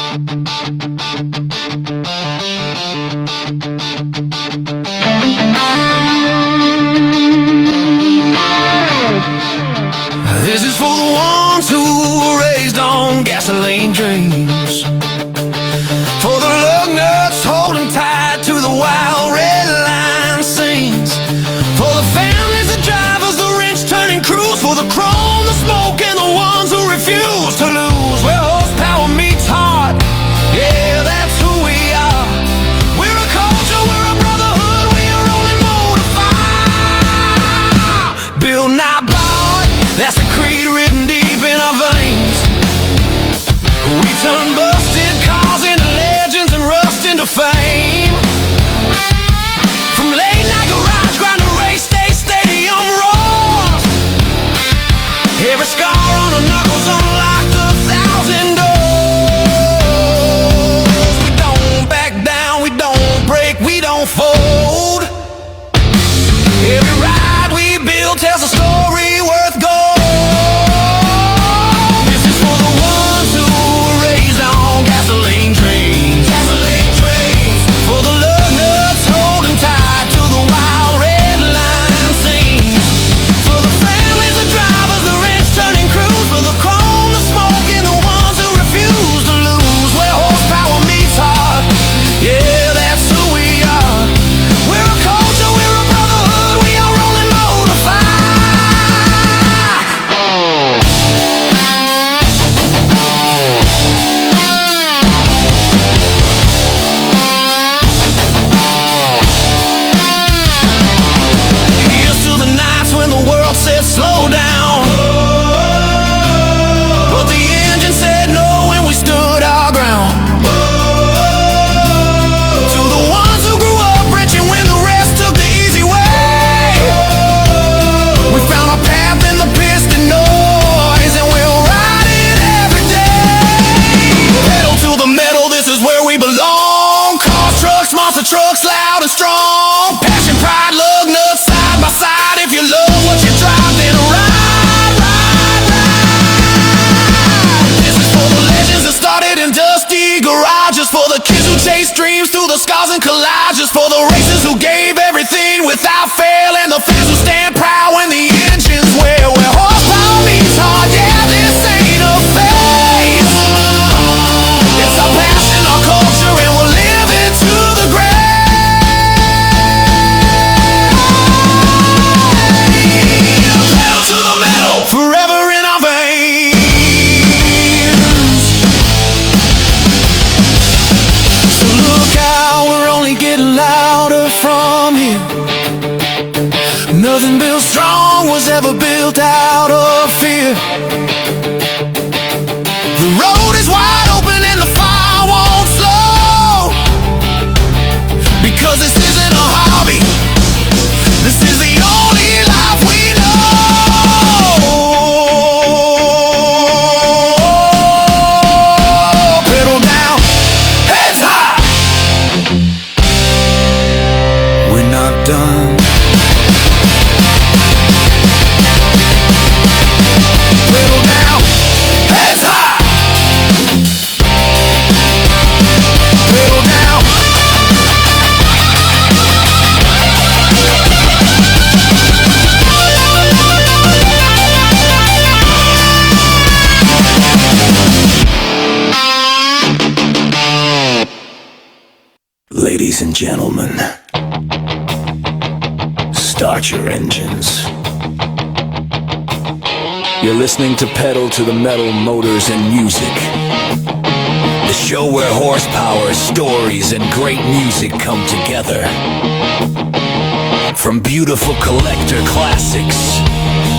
This is for the ones who were raised on gasoline dreams, for the lug nuts holding tight to the wild red line scenes, for the families, the drivers, the wrench turning crews, for the chrome, the smoke, and the ones who refuse to lose. Where horsepower meets heart, yeah, that's who we are. We're a culture, we're a brotherhood, we are rolling motor fire. Build not borrowed, that's a creed written deep in our veins. We turn busted cars into legends and rust into fame. From late night garage grind to race day stadium roars, every scar on our knuckles unlocked 1,000 doors. We don't back down, we don't break, we don't fold. Every ride we build tells a story worth gold. This is for the ones who were raised on gasoline trains, for the lug nuts holding tight to the wild red line scenes, for the families, the drivers, the wrench turning crews, for the chrome, the smoke, and the ones who refuse to lose. Where horsepower meets heart, yeah, that's who we are. We're a culture, we're a brotherhood, we are rolling motor fire. Here's to the nights when the world said slow down, but the engine said no when we stood our ground. To the ones who grew up rich and when the rest took the easy way, we found our path in the piston noise and we'll ride it every day. Pedal to the metal, this is where we belong. Cars, trucks, monster trucks, loud and strong. Passion, pride, lug nuts, side by side. If you love what you drive, then ride, ride, ride. This is for the legends that started in dusty garages, for the kids who chase dreams through the scars and collages, for the racers who gave everything without fail, and the fans who stand proud when the engines wail. Where horsepower meets heart, yeah, this ain't a phase. It's our passion, our culture, and we'll live it to the grave. Pedal to the metal, forever in our veins. So look out, we're only getting louder from here. Nothing built strong was ever built out of fear. The road is wide open and the fire won't slow, because this isn't a hobby, this is the only life we know. Pedal down, heads high. We're not done. Pedal down, heads high. Pedal down. Ladies and gentlemen, start your engines. You're listening to Pedal to the Metal, Motors and Music, the show where horsepower, stories, and great music come together. From beautiful collector classics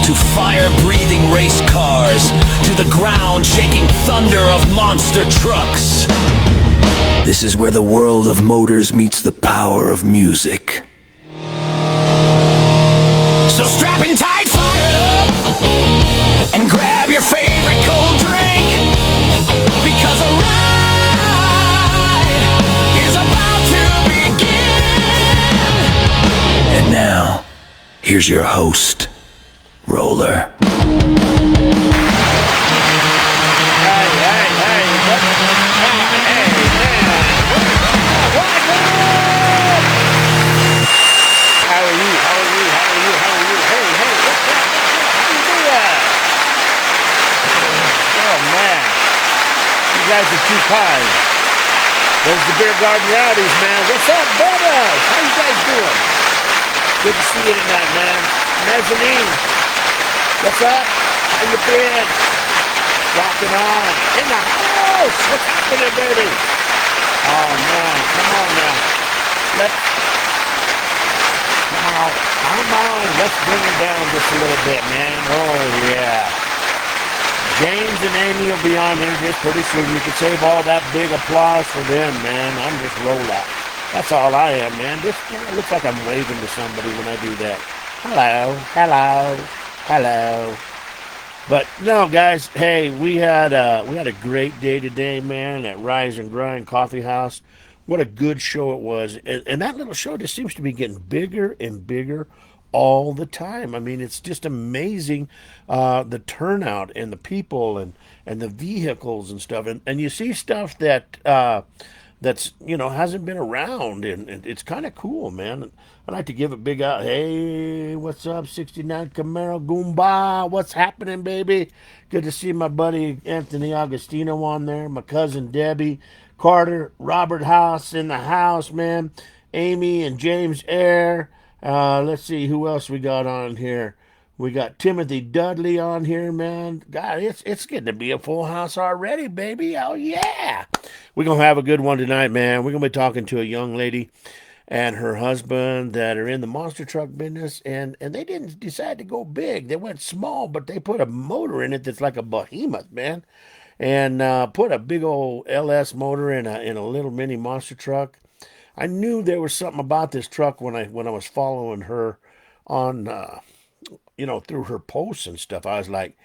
to fire-breathing race cars to the ground-shaking thunder of monster trucks, this is where the world of motors meets the power of music. So strap in tight, fire up, and grab your favorite cold drink, because a ride is about to begin. And now, here's your host, Roller. guys are too kind. There's the beer garden rowdies, man. What's up, brothers? How you guys doing? Good to see you tonight, man. Mezzanine, what's up? How you been? Rocking on. In the house. What's happening, baby? Oh, man. Come on now. Let's, come on. Let's bring it down just a little bit, man. Oh, yeah. James and Amy will be on here just pretty soon. You can save all that big applause for them, man. I'm just rollout. That's all I am, man. Just it looks like I'm waving to somebody when I do that. Hello, hello, hello. But no, guys. Hey, we had a great day today, man. At Rise and Grind Coffee House. What a good show it was, and that little show just seems to be getting bigger and bigger all the time. I mean, it's just amazing the turnout and the people and the vehicles and stuff. And you see stuff that that's hasn't been around, and it's kind of cool, man. I'd like to give a big out. Hey, what's up, 69 Camaro Goomba? What's happening, baby? Good to see my buddy Anthony Agostino on there. My cousin Debbie Carter, Robert House in the house, man. Amy and James Air. Let's see who else we got on here. We got Timothy Dudley on here, man. God, it's getting to be a full house already, baby. Oh yeah. We're gonna have a good one tonight, man. We're gonna be talking to a young lady and her husband that are in the monster truck business, and they didn't decide to go big. They went small, but they put a motor in it that's like a behemoth, man. And put a big old LS motor in a little mini monster truck. I knew there was something about this truck when I was following her on through her posts and stuff. I was like,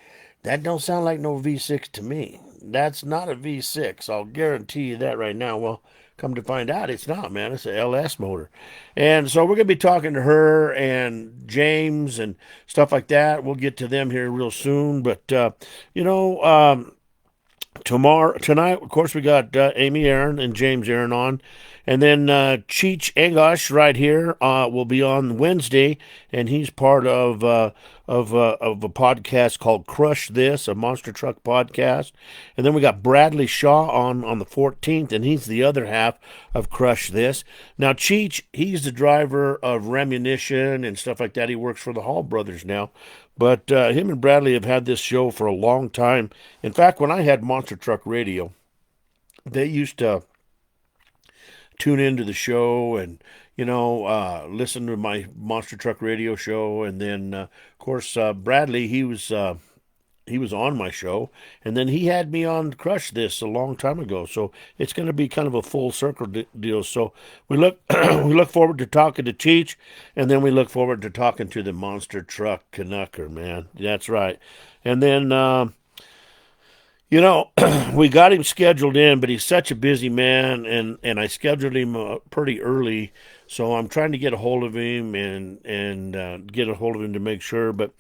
that don't sound like no V6 to me. That's not a V6. I'll guarantee you that right now. Well, come to find out, it's not, man. It's a LS motor. And so we're going to be talking to her and James and stuff like that. We'll get to them here real soon. But, you know, tonight, of course, we got Amy Aaron and James Aaron on, and then Cheech Angosh right here will be on Wednesday, and he's part of a podcast called Crush This, a monster truck podcast, and then we got Bradley Shaw on the 14th, and he's the other half of Crush This. Now Cheech, he's the driver of Remunition and stuff like that. He works for the Hall Brothers now. But him and Bradley have had this show for a long time. In fact, when I had Monster Truck Radio, they used to tune into the show and listen to my Monster Truck Radio show. And then, of course, Bradley, he was on my show, and then he had me on Crush This a long time ago. So it's going to be kind of a full circle deal. So we look we look forward to talking to Cheech, and then we look forward to talking to the monster truck Canucker, man. That's right. And then we got him scheduled in, but he's such a busy man, and I scheduled him pretty early, so I'm trying to get a hold of him and get a hold of him to make sure. But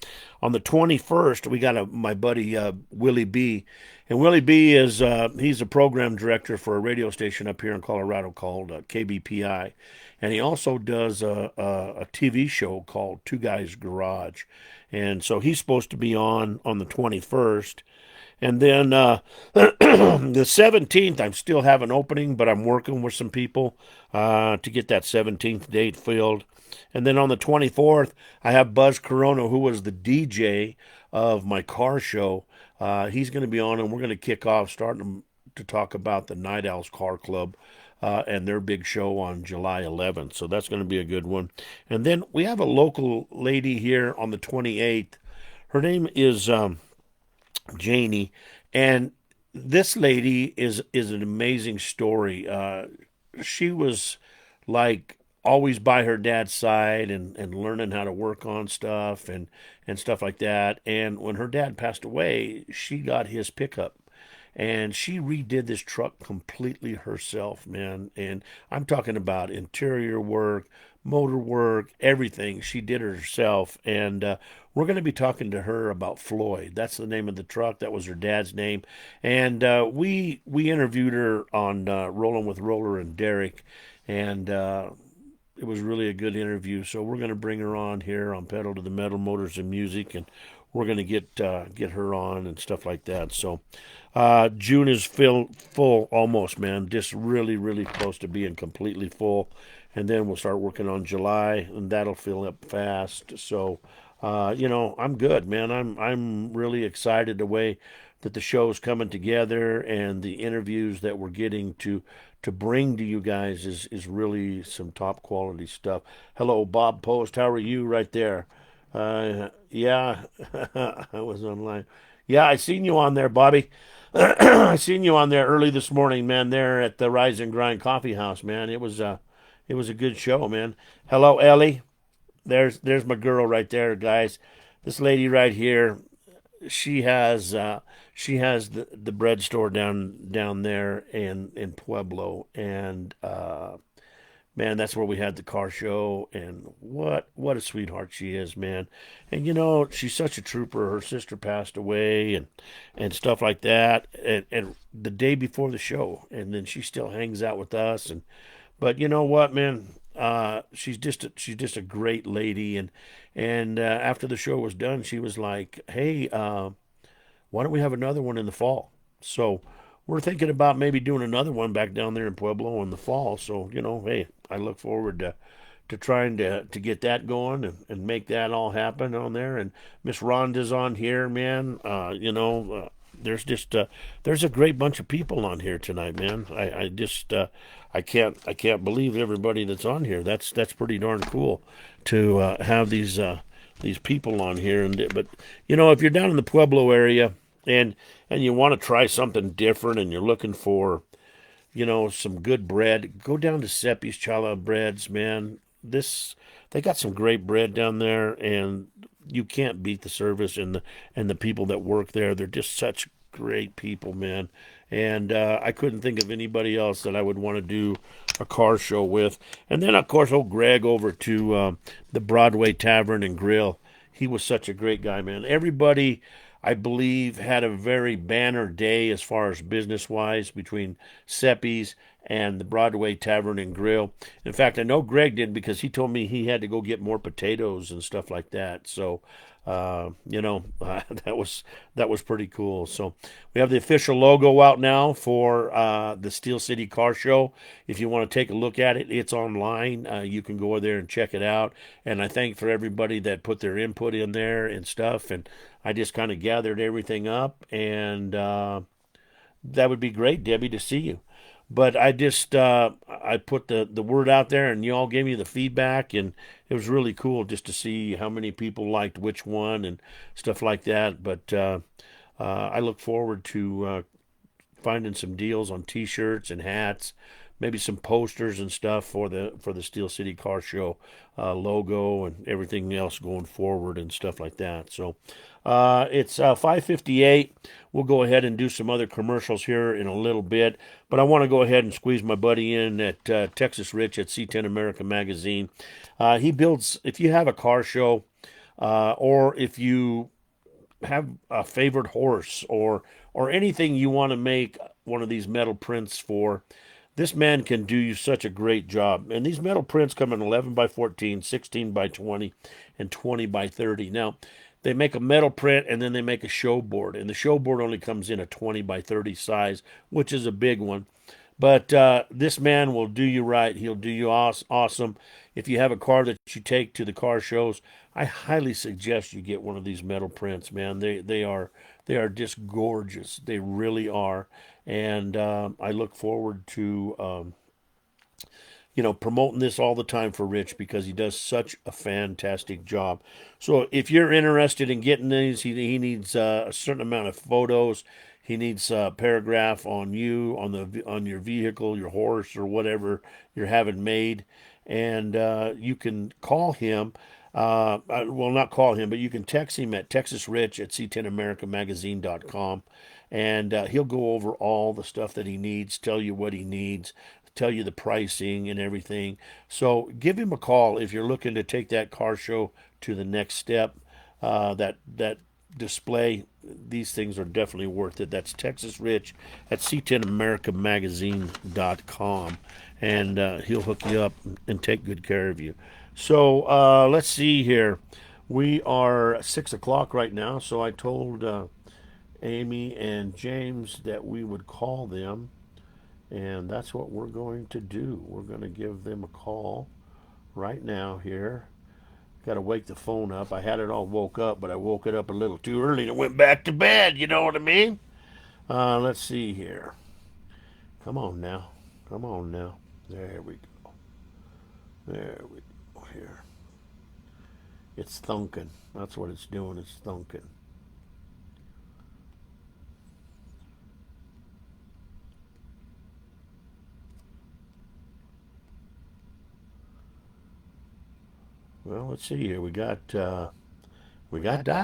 on the 21st, we got my buddy Willie B, and Willie B is he's a program director for a radio station up here in Colorado called KBPI, and he also does a TV show called Two Guys Garage, and so he's supposed to be on the 21st. And then the 17th, I'm still have an opening, but I'm working with some people to get that 17th date filled. And then on the 24th, I have Buzz Corona, who was the DJ of my car show. He's going to be on, and we're going to kick off starting to talk about the Night Owls Car Club and their big show on July 11th. So that's going to be a good one. And then we have a local lady here on the 28th. Her name is Janie, and this lady is an amazing story. She was like always by her dad's side and learning how to work on stuff and stuff like that. And when her dad passed away, she got his pickup. And she redid this truck completely herself, man. And I'm talking about interior work, motor work, everything. She did it herself. And we're going to be talking to her about Floyd. That's the name of the truck. That was her dad's name. And we interviewed her on Rolling with Roller and Derek. And it was really a good interview. So we're going to bring her on here on Pedal to the Metal Motors and Music. And we're gonna get her on and stuff like that. So June is full almost, man. Just really, really close to being completely full, and then we'll start working on July, and that'll fill up fast. So, I'm good, man. I'm really excited the way that the show's coming together and the interviews that we're getting to bring to you guys is really some top quality stuff. Hello, Bob Post. How are you right there? Yeah, I was online. Yeah, I seen you on there, Bobby. I seen you on there early this morning, man. There at the Rise and Grind Coffee House, man. It was a good show, man. Hello, Ellie. There's my girl right there, guys. This lady right here, she has the bread store down there in Pueblo, and man, that's where we had the car show. And what a sweetheart she is, man. And she's such a trooper. Her sister passed away, and stuff like that. And the day before the show, and then she still hangs out with us. And but you know what, man. She's just a great lady, and after the show was done, she was like, "Hey, why don't we have another one in the fall?" So we're thinking about maybe doing another one back down there in Pueblo in the fall. So hey, I look forward to trying to get that going and make that all happen on there. And Miss Rhonda's on here, man. There's a great bunch of people on here tonight, man. I can't believe everybody that's on here. That's pretty darn cool to have these people on here. But if you're down in the Pueblo area and you want to try something different and you're looking for some good bread, go down to Seppi's Chala Breads, man. They got some great bread down there, and you can't beat the service and the people that work there. They're just such great people, man. And I couldn't think of anybody else that I would want to do a car show with. And then, of course, old Greg over to the Broadway Tavern and Grill. He was such a great guy, man. Everybody, I believe, had a very banner day as far as business wise between Seppi's and the Broadway Tavern and Grill. In fact, I know Greg did because he told me he had to go get more potatoes and stuff like that. So, that was pretty cool. So we have the official logo out now for the Steel City Car Show. If you want to take a look at it, it's online. You can go there and check it out. And I thank for everybody that put their input in there and stuff. And I just kind of gathered everything up, and that would be great, Debbie, to see you. But I put the word out there, and you all gave me the feedback, and it was really cool just to see how many people liked which one and stuff like that. But I look forward to finding some deals on T-shirts and hats, maybe some posters and stuff for the Steel City Car Show logo and everything else going forward and stuff like that. So it's 5:58. We'll go ahead and do some other commercials here in a little bit, but I want to go ahead and squeeze my buddy in at Texas Rich at C10 America Magazine. He builds. If you have a car show, or if you have a favorite horse or anything you want to make one of these metal prints for, this man can do you such a great job. And these metal prints come in 11 by 14, 16 by 20, and 20 by 30. Now, they make a metal print and then they make a show board. And the show board only comes in a 20 by 30 size, which is a big one. But this man will do you right. He'll do you awesome. If you have a car that you take to the car shows, I highly suggest you get one of these metal prints, man. They are just gorgeous. They really are. And I look forward to promoting this all the time for Rich because he does such a fantastic job. So if you're interested in getting these, he needs a certain amount of photos. He needs a paragraph on you, on your vehicle, your horse, or whatever you're having made, and you can call him. Well, not call him, but you can text him at TexasRich at C10AmericaMagazine.com, and he'll go over all the stuff that he needs, tell you what he needs, tell you the pricing and everything. So give him a call if you're looking to take that car show to the next step. That display, these things are definitely worth it. That's Texas Rich at C10AmericaMagazine.com, and he'll hook you up and take good care of you. So let's see here. We are 6 o'clock right now, so I told Amy and James that we would call them, and that's what we're going to do. We're going to give them a call right now here. Got to wake the phone up. I had it all woke up, but I woke it up a little too early and it went back to bed. You know what I mean? Let's see here. Come on now. Come on now. There we go. There we go. Here. It's thunking. That's what it's doing. It's thunking. Well, let's see here. We got dial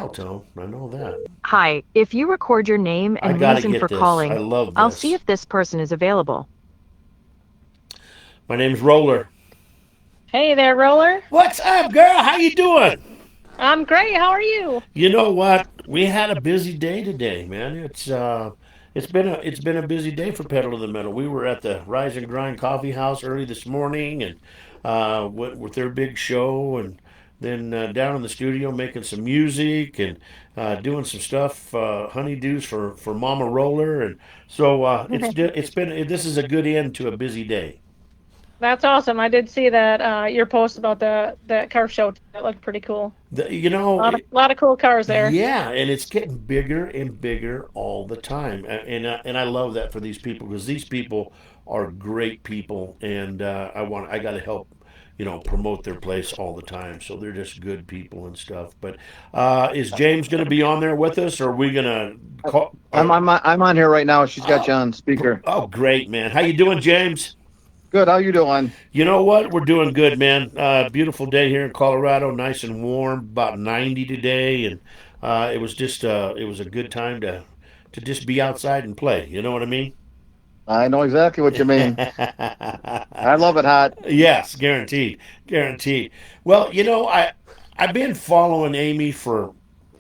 tone. I know that. Hi, if you record your name I and gotta reason get for this. I calling, love I'll see this. if this person is available. My name's Roller. Hey there, Roller. What's up, girl? How you doing? I'm great. How are you? You know what? We had a busy day today, man. It's been a busy day for Pedal to the Metal. We were at the Rise and Grind Coffee House early this morning, and with their big show, and then down in the studio making some music and doing some stuff, honeydews for Mama Roller, and so this is a good end to a busy day. That's awesome. I did see that your post about the car show. That looked pretty cool. The, you know, Lot of cool cars there. Yeah, and it's getting bigger and bigger all the time, and I love that for these people because these people are great people, and I got to help, promote their place all the time. So they're just good people and stuff. But is James going to be on there with us, or are we going to call? I'm on here right now. She's got you Oh, on speaker. oh, great, man! How you doing, James? Good. How you doing? You know what? We're doing good, man. Beautiful day here in Colorado, nice and warm, about 90 today, and it was a good time to just be outside and play. You know what I mean? I know exactly what you mean. I love it hot. Yes, guaranteed, guaranteed. Well, I've been following Amy for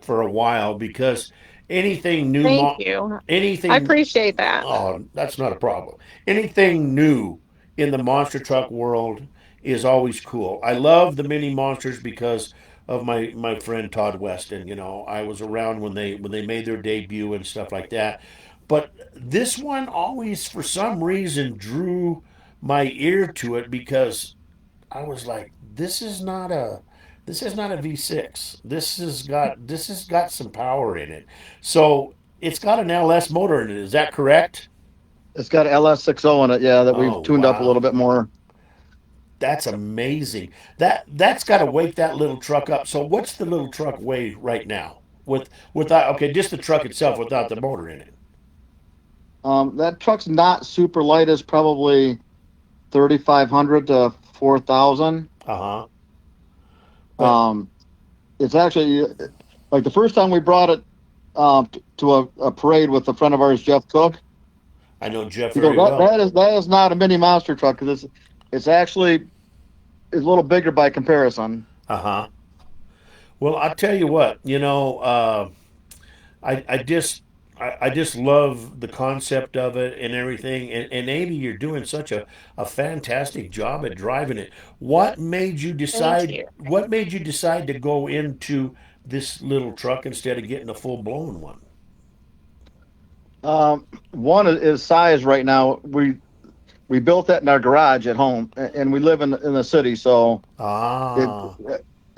a while because anything new, Thank you. I anything. appreciate that. Oh, that's not a problem. Anything new in the monster truck world is always cool. I love the mini monsters because of my friend Todd Weston. I was around when they made their debut and stuff like that. But this one always, for some reason, drew my ear to it because I was like, this is not a V6. This has got some power in it. So it's got an LS motor in it. Is that correct? It's got LS60 in it. Yeah, that we've Oh tuned up a wow, little bit more. that's amazing. That's got to wake that little truck up. So what's the little truck weigh right now? Without okay, just the truck itself without the motor in it. That truck's not super light. It's probably 3,500 to 4,000. Uh huh. But Um, it's actually like the first time we brought it to a parade with a friend of ours, Jeff Cook. I know Jeff He goes, very that, well. that is not a mini monster truck because it's actually is a little bigger by comparison. Uh huh. Well, I'll tell you what. I just love the concept of it and everything. And Amy, you're doing such a fantastic job at driving it. What made you Thank decide? you. What made you decide to go into this little truck instead of getting a full blown one? One is size right now. We built that in our garage at home, and we live in the city, so it, Ah,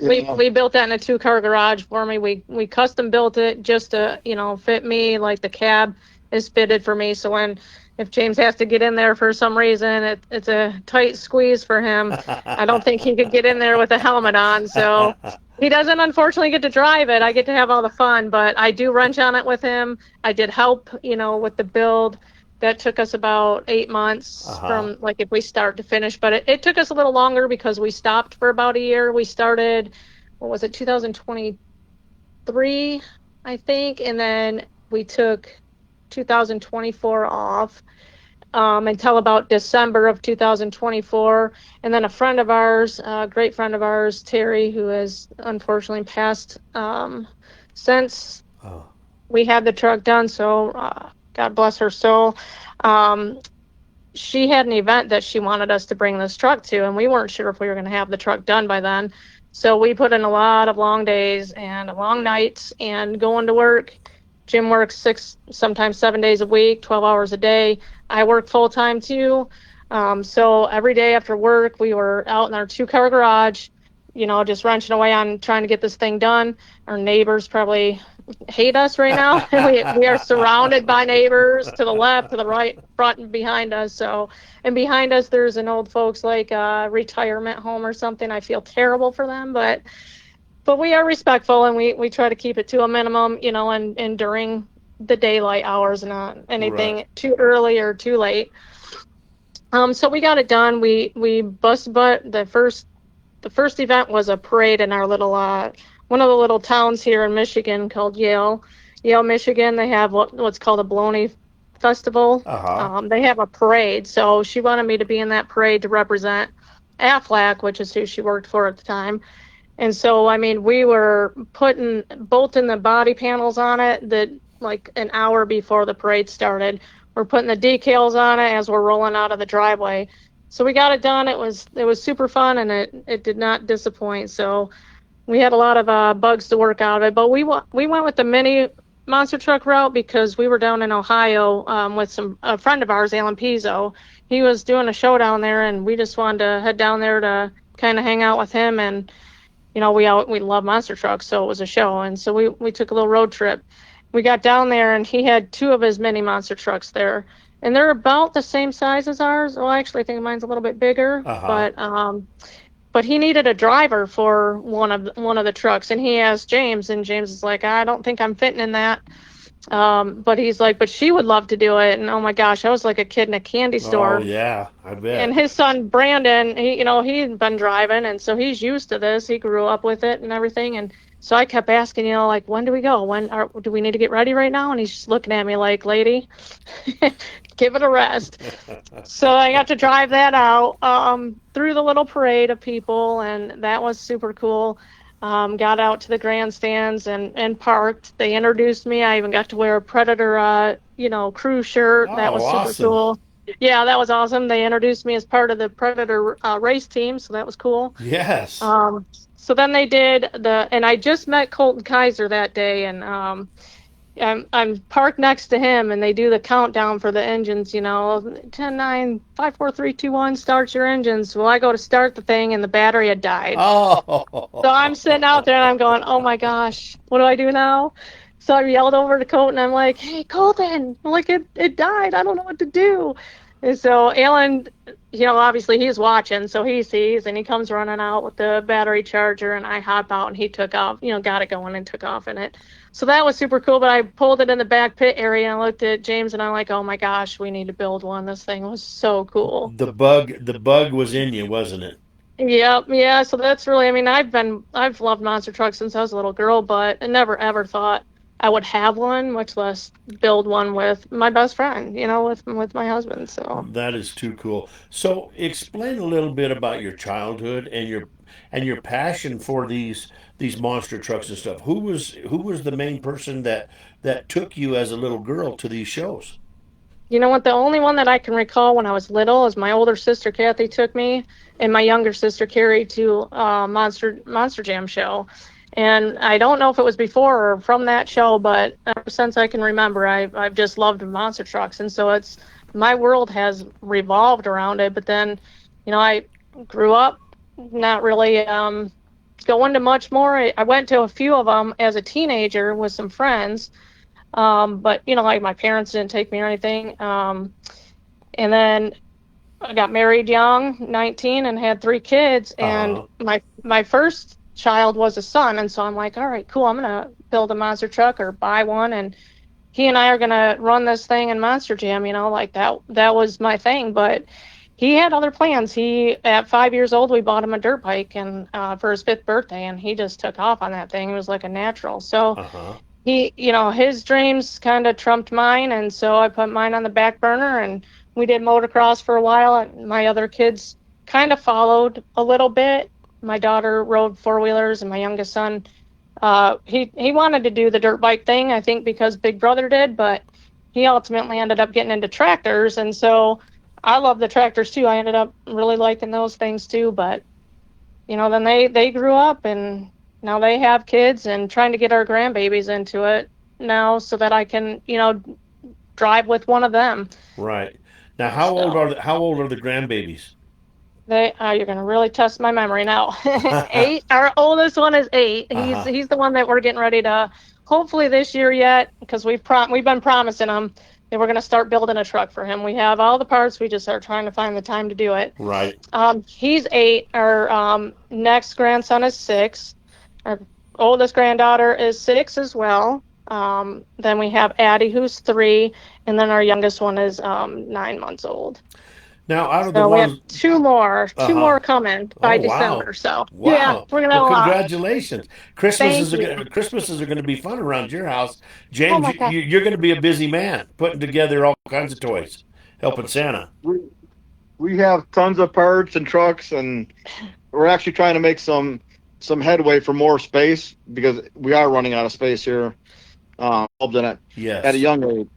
it We built that in a 2-car garage for me. We custom built it just to fit me. Like the cab is fitted for me. So if James has to get in there for some reason, it's a tight squeeze for him. I don't think he could get in there with a helmet on. So he doesn't unfortunately get to drive it. I get to have all the fun, but I do wrench on it with him. I did help, with the build. That took us about 8 months uh-huh. from like if we start to finish, but it took us a little longer because we stopped for about a year. We started, what was it, 2023, I think, and then we took 2024 off until about December of 2024. And then a friend of ours, a great friend of ours, Terry, who has unfortunately passed since Oh, we had the truck done. So God bless her soul. Um, she had an event that she wanted us to bring this truck to, and we weren't sure if we were going to have the truck done by then. So we put in a lot of long days and long nights and going to work. Jim works 6, sometimes 7 days a week, 12 hours a day. I work full time too. So every day after work, we were out in our 2-car garage, just wrenching away on trying to get this thing done. Our neighbors probably hate us right now. we are surrounded by neighbors to the left, to the right, front, and behind us. And behind us, there's an old folks like retirement home or something. I feel terrible for them, but we are respectful, and we try to keep it to a minimum, and during the daylight hours, not anything too early or too late. So we got it done. We busted butt. The first event was a parade in our little one of the little towns here in Michigan called Yale, Michigan. They have what's called a bologna festival. They have a parade. So she wanted me to be in that parade to represent Aflac, which is who she worked for at the time. And so, we were bolting the body panels on it that like an hour before the parade started. We're putting the decals on it as we're rolling out of the driveway. So we got it done. It was super fun, and it did not disappoint. So we had a lot of bugs to work out of it, but we went with the mini monster truck route because we were down in Ohio with a friend of ours, Alan Pizzo. He was doing a show down there, and we just wanted to head down there to kind of hang out with him. And we love monster trucks, so it was a show. And so we took a little road trip. We got down there, and he had 2 of his mini monster trucks there, and they're about the same size as ours. Well, actually, I think mine's a little bit bigger, but he needed a driver for one of the trucks, and he asked James, and James is like, I don't think I'm fitting in that. But he's like, but she would love to do it. And oh my gosh, I was like a kid in a candy store. Oh yeah, I bet. And his son Brandon, he'd been driving, and so he's used to this. He grew up with it and everything. And so I kept asking, like, when do we go? Do we need to get ready right now? And he's just looking at me like, lady, give it a rest. So I got to drive that out through the little parade of people, and that was super cool. Got out to the grandstands and parked. They introduced me. I even got to wear a Predator, crew shirt. Oh, that was super awesome. cool. Yeah, that was awesome. They introduced me as part of the Predator race team, so that was cool. Yes. So then they did and I just met Colton Kaiser that day, and I'm parked next to him, and they do the countdown for the engines, 10, 9, 5, 4, 3, 2, 1, start your engines. Well, I go to start the thing, and the battery had died. Oh. So I'm sitting out there, and I'm going, oh my gosh, what do I do now? So I yelled over to Colton, I'm like, hey, Colton, like it died. I don't know what to do. And so Alan, obviously he's watching, so he sees, and he comes running out with the battery charger, and I hop out, and he took off, got it going and took off in it. So that was super cool, but I pulled it in the back pit area and looked at James, and I'm like, oh my gosh, we need to build one. This thing was so cool. The bug was in you, wasn't it? Yep, yeah, so that's really, I've loved monster trucks since I was a little girl, but I never ever thought I would have one, much less build one with my best friend, with my husband. So That is too cool. So explain a little bit about your childhood and your passion for these monster trucks and stuff. Who was the main person that took you as a little girl to these shows? you know what? The only one that I can recall when I was little is my older sister Kathy took me, and my younger sister Carrie to Monster Jam show. And I don't know if it was before or from that show, but ever since I can remember, I've just loved monster trucks, and so my world has revolved around it. But then, I grew up not really going to much more. I went to a few of them as a teenager with some friends, but like my parents didn't take me or anything. And then I got married young, 19, and had 3 kids. And my first child was a son, and so I'm like, all right, cool, I'm gonna build a monster truck or buy one, and he and I are gonna run this thing in Monster Jam, like that was my thing. But he had other plans. He, at 5 years old, we bought him a dirt bike, and for his 5th birthday, and he just took off on that thing. It was like a natural. So he, his dreams kind of trumped mine, and so I put mine on the back burner, and we did motocross for a while. And my other kids kind of followed a little bit. My daughter rode 4-wheelers, and my youngest son, he wanted to do the dirt bike thing, I think because Big Brother did, but he ultimately ended up getting into tractors. And so I love the tractors too. I ended up really liking those things too, but then they grew up and now they have kids and trying to get our grandbabies into it now so that I can, drive with one of them. Right. Now, So how old are the grandbabies? you're gonna really test my memory now. 8. Our oldest one is 8. He's Uh-huh. he's the one that we're getting ready to hopefully this year yet because we've been promising him that we're gonna start building a truck for him. We have all the parts. We just are trying to find the time to do it. Right. He's 8. Our next grandson is 6. Our oldest granddaughter is 6 as well. Then we have Addie, who's 3, and then our youngest one is 9 months old. Now, out of the So we have ones, two uh-huh. more coming by Oh, wow. December. So yeah, Wow. we're gonna have Well, a lot. congratulations. Thank you. Christmases are going to be fun around your house. Oh James, my God. you're going to be a busy man putting together all kinds of toys, helping Santa. We have tons of parts and trucks, and we're actually trying to make some headway for more space because we are running out of space here. Involved in it at a Yes. young age.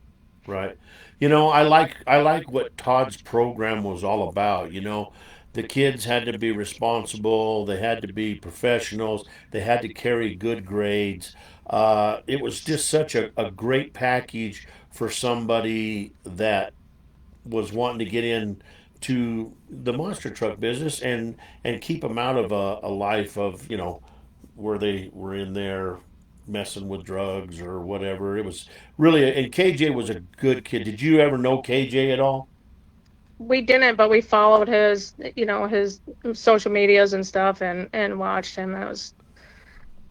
Right. I like what Todd's program was all about. The kids had to be responsible, they had to be professionals, they had to carry good grades. It was just such a great package for somebody that was wanting to get in to the monster truck business and keep them out of a life of where they were in there messing with drugs or whatever. It was really, and KJ was a good kid. Did you ever know KJ at all? We didn't, but we followed his social medias and stuff and watched him.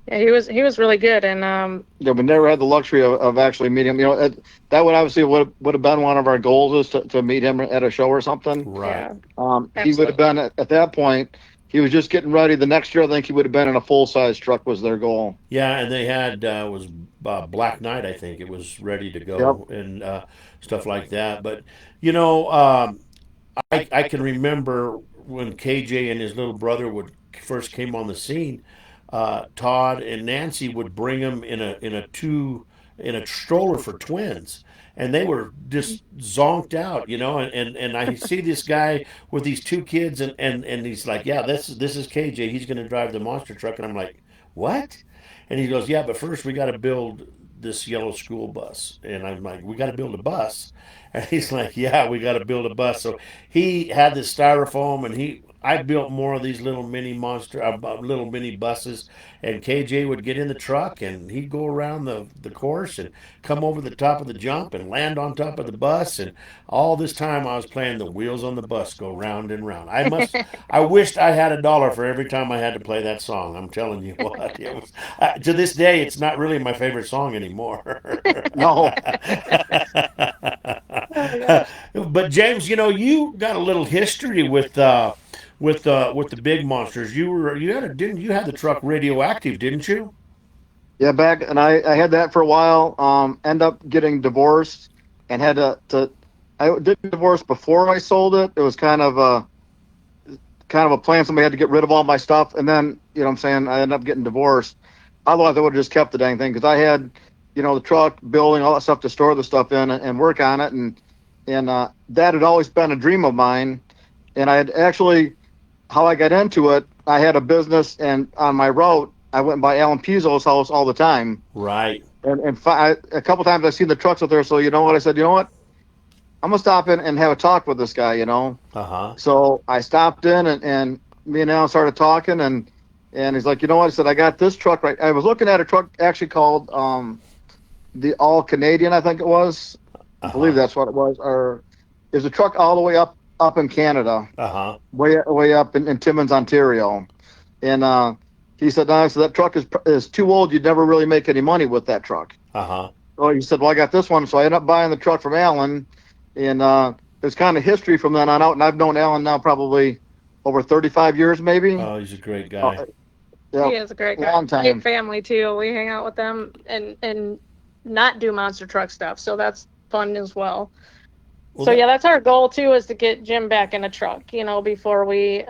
Yeah, he was really good and Yeah, we never had the luxury of actually meeting him. That would obviously would have been one of our goals is to meet him at a show or something. Right. yeah, He would have absolutely. been at that point. He was just getting ready. The next year, I think he would have been in a full size truck. Was their goal. Yeah, and they had was Black Knight, I think it was ready to Yep. go and stuff like that. But I can remember when KJ and his little brother would first came on the scene. Todd and Nancy would bring him in a stroller for twins, and they were just zonked out, and I see this guy with these two kids, and he's like, yeah, this is KJ. He's going to drive the monster truck, and I'm like, what? And he goes, yeah, but first we got to build this yellow school bus. And I'm like, we got to build a bus. And he's like, yeah, we got to build a bus. So he had this styrofoam, and I built more of these little mini buses. And KJ would get in the truck, and he'd go around the course and come over the top of the jump and land on top of the bus. And all this time, I was playing the wheels on the bus go round and round. I wished I had $1 for every time I had to play that song. I'm telling you what, it was. To this day, it's not really my favorite song anymore. No. Oh my gosh. But James, you got a little history with the big monsters. You had the truck Radioactive, didn't you? Yeah, back and I had that for a while. End up getting divorced and had to. I did divorce before I sold it. It was kind of a plan. Somebody had to get rid of all my stuff, and then what I'm saying, I ended up getting divorced. Otherwise, I would have just kept the dang thing because I had, the truck, building, all that stuff to store the stuff in and work on it, and that had always been a dream of mine. And I had actually, how I got into it, I had a business, and on my route, I went by Alan Pizzo's house all the time, Right. and a couple times I seen the trucks up there. So you know what? I said, you know what? I'm gonna stop in and have a talk with this guy. Uh huh. So I stopped in and me and Alan started talking and he's like, you know what? I said, I got this truck right. I was looking at a truck actually called the All Canadian, I think it was. I Uh believe huh. that's what it was. Or is a truck all the way up in Canada, Uh huh. way up in Timmins, Ontario. And he said, no, so that truck is too old. You'd never really make any money with that truck. Uh huh. So he said, well, I got this one. So I ended up buying the truck from Alan. And there's kind of history from then on out. And I've known Alan now probably over 35 years, maybe. Oh, he's a great Uh, guy. yeah, He is a great guy. long Great time. family too. We hang out with them and not do monster truck stuff, so that's fun as well. Well, So yeah, that's our goal too, is to get Jim back in a truck, before we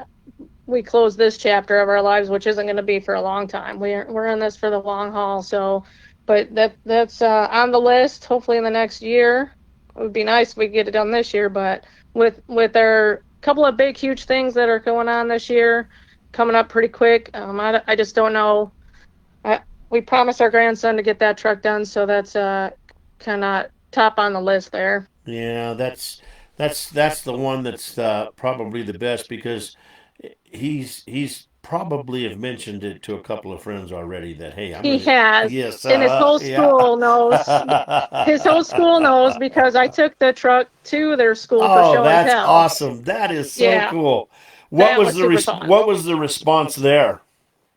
close this chapter of our lives, which isn't going to be for a long time. We're in this for the long haul. So, but that's on the list. Hopefully in the next year. It would be nice if we could get it done this year, but with their couple of big, huge things that are going on this year, coming up pretty quick. I just don't know. We promised our grandson to get that truck done, so that's kind of top on the list there. Yeah, that's the one that's probably the best because he's probably have mentioned it to a couple of friends already that hey, I'm He gonna has, yes, and his whole yeah. school knows. His whole school knows because I took the truck to their school for Oh, show and that's tell. awesome. That is so Yeah, cool. that was super fun. What was the response there?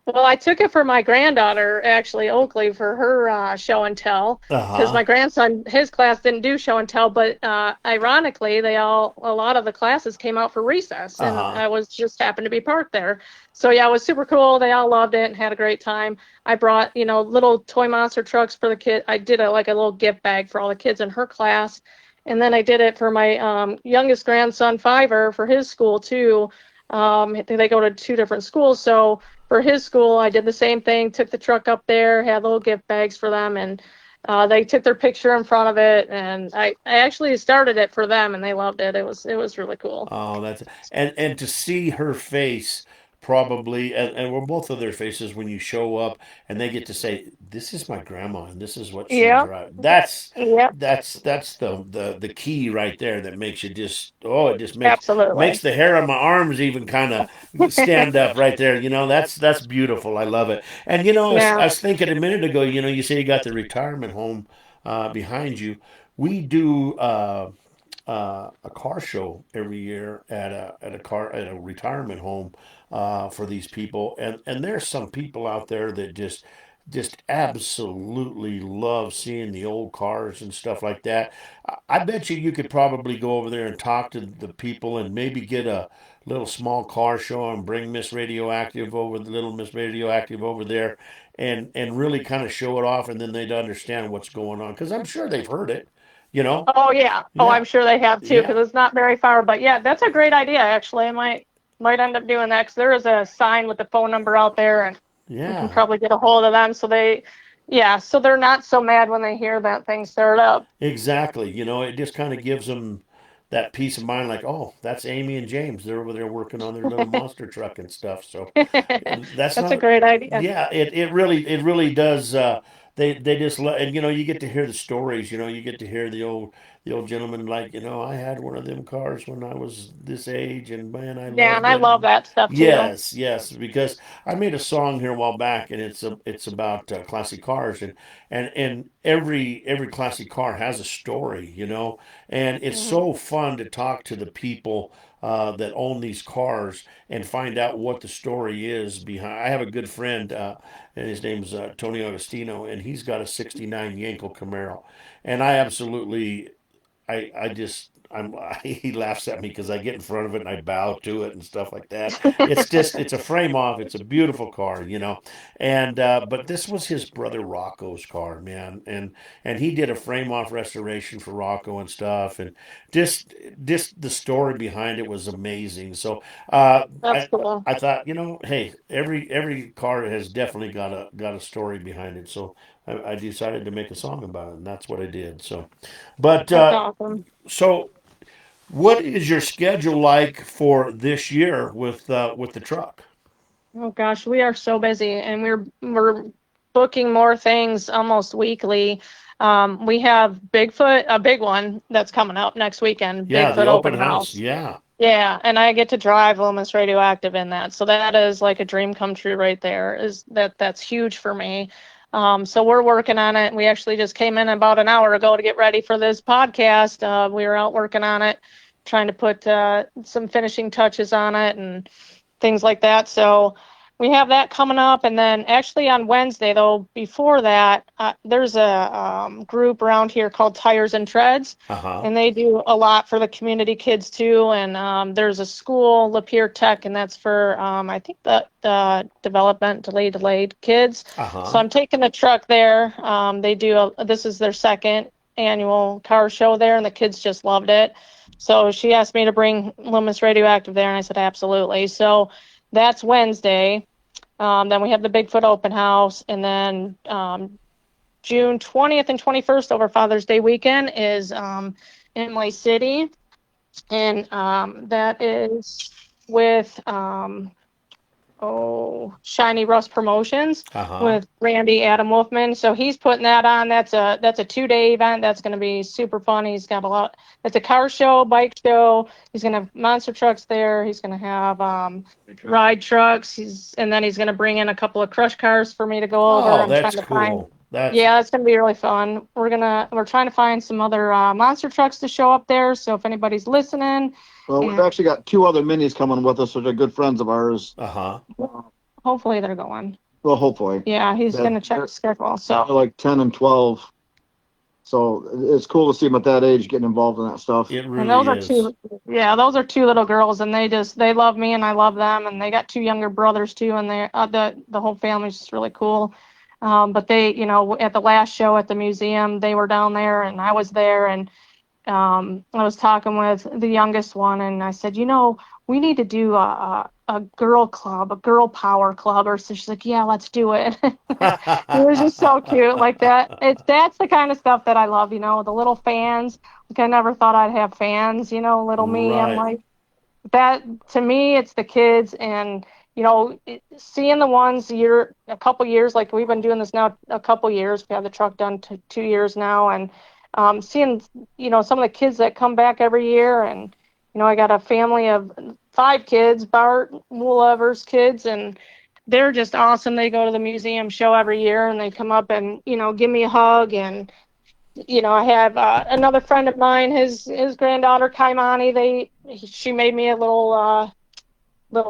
Well, I took it for my granddaughter, actually, Oakley, for her show and tell, because Uh-huh. my grandson, his class didn't do show and tell, but ironically, a lot of the classes came out for recess, and Uh-huh. I was just happened to be parked there. So yeah, it was super cool. They all loved it and had a great time. I brought, little toy monster trucks for the kid. I did like a little gift bag for all the kids in her class, and then I did it for my youngest grandson, Fiver, for his school too. They go to two different schools, so for his school, I did the same thing, took the truck up there, had little gift bags for them, and they took their picture in front of it. And I actually started it for them, and they loved it. It was really cool. Oh, that's and to see her face probably and well both of their faces when you show up and they get to say, this is my grandma and this is what she Yeah, drives. yeah, That's the key right there that makes you just oh it just makes absolutely. the hair on my arms even kind of stand up right there. That's beautiful. I love it. And I Yeah. was thinking a minute ago, you say you got the retirement home behind you. We do a car show every year at a retirement home for these people, and there's some people out there that just absolutely love seeing the old cars and stuff like that. I bet you could probably go over there and talk to the people and maybe get a little small car show and bring Miss Radioactive over the little Miss Radioactive over there and really kind of show it off and then they'd understand what's going on because I'm sure they've heard it, you know. Oh yeah. Oh, Yeah, I'm sure they have too, yeah, because it's not very far. But yeah, that's a great idea. Actually, I might end up doing that because there is a sign with the phone number out there, and we can yeah. probably get a hold of them. So they're not so mad when they hear that thing start up. Exactly. It just kind of gives them that peace of mind, like, oh, that's Amy and James. They're over there working on their little monster truck and stuff. So that's That's a not. great idea. Yeah, it really does. They just and you get to hear the stories. You get to hear the old gentleman like I had one of them cars when I was this age, and man, I Yeah, and loved I it. love that stuff too. Yes, yes, because I made a song here a while back, and it's about classic cars, and every classic car has a story, and it's Hmm. so fun to talk to the people that own these cars and find out what the story is behind. I have a good friend, and his name's Tony Agostino, and he's got a '69 Yankel Camaro, and I absolutely I just he laughs at me because I get in front of it and I bow to it and stuff like that. It's a frame off. It's a beautiful car, and but this was his brother Rocco's car, man, and he did a frame off restoration for Rocco and stuff, and just the story behind it was amazing. So That's I. cool. I thought, hey, every car has definitely got a story behind it. So I decided to make a song about it, and that's what I did. So, but That's awesome. so, what is your schedule like for this year with the truck? Oh gosh, we are so busy, and we're booking more things almost weekly. We have Bigfoot, a big one that's coming up next weekend, Yeah, the Bigfoot open open house. house. Yeah. Yeah, and I get to drive Loomis Radioactive in that. So that is like a dream come true right there. That's huge for me. So we're working on it. We actually just came in about an hour ago to get ready for this podcast. We were out working on it, trying to put some finishing touches on it and things like that. So we have that coming up. And then actually on Wednesday, though, before that, there's a group around here called Tires and Treads, Uh huh. and they do a lot for the community kids too. And there's a school, Lapeer Tech, and that's for I think the development delayed kids. Uh So huh. I'm taking the truck there. This is their second annual car show there, and the kids just loved it. So she asked me to bring Loomis Radioactive there, and I said absolutely. So that's Wednesday. Then we have the Bigfoot open house, and then June 20th and 21st over Father's Day weekend is Imlay City. and that is with Shiny Rust Promotions Uh-huh. with Randy Adam Wolfman. So he's putting that on. That's a 2 day event. That's going to be super fun. He's got a lot. It's a car show, bike show. He's going to have monster trucks there. He's going to have ride trucks. And then he's going to bring in a couple of crush cars for me to go over. Oh, I'm trying that's to find. cool. That's Yeah, that's gonna be really fun. We're trying to find some other monster trucks to show up there. So if anybody's listening, Well, we've and actually got two other minis coming with us, which are good friends of ours. uh-huh. hopefully they're going. Well, hopefully. Yeah, he's Yeah, gonna check they're- the schedule. They're So like 10 and 12. So it's cool to see them at that age getting involved in that stuff. It and those really are is. those are two little girls, and they love me and I love them, and they got two younger brothers too, and the whole family's just really cool. But they, at the last show at the museum, they were down there and I was there, and I was talking with the youngest one, and I said, we need to do a girl club, a girl power club. Or so she's like, yeah, let's do it. It was just so cute, like that. That's the kind of stuff that I love, the little fans. Like I never thought I'd have fans, little me. I'm Right. like that. To me, it's the kids, and seeing the ones a couple years, like we've been doing this now a couple years. We have the truck done 2 years now, and seeing some of the kids that come back every year, and I got a family of 5 kids, Bart Woolevers kids, and they're just awesome. They go to the museum show every year, and they come up and give me a hug. And I have another friend of mine, his granddaughter Kaimani. She made me a little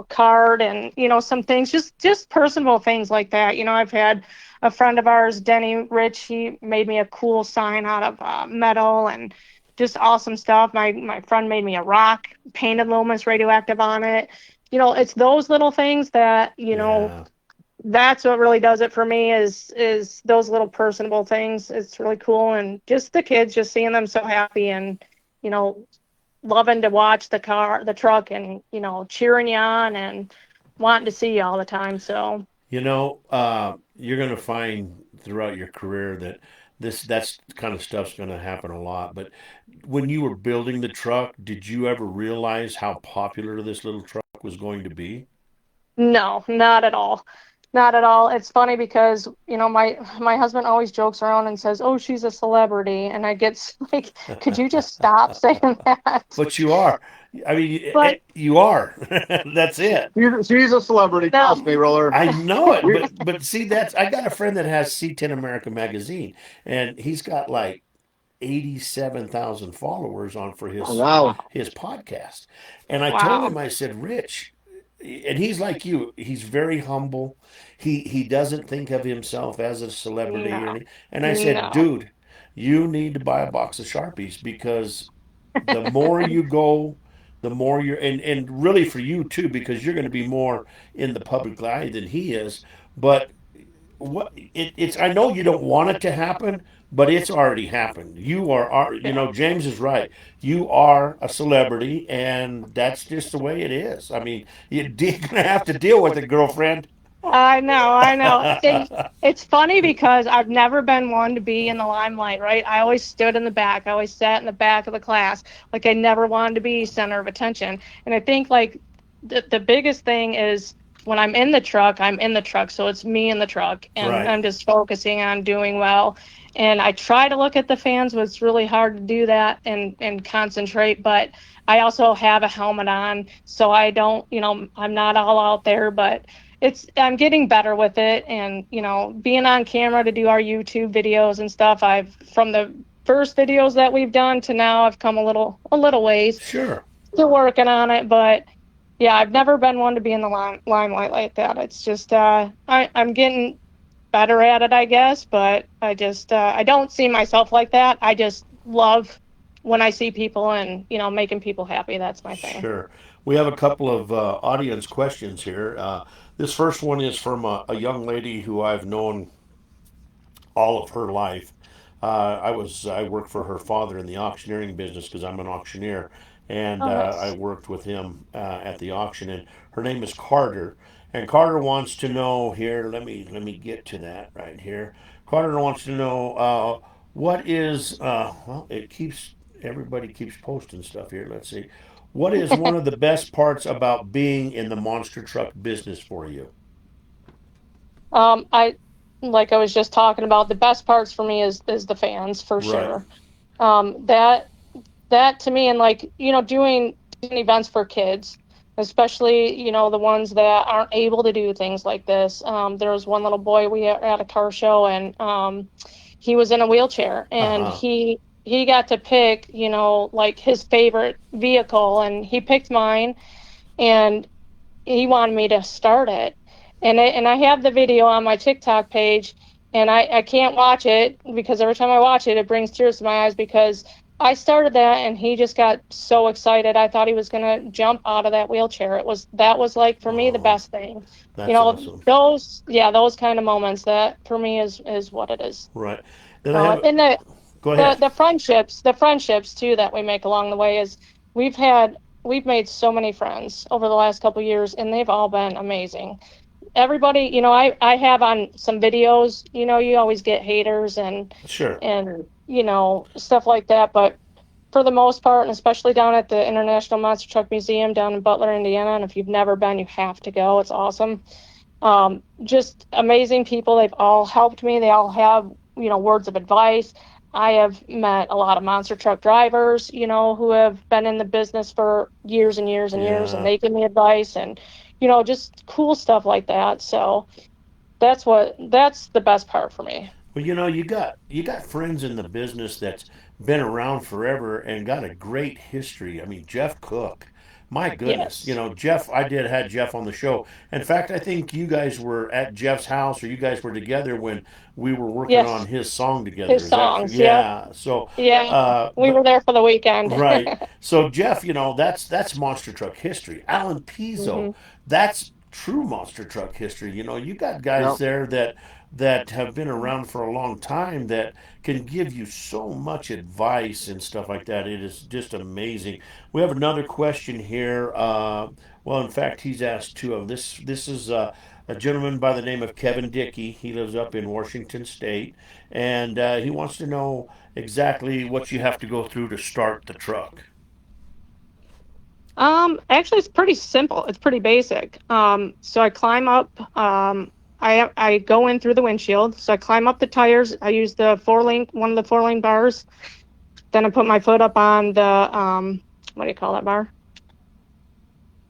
card, and some things, just personal things like that. I've had a friend of ours, Denny Rich. He made me a cool sign out of metal, and just awesome stuff. My friend made me a rock, painted Lomas Radioactive on it. It's those little things that Yeah. that's what really does it for me, is those little personable things. It's really cool, and just the kids, just seeing them so happy, and you know loving to watch the truck, and cheering you on, and wanting to see you all the time. So You're going to find throughout your career that that's kind of stuff's going to happen a lot. But when you were building the truck, did you ever realize how popular this little truck was going to be? no, not at all. Not at all. It's funny because my husband always jokes around and says, "Oh, she's a celebrity," and I get like, "Could you just stop saying that?" But you are. I mean, But you are. That's it. She's a celebrity. no, Trust me, Roller. I know it, but see, that's I got a friend that has C10 America magazine, and he's got like 87,000 followers on for Oh, wow. his podcast. And I told wow, him, I said, Rich, and he's like you. He's very humble. He doesn't think of himself as a celebrity or no, anything. And I said, no, dude, you need to buy a box of Sharpies because the more you go, the more you're, and really for you too, because you're going to be more in the public eye than he is. But it's I know you don't want it to happen, but it's already happened. yeah. James is right. You are a celebrity, and that's just the way it is. I mean, you're gonna have to deal with it, girlfriend. I know, I know. It's funny because I've never been one to be in the limelight, right? I always stood in the back. I always sat in the back of the class. Like I never wanted to be center of attention. And I think like the biggest thing is when I'm in the truck, I'm in the truck. So it's me in the truck, and Right. I'm just focusing on doing well. And I try to look at the fans, but it's really hard to do that and concentrate. But I also have a helmet on, so I don't, I'm not all out there, but I'm getting better with it. And being on camera to do our YouTube videos and stuff, I've from the first videos that we've done to now, I've come a little ways. Sure. Still working on it, but yeah, I've never been one to be in the limelight like that. It's just I'm getting better at it, I guess. But I don't see myself like that. I just love when I see people, and making people happy. That's my thing. Sure. We have a couple of audience questions here. This first one is from a young lady who I've known all of her life. I worked for her father in the auctioneering business because I'm an auctioneer, and Oh, I nice. worked with him at the auction. And her name is Carter, and Carter wants to know here. Let me get to that right here. Carter wants to know what is well. It keeps everybody keeps posting stuff here. Let's see. What is one of the best parts about being in the monster truck business for you? I like I was just talking about, the best parts for me is the fans for Right. sure. That that to me, and like, doing events for kids, especially, the ones that aren't able to do things like this. There was one little boy, we were at a car show, and he was in a wheelchair, and Uh-huh. he got to pick, like his favorite vehicle, and he picked mine, and he wanted me to start it. And I have the video on my TikTok page, and I can't watch it because every time I watch it, it brings tears to my eyes, because I started that and he just got so excited. I thought he was going to jump out of that wheelchair. That was like, for me, the best thing. That's awesome. Those kind of moments, that for me is what it is. Right. Then I have. And Go ahead. the friendships too that we make along the way is, we've made so many friends over the last couple of years, and they've all been amazing. Everybody, I have on some videos, you always get haters and Sure. stuff like that, but for the most part, and especially down at the International Monster Truck Museum down in Butler, Indiana, and if you've never been, you have to go. It's awesome. Just amazing people. They've all helped me. They all have, words of advice. I have met a lot of monster truck drivers, who have been in the business for years and years and years, and Yeah. they give me advice, and, just cool stuff like that. So that's the best part for me. Well, you got friends in the business that's been around forever and got a great history. I mean, Jeff Cook. My goodness, Yes. Jeff. I did had Jeff on the show. In fact, I think you guys were at Jeff's house, or you guys were together when we were working on Yes. his song together. His Is that true? songs. Yep. Yeah. So, Yeah. We but were there for the weekend. right. So Jeff, that's monster truck history. Alan Pizzo, hmm that's true monster truck history. You got guys Yep. there that have been around for a long time that can give you so much advice and stuff like that. It is just amazing. We have another question here. Well, in fact, he's asked two of this. This is a gentleman by the name of Kevin Dickey. He lives up in Washington State, and he wants to know exactly what you have to go through to start the truck. Actually, it's pretty simple. It's pretty basic. So I climb up. I go in through the windshield. So I climb up the tires. I use one of the 4-lane bars. Then I put my foot up on the what do you call that bar?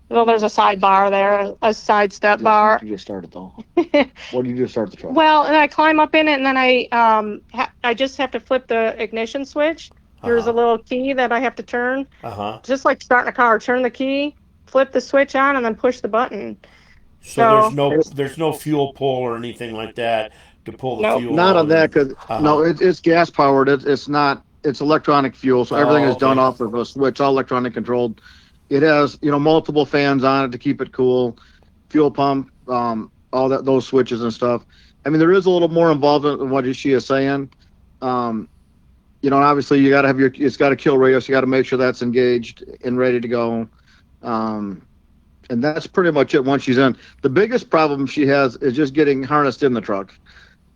Well, there's a side bar there, a side step bar. You just started though. What do you do to start the truck? Well, and I climb up in it, and then I just have to flip the ignition switch. There's a Uh-huh. little key that I have to turn, Uh-huh. just like starting a car. Turn the key, flip the switch on, and then push the button. So So there's no fuel pull or anything like that to pull the Nope. fuel Not on that, and because no, it's gas powered. It's not. It's electronic fuel, so everything Oh, is done okay. off of a switch, all electronic controlled. It has multiple fans on it to keep it cool, fuel pump, all those switches and stuff. I mean, there is a little more involved in what she is saying. And obviously you got to have it's got a kill radio, so you got to make sure that's engaged and ready to go. And that's pretty much it once she's in. The biggest problem she has is just getting harnessed in the truck.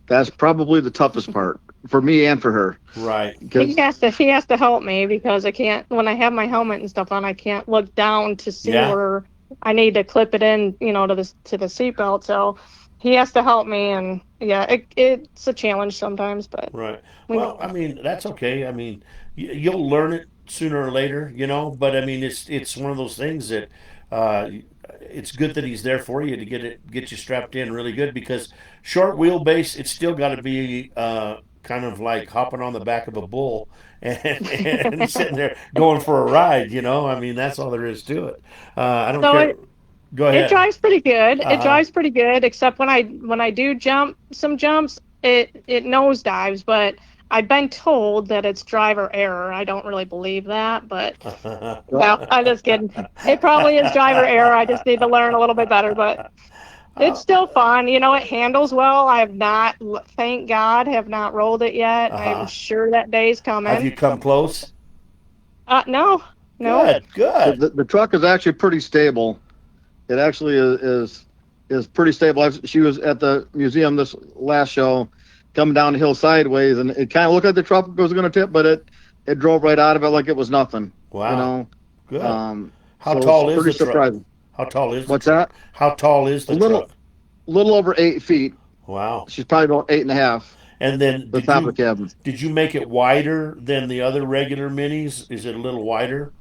That's probably the toughest part for me and for her. Right. he has to help me, because I can't, when I have my helmet and stuff on, I can't look down to see Yeah. where I need to clip it in, to the seatbelt. So he has to help me, and yeah, it's a challenge sometimes, but Right. we Well, I mean, that's okay. I mean, you'll learn it sooner or later, but I mean, it's one of those things that uh, it's good that he's there for you to get you strapped in really good, because short wheelbase, it's still got to be kind of like hopping on the back of a bull and sitting there going for a ride. I mean, that's all there is to it. I don't so care. Go it ahead. drives pretty good. It Uh-huh. drives pretty good, except when I do jump some jumps, it nosedives. But I've been told that it's driver error. I don't really believe that, but well, I'm just kidding. It probably is driver error. I just need to learn a little bit better, but it's still fun. It handles well. I have not, thank God, have not rolled it yet. Uh-huh. I'm sure that day's coming. Have you come close? No. Good. The truck is actually pretty stable. It actually is pretty stable. She was at the museum this last show, coming down the hill sideways, and it kind of looked like the truck was going to tip, but it drove right out of it like it was nothing. Wow. You know, Good. How so tall it's is pretty the truck? surprising. How tall is the What's truck? that? How tall is A the truck? little over 8 feet. Wow. She's probably about 8.5. And then The top of the cabin. did you make it wider than the other regular minis? Is it a little wider?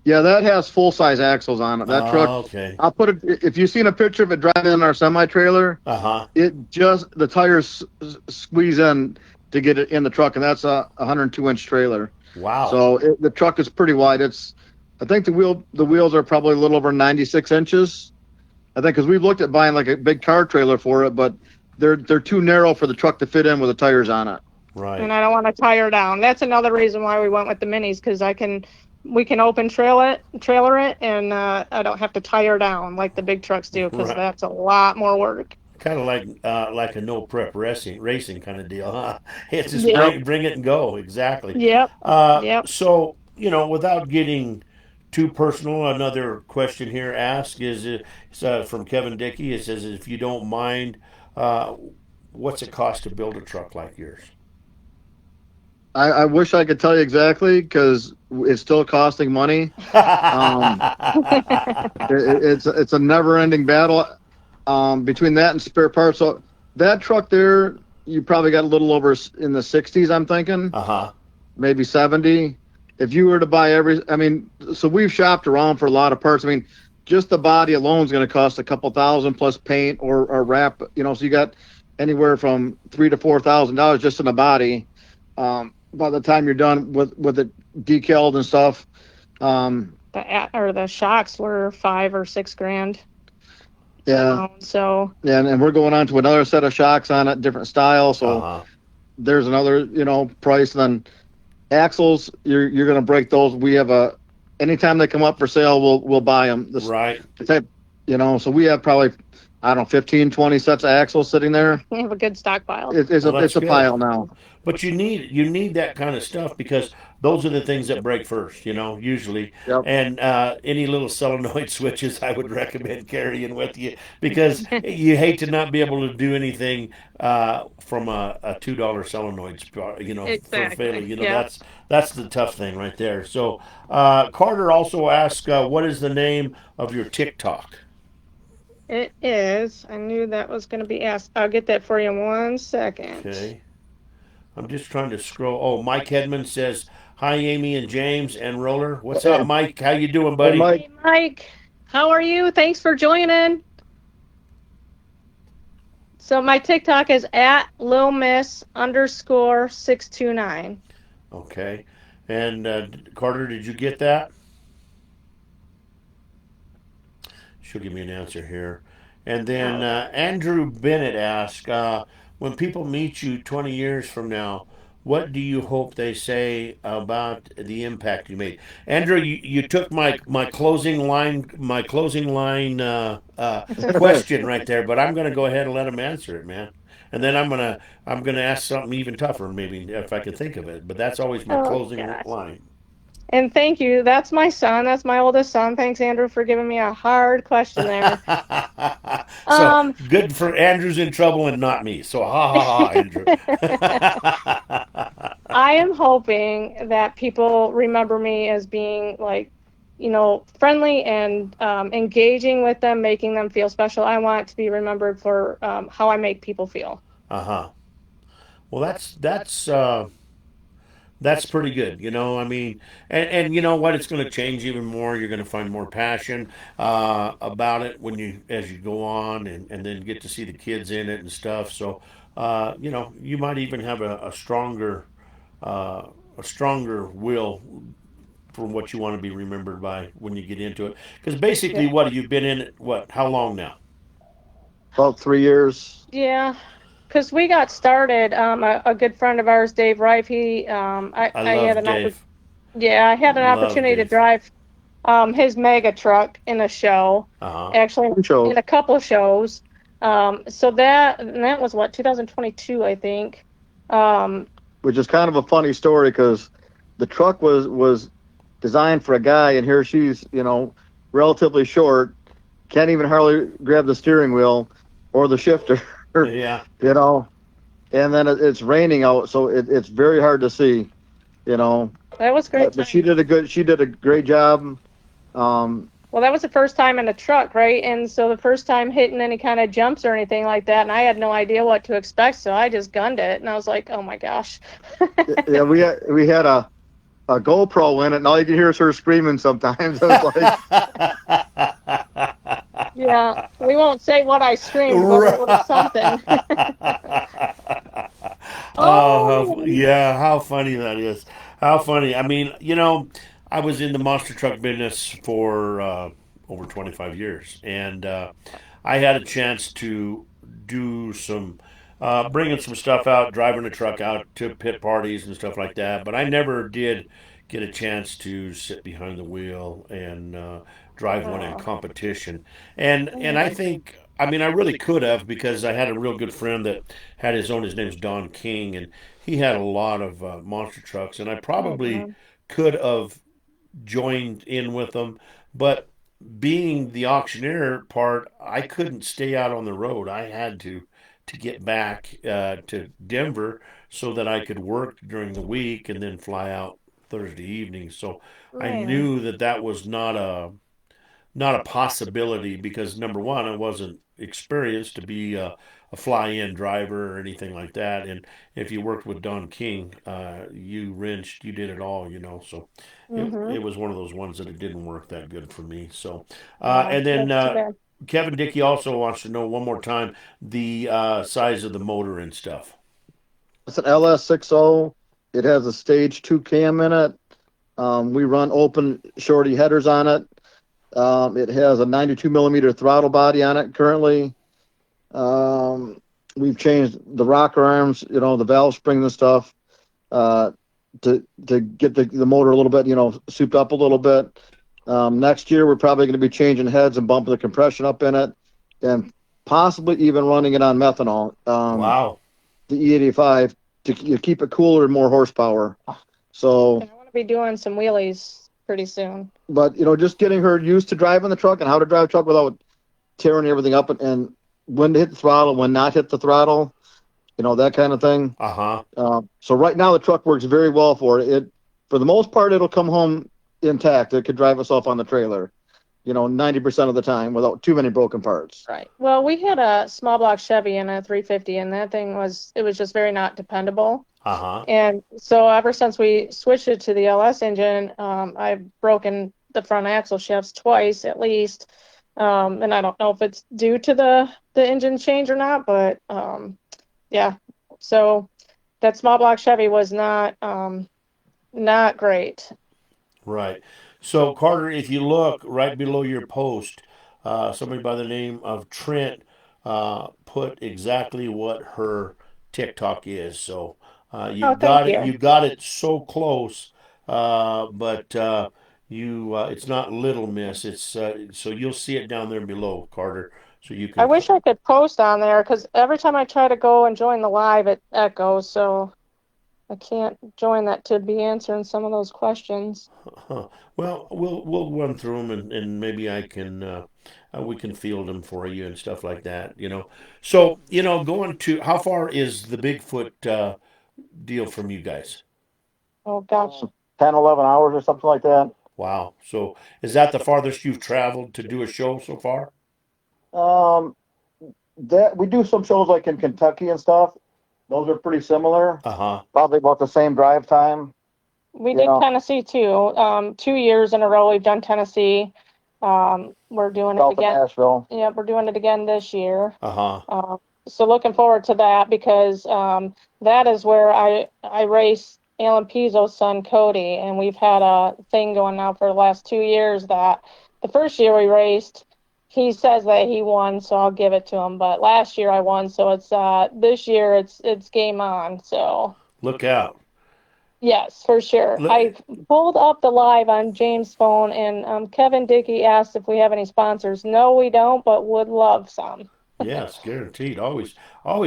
Yeah, that has full size axles on it. That truck. Okay. I'll put it. If you've seen a picture of it driving in our semi trailer, Uh-huh. the tires squeeze in to get it in the truck, and that's a 102-inch trailer. Wow. So the truck is pretty wide. I think the wheels are probably a little over 96 inches. I think because we've looked at buying like a big car trailer for it, but they're too narrow for the truck to fit in with the tires on it. Right. And I don't want to tire down. That's another reason why we went with the minis, because we can open trailer it, and I don't have to tire down like the big trucks do, because Right. that's a lot more work. Kind of like a no prep racing kind of deal, huh? It's just Yep. bring it and go. Exactly. Yep. Yep. So, without getting too personal, another question here asked is from Kevin Dickey. It says, if you don't mind, what's it cost to build a truck like yours? I wish I could tell you exactly because it's still costing money. It's a never-ending battle between that and spare parts. So that truck there, you probably got a little over in the 60s, I'm thinking. Uh-huh. Maybe 70. If you were to buy so we've shopped around for a lot of parts. I mean, just the body alone is going to cost a couple thousand plus paint or wrap. So you got anywhere from $3,000 to $4,000 just in the body. By the time you're done with it decaled and stuff. The shocks were $5,000 or $6,000. Yeah. So. Yeah, and we're going on to another set of shocks on it, different style. So there's another, price. And then axles, you're going to break those. We have anytime they come up for sale, we'll buy them. Right. So we have probably, I don't know, 15, 20 sets of axles sitting there. We have a good stockpile. It's a pile now. But you need that kind of stuff because those are the things that break first, usually. Yep. And any little solenoid switches I would recommend carrying with you because you hate to not be able to do anything from a $2 solenoid, Exactly. for failing. Yep. That's the tough thing right there. So Carter also asked, what is the name of your TikTok? It is. I knew that was going to be asked. I'll get that for you in 1 second. Okay. I'm just trying to scroll. Oh, Mike Hedman says, hi, Amy and James and Roller. What's up, Mike? How you doing, buddy? Hey, Mike. Hey, Mike. How are you? Thanks for joining. So my TikTok is at @LilMiss_629. Okay. And Carter, did you get that? She'll give me an answer here. And then Andrew Bennett asked, when people meet you 20 years from now, what do you hope they say about the impact you made? Andrew, you took my closing line question right there, but I'm going to go ahead and let him answer it, man. And then I'm gonna ask something even tougher, maybe if I can think of it. But that's always my closing line. And thank you. That's my son. That's my oldest son. Thanks, Andrew, for giving me a hard question there. So good for Andrew's in trouble and not me. So ha ha ha, Andrew. I am hoping that people remember me as being friendly and engaging with them, making them feel special. I want to be remembered for how I make people feel. Well, that's pretty good, I mean, and you know what? It's going to change even more. You're going to find more passion about it as you go on, and then get to see the kids in it and stuff. So, you might even have a stronger will for what you want to be remembered by when you get into it. Because basically, what you've been in it, how long now? About 3 years. Yeah. Because we got started, a good friend of ours, Dave Rife, I had an Dave. I had an opportunity to drive his mega truck in a show, actually in a couple of shows. So that was 2022, I think. Which is kind of a funny story because the truck was designed for a guy, and here she's, relatively short, can't even hardly grab the steering wheel or the shifter. Yeah. And then it's raining out, so it's very hard to see. you know. That was great But time. she did a great job. Um, Well, that was the first time in a truck, right? And so the first time hitting any kind of jumps or anything like that, and I had no idea what to expect, so I just gunned it, and I was like, "Oh my gosh!" yeah, we had a GoPro in it, and all you could hear is her screaming. Sometimes it was like, Yeah, we won't say what I screamed, but it was something. Oh, Oh, yeah, how funny that is. How funny. I mean, I was in the monster truck business for over 25 years, and I had a chance to do some bringing some stuff out, driving a truck out to pit parties and stuff like that. But I never did get a chance to sit behind the wheel and drive one in oh, competition. And I think, I mean, I really could have, because I had a real good friend that had his own. His name's Don King, and he had a lot of monster trucks, and I oh, probably God. could have joined in with them, but being the auctioneer part, I couldn't stay out on the road. I had to get back to Denver so that I could work during the week and then fly out Thursday evening. So I Man, knew that that was not a possibility, because number one, I wasn't experienced to be a fly-in driver or anything like that. And if you worked with Don King, you wrenched, you did it all, So mm-hmm. it was one of those ones that it didn't work that good for me. So, Oh, and then that's too bad. Kevin Dickey also wants to know one more time the size of the motor and stuff. it's an LS60. It has a stage two cam in it. We run open shorty headers on it. It has a 92 millimeter throttle body on it currently. Um, we've changed the rocker arms, the valve spring and stuff, uh, to get the motor a little bit, souped up a little bit. Next year, we're probably going to be changing heads and bumping the compression up in it, and possibly even running it on methanol, Wow. the E85, to keep it cooler and more horsepower. So, And I want to be doing some wheelies pretty soon. but just getting her used to driving the truck and how to drive a truck without tearing everything up, and when to hit the throttle, when not hit the throttle, that kind of thing. Uh huh. So right now the truck works very well for it. For the most part, it'll come home intact. It could drive itself on the trailer, 90% of the time without too many broken parts. Right. Well, we had a small block Chevy and a 350, and that thing was just very not dependable. Uh huh. And so ever since we switched it to the LS engine, I've broken the front axle shafts twice at least. And I don't know if it's due to the engine change or not, but yeah. So that small block Chevy was not great. Right. So, Carter, if you look right below your post, somebody by the name of Trent put exactly what her TikTok is. So, Oh, you've thank got it. you. You got it so close, but you it's not Little Miss. It's so you'll see it down there below, Carter. So you I can. wish I could post on there because every time I try to go and join the live, it echoes. So I can't join that to be answering some of those questions. Huh. Well, we'll run through them, and maybe I can we can field them for you and stuff like that. So going to, how far is the Bigfoot deal from you guys? Oh gosh. 10, 11 hours or something like that. Wow. So is that the farthest you've traveled to do a show so far? Um, that we do some shows like in Kentucky and stuff. Those are pretty similar. Uh huh. Probably about the same drive time. We You did know, Tennessee too. 2 years in a row we've done Tennessee. We're doing it south of again. Nashville. Yeah, we're doing it again this year. Uh huh. Uh, so looking forward to that because that is where I race Alan Pizzo's son Cody, and we've had a thing going now for the last 2 years that the first year we raced, he says that he won, so I'll give it to him. But last year I won, so it's this year it's game on. So Look out. yes, for sure. Look, I pulled up the live on James' phone, and Kevin Dickey asked if we have any sponsors. No, we don't, but would love some. yes, guaranteed. Always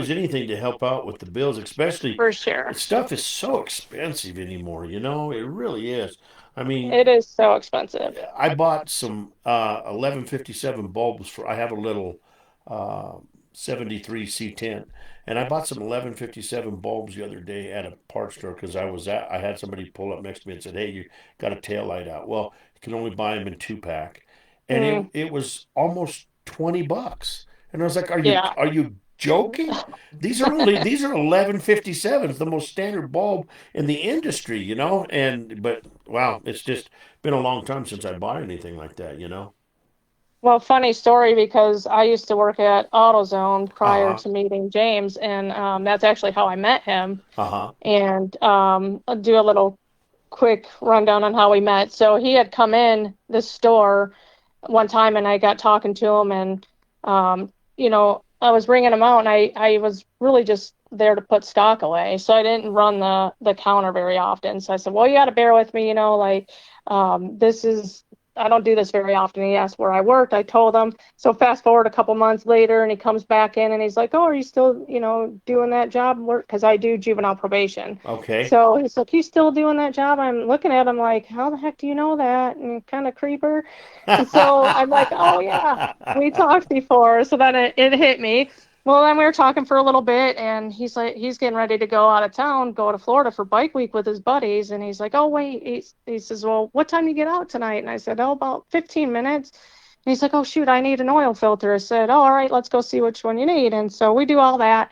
anything to help out with the bills, especially For sure. stuff is so expensive anymore. It really is. I mean, It is so expensive. I bought some 1157 bulbs for. I have a little uh, 73 C10. And I bought some 1157 bulbs the other day at a parts store because I had somebody pull up next to me and said, "Hey, you got a tail light out." Well, you can only buy them in 2-pack, and Mm, it was almost $20. And I was like, yeah. are you joking? These are 1157s, the most standard bulb in the industry, you know. And but wow, it's just been a long time since I bought anything like that, you know. Well, funny story because I used to work at AutoZone Uh prior huh. to meeting James, and that's actually how I met him. Uh huh. And I'll do a little quick rundown on how we met. So he had come in the store one time, and I got talking to him, and I was bringing him out, and I was really just there to put stock away, so I didn't run the counter very often. So I said, well, you got to bear with me, like this is. I don't do this very often. He asked where I worked. I told him. So fast forward a couple months later, and he comes back in, and he's like, "Oh, are you still, doing that job work? Because I do juvenile probation." Okay. So he's like, "You still doing that job?" I'm looking at him like, "How the heck do you know that?" And kind of creeper. And so I'm like, "Oh yeah, we talked before." So then it hit me. Well, then we were talking for a little bit, and he's like, he's getting ready to go out of town, go to Florida for bike week with his buddies. And he's like, "Oh, wait." He says, "Well, what time you get out tonight?" And I said, "Oh, about 15 minutes." And he's like, "Oh, shoot, I need an oil filter." I said, "Oh, all right, let's go see which one you need." And so we do all that.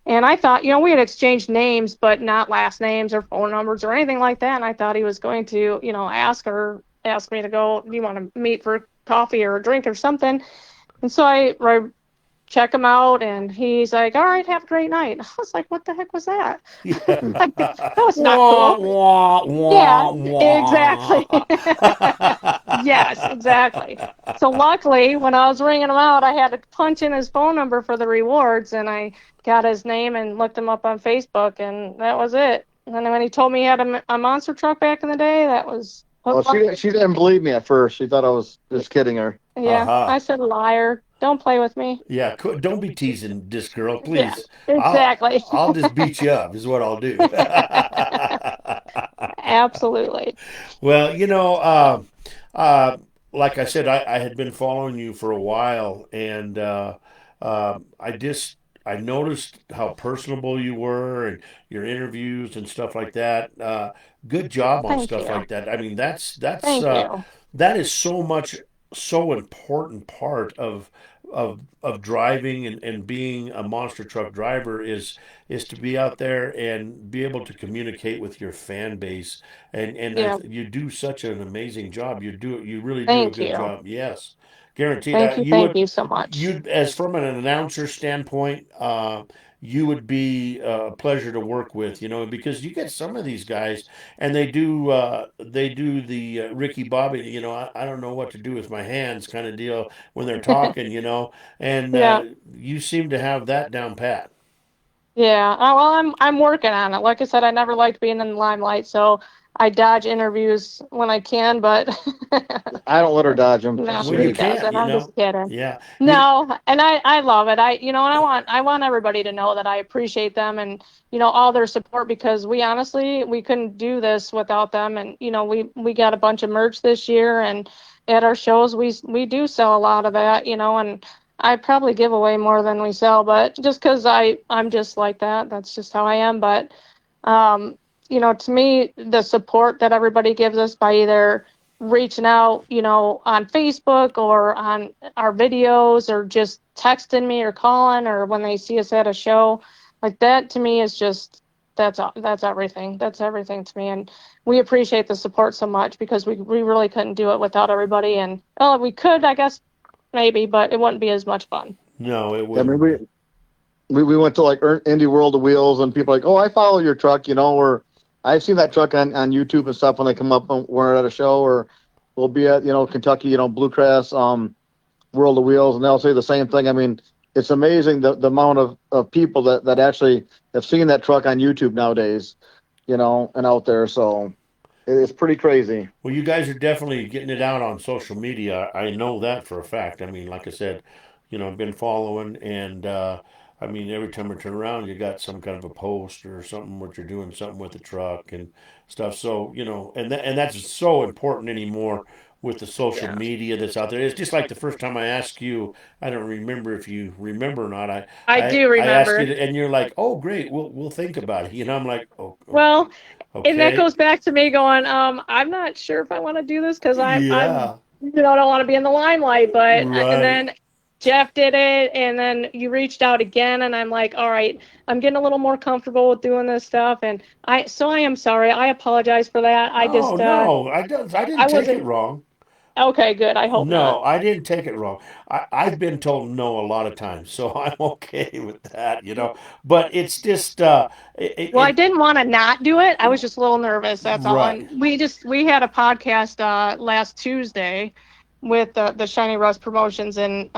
And I thought, we had exchanged names, but not last names or phone numbers or anything like that. And I thought he was going to, ask me to go, "Do you want to meet for coffee or a drink or something?" And so I check him out, and he's like, "All right, have a great night." I was like, "What the heck was that?" Yeah. Like, that was not Wah, cool. wah, Yeah, wah, exactly. wah. Yes, exactly. So luckily, when I was ringing him out, I had to punch in his phone number for the rewards, and I got his name and looked him up on Facebook, and that was it. And then when he told me he had a monster truck back in the day, that was Well, hook, line, she didn't believe me at first. She thought I was sinker. just kidding her. Yeah, Uh-huh. I said, "Liar, don't play with me." Yeah, don't be teasing this girl, Yeah, please. exactly. I'll just beat you up is what I'll do. Absolutely. Well, uh, like I said, I had been following you for a while, and I noticed how personable you were and your interviews and stuff like that. Good job on Thank stuff you. like that. I mean, Thank you. that is so important part of driving and being a monster truck driver is to be out there and be able to communicate with your fan base. Yeah, You do such an amazing job. You really do a thank good you. job. Yes, guaranteed. Thank you so much. You as from an announcer standpoint, you would be a pleasure to work with. You know, because you get some of these guys and they do the Ricky Bobby. You know, I don't know what to do with my hands kind of deal when they're talking. You know, and Yeah. you seem to have that down pat. Yeah. Oh, well, I'm working on it. Like I said, I never liked being in the limelight, so I dodge interviews when I can, but I don't let her dodge them. no, She's Well, you he great. can't. doesn't. You I'm just know. kidding. Yeah. You. No, and I love it. And I want everybody to know that I appreciate them and, all their support because we honestly, we couldn't do this without them. And, we got a bunch of merch this year and at our shows, we do sell a lot of that, and I probably give away more than we sell, but just because I'm just like that, that's just how I am. But, to me, the support that everybody gives us by either reaching out, on Facebook or on our videos or just texting me or calling or when they see us at a show, like that to me is just that's everything. That's everything to me. And we appreciate the support so much because we really couldn't do it without everybody. And well, we could, I guess, maybe, but it wouldn't be as much fun. No, it I mean, wouldn't be. we went to like Indie World of Wheels, and people are like, oh, I follow your truck, or I've seen that truck on YouTube and stuff when they come up when we're at a show, or we'll be at Kentucky, Bluegrass World of Wheels, and they'll say the same thing. I mean, it's amazing the amount of people that actually have seen that truck on YouTube nowadays, and out there. So it's pretty crazy. Well, you guys are definitely getting it out on social media. I know that for a fact. I mean, like I said, I've been following, and I mean, every time I turn around, you got some kind of a post or something what you're doing something with the truck and stuff. So, and that's so important anymore with the social Yeah. media that's out there. It's just like the first time I asked you. I don't remember if you remember or not. I do I asked you, remember. and you're like, "Oh, great, we'll think about it." I'm like, "Oh, okay, Well, and that okay, goes back to me going, I'm not sure if I want to do this because I'm, yeah, don't want to be in the limelight. But and right." then Jeff did it, and then you reached out again, and I'm like, all right, I'm getting a little more comfortable with doing this stuff, and I am sorry, I apologize for that. I Oh just, no, I don't. I didn't I take it wasn't wrong. okay. Good. I hope not. No, I didn't take it wrong. I've been told no a lot of times, so I'm okay with that. But it's just, Well, I it didn't want to not do it. I was just a little nervous. That's all. right. And we had a podcast last Tuesday with the Shiny Rust Promotions and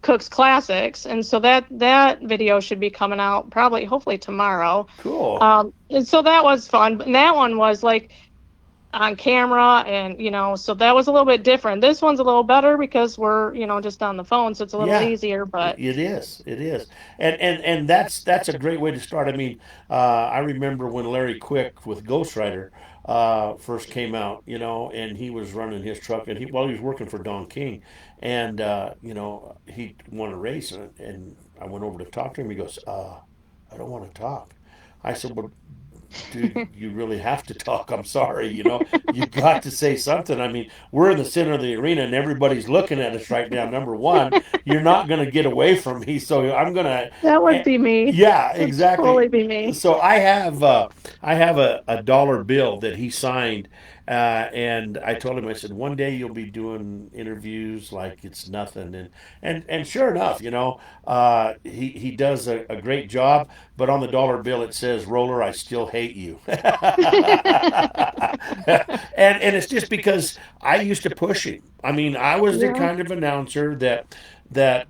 Cook's Classics, and so that video should be coming out probably hopefully tomorrow. Cool. And so that was fun. And that one was like on camera, and so that was a little bit different. This one's a little better because we're just on the phone, so it's a little Yeah, easier. But it is. It is. And that's a great way to start. I mean, I remember when Larry Quick with Ghost Rider first came out, and he was running his truck, and he was working for Don King, and he won a race, and I went over to talk to him. He goes, I don't want to talk. I said, well, dude, you really have to talk. I'm sorry, you got to say something. I mean, we're in the center of the arena and everybody's looking at us right now. Number one, you're not going to get away from me, so I'm going that would to. be me. Yeah, Would exactly. totally be me. So I have a dollar bill that he signed, and I told him, I said, one day you'll be doing interviews like it's nothing, and sure enough, he does a great job. But on the dollar bill it says, "Roller, I still hate you," and it's just because I used to push him. I mean, I was the Yeah. kind of announcer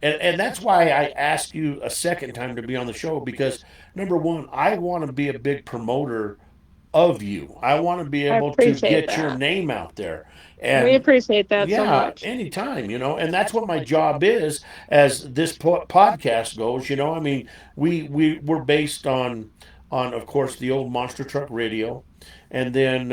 and that's why I asked you a second time to be on the show, because number one, I want to be a big promoter of you. I want to be I able to appreciate get your that. name out there. We And appreciate that so yeah, much. anytime, and that's what my job is as this podcast goes. I mean, we're based on of course the old Monster Truck Radio, and then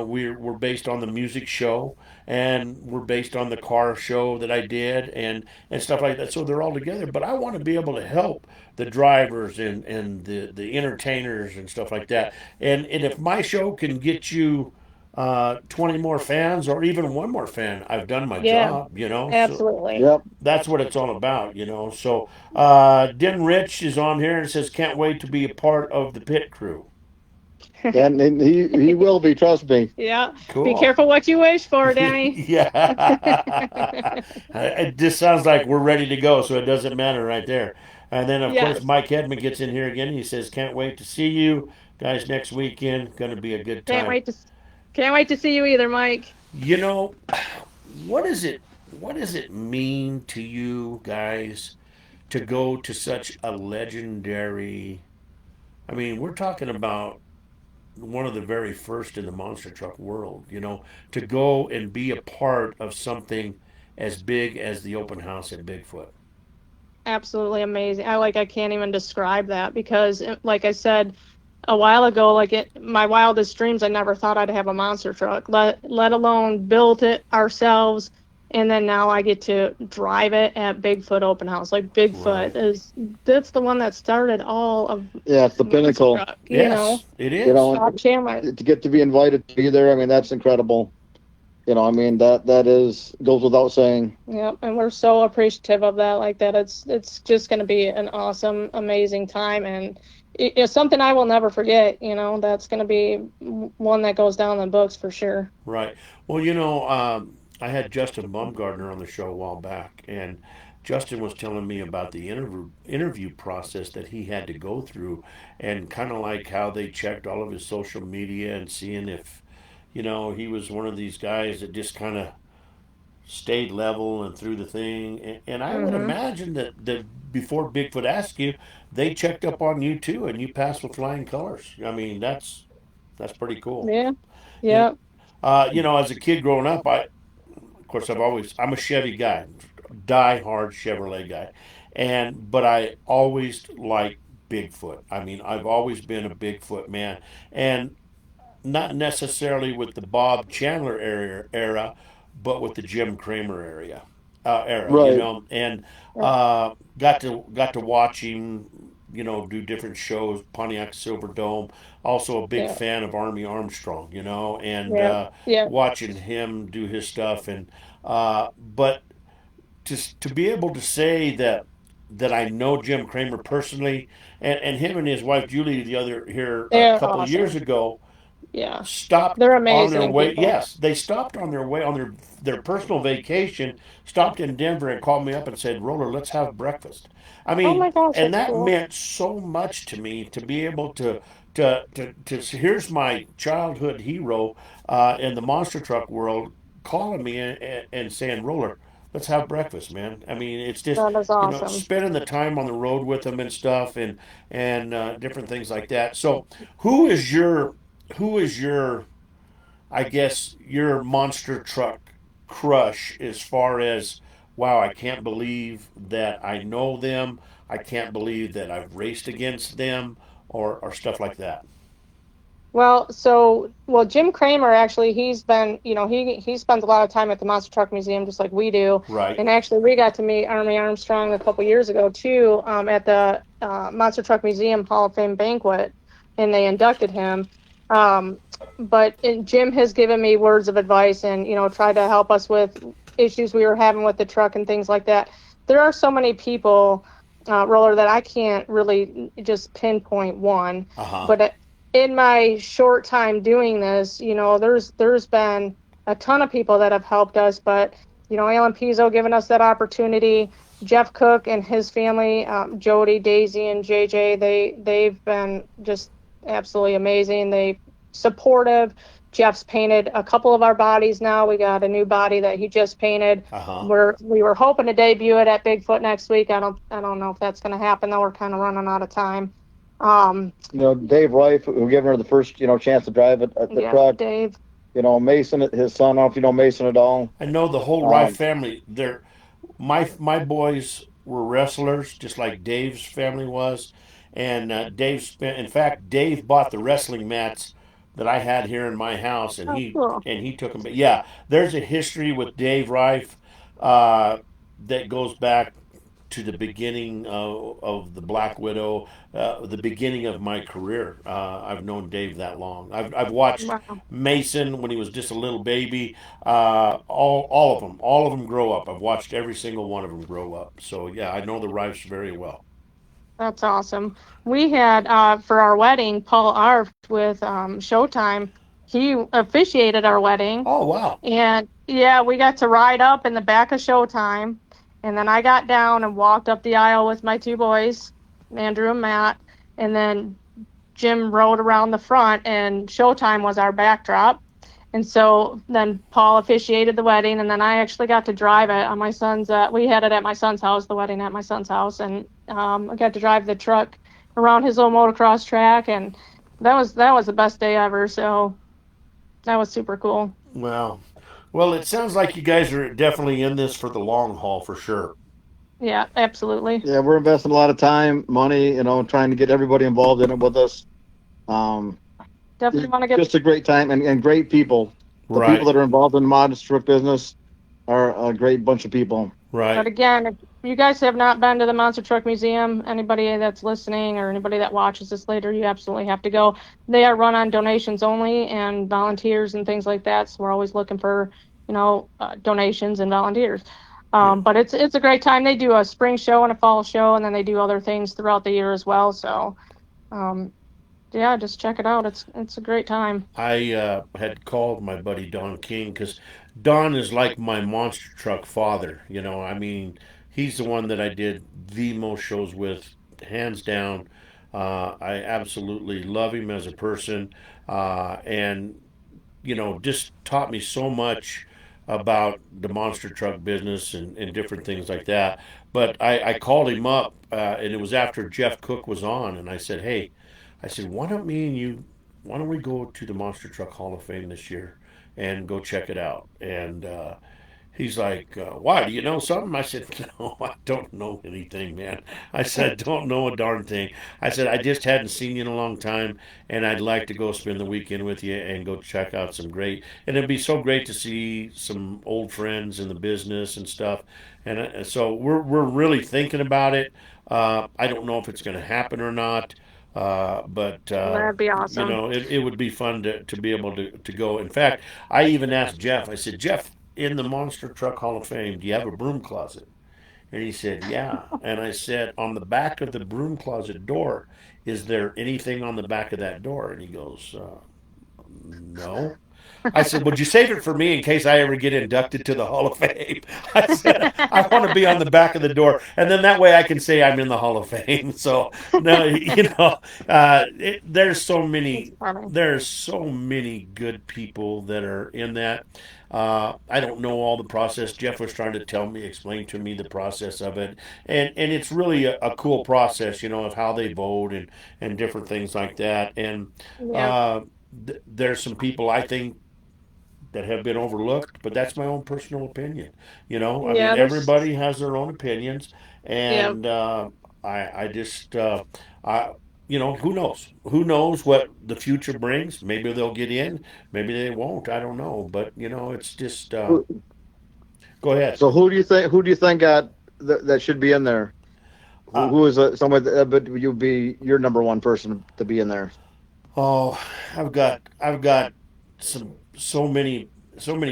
we're based on the music show, and we're based on the car show that I did, and stuff like that. So they're all together. But I want to be able to help the drivers and the entertainers and stuff like that. And if my show can get you 20 more fans or even one more fan, I've done my Yeah, job. So absolutely. Yep. that's what it's all about. So Den Rich is on here and says, can't wait to be a part of the pit crew. And he will be, trust me. Yeah. Be Cool. careful what you wish for, Danny. Yeah. It just sounds like we're ready to go, so it doesn't matter right there. And then, of course, Yes. Mike Hedman gets in here again. He says, can't wait to see you guys next weekend. Going to be a good Can't time. wait to can't wait to see you either, Mike. You know, what is it? What does it mean to you guys to go to such a legendary? I mean, we're talking about one of the very first in the monster truck world. To go and be a part of something as big as the open house at Bigfoot. Absolutely amazing. I can't even describe that because like I said a while ago, like my wildest dreams, I never thought I'd have a monster truck, let alone build it ourselves. And then now I get to drive it at Bigfoot Open House. Like Right. that's the one that started all of Yeah, it's the monster pinnacle. truck, Yes, it You is. know, Bob Chandler. to get to be invited to be there, I mean, that's incredible. I mean, that is goes without saying. Yep, and we're so appreciative of that. Like that, it's just going to be an awesome, amazing time, and it's something I will never forget. That's going to be one that goes down in the books for sure. Right. Well, I had Justin Baumgartner on the show a while back, and Justin was telling me about the interview process that he had to go through, and kind of like how they checked all of his social media and seeing if, he was one of these guys that just kind of stayed level and through the thing. And I would Hmm. imagine that before Bigfoot asked you, they checked up on you too, and you passed with flying colors. I mean, that's pretty cool. Yeah, You, yeah, as a kid growing up, of course, I'm a Chevy guy, die hard Chevrolet guy, but I always liked Bigfoot. I mean, I've always been a Bigfoot man, and not necessarily with the Bob Chandler era, but with the Jim Cramer era, Right. and Yeah. got to watch him, do different shows, Pontiac Silverdome. Also a big Yeah. fan of Army Armstrong, and Yeah. Yeah. watching him do his stuff, and but to be able to say that I know Jim Cramer personally, and him and his wife Julie the other here a They're couple of years awesome. ago Yeah. They're stopped on their amazing way. people. Yes, they stopped on their way on their personal vacation. Stopped in Denver and called me up and said, "Roller, let's have breakfast." I Oh mean, my gosh, and that's that cool. meant so much to me to be able to here's my childhood hero in the monster truck world calling me and saying, "Roller, let's have breakfast, man." I mean, it's just That is awesome. spending the time on the road with them and stuff, and different things like that. So, who is your who is your I guess your monster truck crush as far as, wow, I can't believe that I know them. I can't believe that I've raced against them or stuff like that. Well, Jim Cramer actually, he's been, he spends a lot of time at the Monster Truck Museum just like we do. Right. And actually, we got to meet Army Armstrong a couple years ago too, at the Monster Truck Museum Hall of Fame banquet, and they inducted him. Um, but Jim has given me words of advice and tried to help us with issues we were having with the truck and things like that. There are so many people, Roller, that I can't really just pinpoint one, Uh huh. but in my short time doing this, there's been a ton of people that have helped us, but Alan Pizzo giving us that opportunity, Jeff Cook and his family, Jody, Daisy, and JJ, they've been just absolutely amazing. They supportive. Jeff's painted a couple of our bodies now. We got a new body that he just painted. Uh huh. We were hoping to debut it at Bigfoot next week. I don't know if that's going to happen though. We're kind of running out of time. Dave Reif, who gave her the first, chance to drive it at the Yeah, truck. Dave. Mason, his son. I don't know if you know Mason at all. I know the whole Rife Um, family. My boys were wrestlers, just like Dave's family was, and Dave spent. In fact, Dave bought the wrestling mats that I had here in my house, and Oh, he cool. and he took them. But yeah, there's a history with Dave Rife that goes back to the beginning of the Black Widow, the beginning of my career. I've known Dave that long. I've watched Wow. Mason when he was just a little baby. All of them grow up. I've watched every single one of them grow up. So yeah, I know the Rifes very well. That's awesome. We had for our wedding, Paul Arft with Showtime. He officiated our wedding. Oh wow. And yeah, we got to ride up in the back of Showtime. And then I got down and walked up the aisle with my two boys, Andrew and Matt. And then Jim rode around the front, and Showtime was our backdrop. And so then Paul officiated the wedding, and then I actually got to drive it on my son's. We had it at my son's house, the wedding at my son's house, and I got to drive the truck around his little motocross track, and that was the best day ever. So that was super cool. Wow. Well, it sounds like you guys are definitely in this for the long haul for sure. Yeah, absolutely. yeah, we're investing a lot of time, money, trying to get everybody involved in it with us. Um, Definitely want to get. just a great time and great people. The people Right. that are involved in the modest truck business are a great bunch of people. But Right. again, if you guys have not been to the Monster Truck Museum, anybody that's listening or anybody that watches this later, you absolutely have to go. They are run on donations only and volunteers and things like that. So we're always looking for, donations and volunteers. Yeah. But it's a great time. They do a spring show and a fall show, and then they do other things throughout the year as well. So, um, yeah, just check it out. It's a great time. I had called my buddy Don King because Don is like my monster truck father. I mean, he's the one that I did the most shows with, hands down. I absolutely love him as a person, and just taught me so much about the monster truck business and different things like that. But I called him up, and it was after Jeff Cook was on, and I said, "Hey, why don't me and you, why don't we go to the Monster Truck Hall of Fame this year and go check it out?" And He's like, why? Do you know something? I said, no, I don't know anything, man. I said, I don't know a darn thing. I said, I just hadn't seen you in a long time, and I'd like to go spend the weekend with you and go check out some great. And it'd be so great to see some old friends in the business and stuff. And so we're really thinking about it. I don't know if it's going to happen or not. But That'd be awesome. it would be fun to be able to go. In fact, I even asked Jeff. I said, Jeff, in the Monster Truck Hall of Fame, do you have a broom closet? And he said, yeah. And I said, on the back of the broom closet door, is there anything on the back of that door? And he goes, no. I said, would you save it for me in case I ever get inducted to the Hall of Fame? I said, I want to be on the back of the door. And then that way I can say I'm in the Hall of Fame. So, no, It's funny. there's so many good people that are in that. I don't know all the process. Jeff was trying to explain to me the process of it. And it's really a cool process, of how they vote and different things like that. And, Yeah. uh, there's some people I think that have been overlooked, but that's my own personal opinion. I mean, Yeah, there's everybody has their own opinions, yeah. and I just, I, who knows? Who knows what the future brings? Maybe they'll get in, maybe they won't. I don't know, but it's just, Who- go ahead. So who do you think got that should be in there? Uh, Who is someone that but you be your number one person to be in there? oh, I've got so many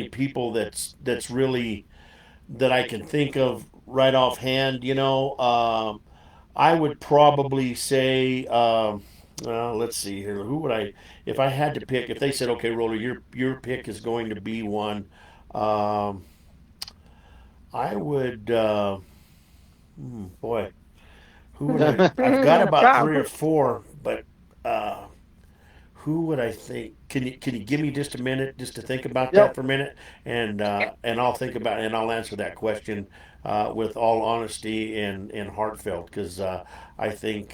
people that's really that I can think of right offhand. I would probably say, let's see here. Who would I, if I had to pick? If they said, "Okay, Roller, your pick is going to be one," um, I would. Boy, who would I? I've got about God, three or four, but uh, who would I think? Can you give me just a minute just to think about that Yep. for a minute, and I'll think about and I'll answer that question with all honesty and heartfelt because I think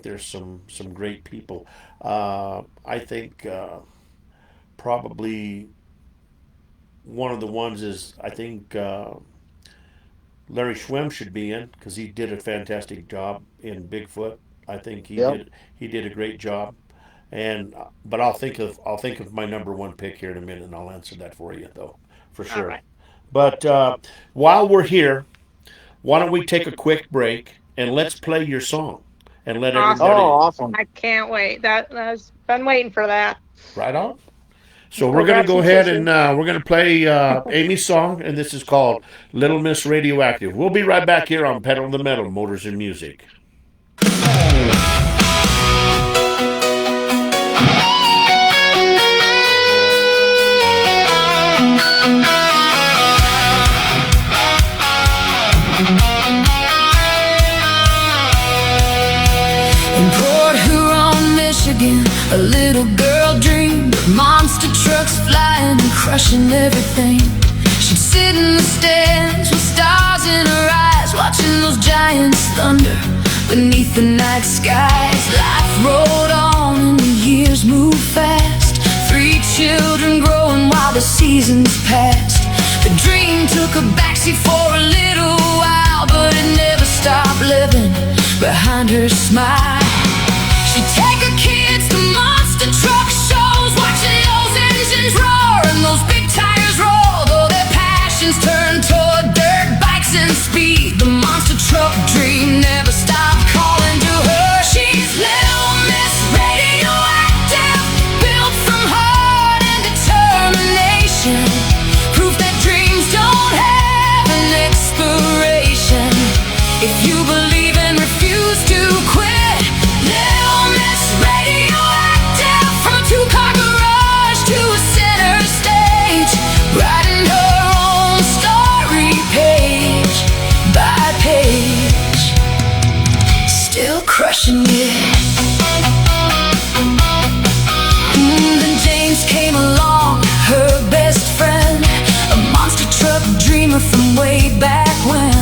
there's some great people. I think probably one of the ones is I think Larry Schwem should be in because he did a fantastic job in Bigfoot. I think he Yep. did a great job. And but I'll think of my number one pick here in a minute, and I'll answer that for you though, for all sure. right. But while we're here, why don't we take a quick break and let's play your song and let Oh, Awesome. everybody awesome. I can't wait. That's been waiting for that. right on. So Go we're gonna grab go some ahead and tissue. we're gonna play Amy's song, and this is called "Little Miss Radioactive." We'll be right back here on Pedal the Metal Motors and Music. In Port Huron, Michigan, a little girl dreamed of monster trucks flying and crushing everything. She'd sit in the stands with stars in her eyes, watching those giants thunder beneath the night skies. Life rolled on and the years moved fast. 3 children growing while the seasons passed. The dream took a backseat for a little while, but it never stopped living behind her smile. She'd take her kids to monster truck shows, watching those engines roar and those big tires roll. Though their passions turned toward dirt bikes and speed, the monster truck dream never stopped calling to her. She's Little Miss Radioactive, built from heart and determination. Proof that dreams don't have an expiration. If you believe and refuse to quit, Little Miss Radioactive, from a 2-car garage to a center stage, writing her own story page by page, still crushing it. Then James came along, her best friend, a monster truck dreamer from way back when.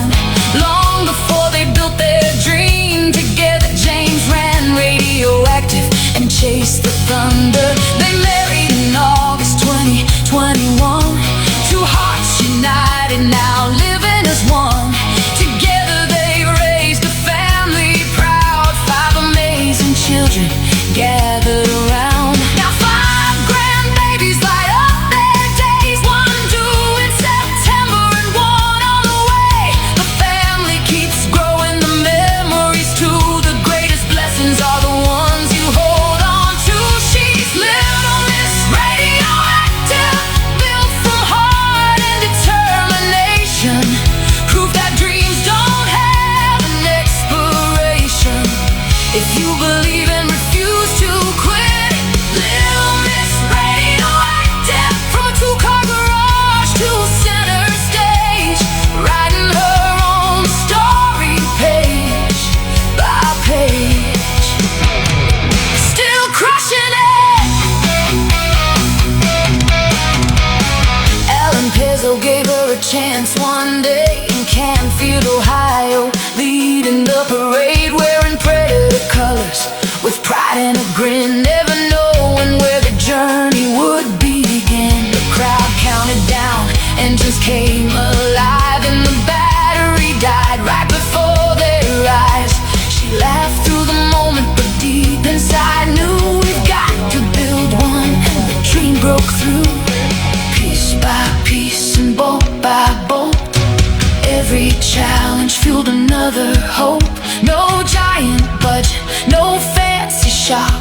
Long before they built their dream together, James ran Radioactive and chased the thunder. They married in August 2021, 2 hearts united If you believe and refuse to quit, Little Miss Radioactive. From a two-car garage to center stage, writing her own story page by page. Still crushing it. Ellen Pizzo gave her a chance one day in Canfield, Ohio, leading the parade, wearing Predator colors with pride and a grin, never knowing where the journey would begin. The crowd counted down, engines came alive, and the battery died right before their eyes. She laughed through the moment, but deep inside knew we've got to build one, and the dream broke through. Piece by piece and bolt by bolt, every challenge fueled another hope. No giant budget, no fancy shop,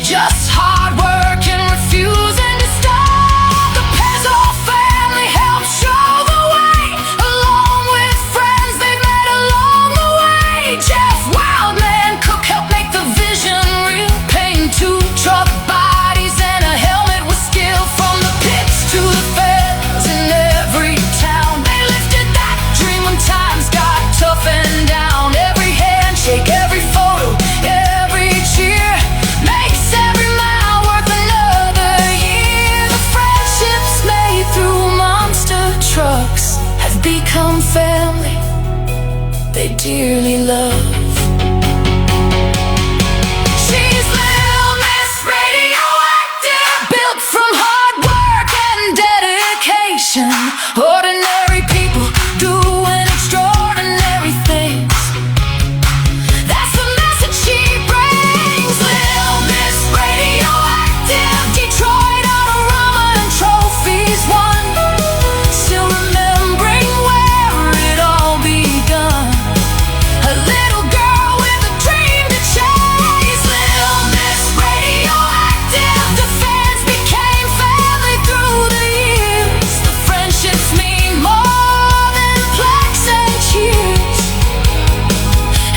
just hard work and refusing to stop. The Pezzo family helped show the way, along with friends they've met along the way. Jeff Wildman Cook helped make the vision real, paint two truck bodies and a helmet with skill. From the pits to the feds in every town, they lifted that dream when times got tough and down. Every handshake, every photo, every cheer makes every mile worth another year. The friendships made through monster trucks have become family they dearly love. She's Little Miss Radioactive, built from hard work and dedication. Ordinary people doing extraordinary things. That's the message she brings. Little Miss Radioactive, Detroit Autorama and trophies won. Still remembering where it all begun. A little girl with a dream to chase. Little Miss Radioactive, the fans became family through the years. The friendships mean more than plaques and cheers,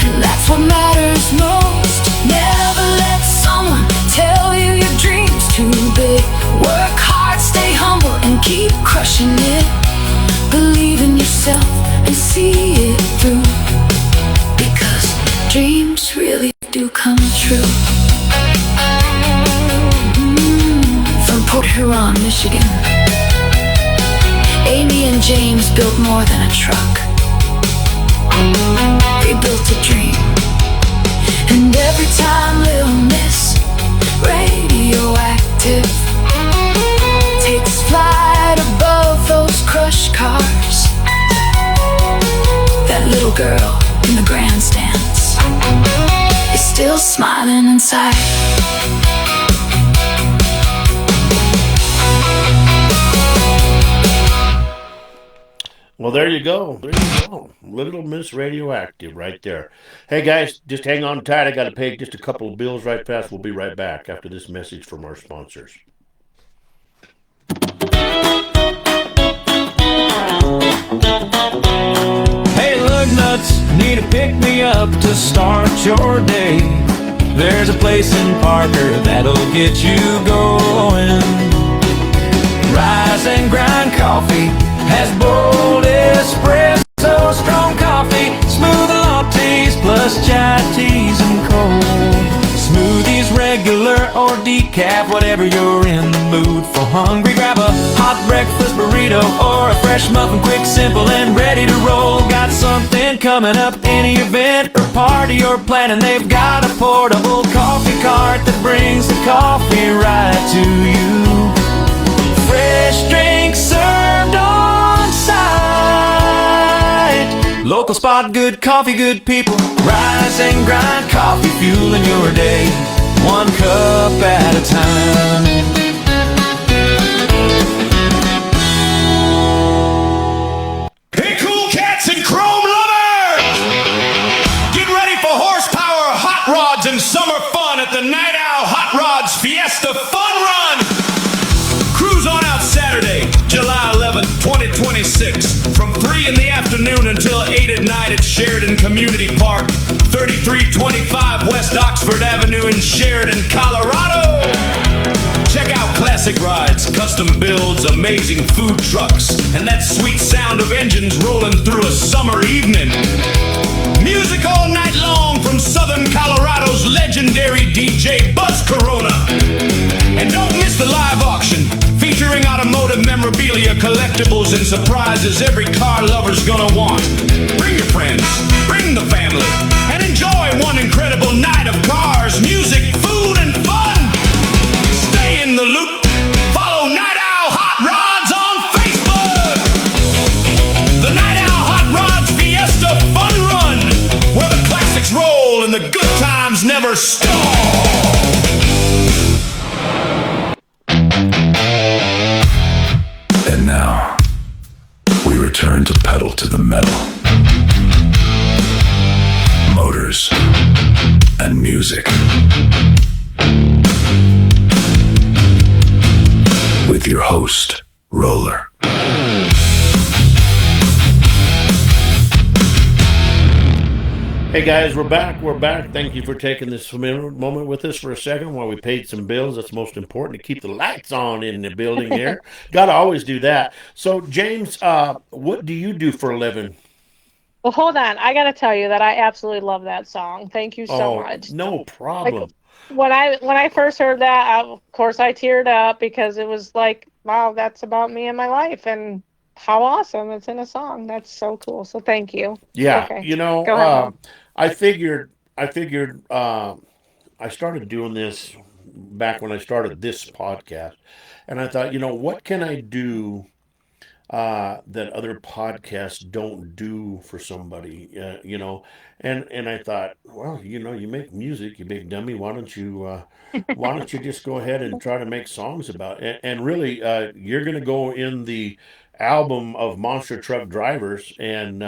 and that's what matters most. Never let someone tell you your dream's too big. Work hard, stay humble, and keep crushing it. Believe in yourself and see it through, because dreams really do come true. From Port Huron, Michigan, Amy and James built more than a truck. They built a dream. And every time Little Miss Radioactive takes flight above those crushed cars, that little girl in the grandstands is still smiling inside. Well, there you go. There you go. Little Miss Radioactive right there. Hey, guys, just hang on tight. I got to pay just a couple of bills right fast. We'll be right back after this message from our sponsors. Hey, lug nuts, need a pick-me-up to start your day. There's a place in Parker that'll get you going. Rise and Grind Coffee has bold espresso, strong coffee, smooth lattes, plus chai teas and cold. Smoothies, regular or decaf, whatever you're in the mood for. Hungry, grab a hot breakfast burrito or a fresh muffin, quick, simple, and ready to roll. Got something coming up, any event or party you're planning, they've got a portable coffee cart that brings the coffee right to you. Fresh drinks served on site. Local spot, good coffee, good people. Rise and Grind Coffee, fueling your day, one cup at a time. Hey, cool cats and chrome lovers! Get ready for horsepower, hot rods, and summer fun at the Night Owl Hot Rods Fiesta Fun Run! Cruise on out Saturday, July 11th, 2026, from 3 in the afternoon until 8 at night at Sheridan Community Park, 3325 West Oxford Avenue in Sheridan, Colorado. Check out classic rides, custom builds, amazing food trucks, and that sweet sound of engines rolling through a summer evening. Music all night long from Southern Colorado's legendary DJ Buzz Corona. And don't miss the live auction featuring automotive memorabilia, collectibles, and surprises every car lover's gonna want. Bring your friends, bring the family, and enjoy one incredible night of cars, music, food, and fun. Stay in the loop. Follow Night Owl Hot Rods on Facebook. The Night Owl Hot Rods Fiesta Fun Run, where the classics roll and the good times never stall. And now, we return to pedal to the metal. Motors and music. With your host, Roller. Hey guys, we're back. We're back. Thank you for taking this moment with us for a second while we paid some bills. That's most important, to keep the lights on in the building here. Got to always do that. So, James, what do you do for a living? Well, hold on. I got to tell you that I absolutely love that song. Thank you so much. No problem. When I first heard that, of course, I teared up because it was like, wow, that's about me and my life, and how awesome it's in a song. That's so cool. So thank you. Yeah, Okay. Go ahead. I figured. I started doing this back when I started this podcast, and I thought, what can I do that other podcasts don't do for somebody, and I thought, well, you make music, you big dummy. Why don't you just go ahead and try to make songs about it? And really, you're going to go in the album of Monster Truck Drivers, and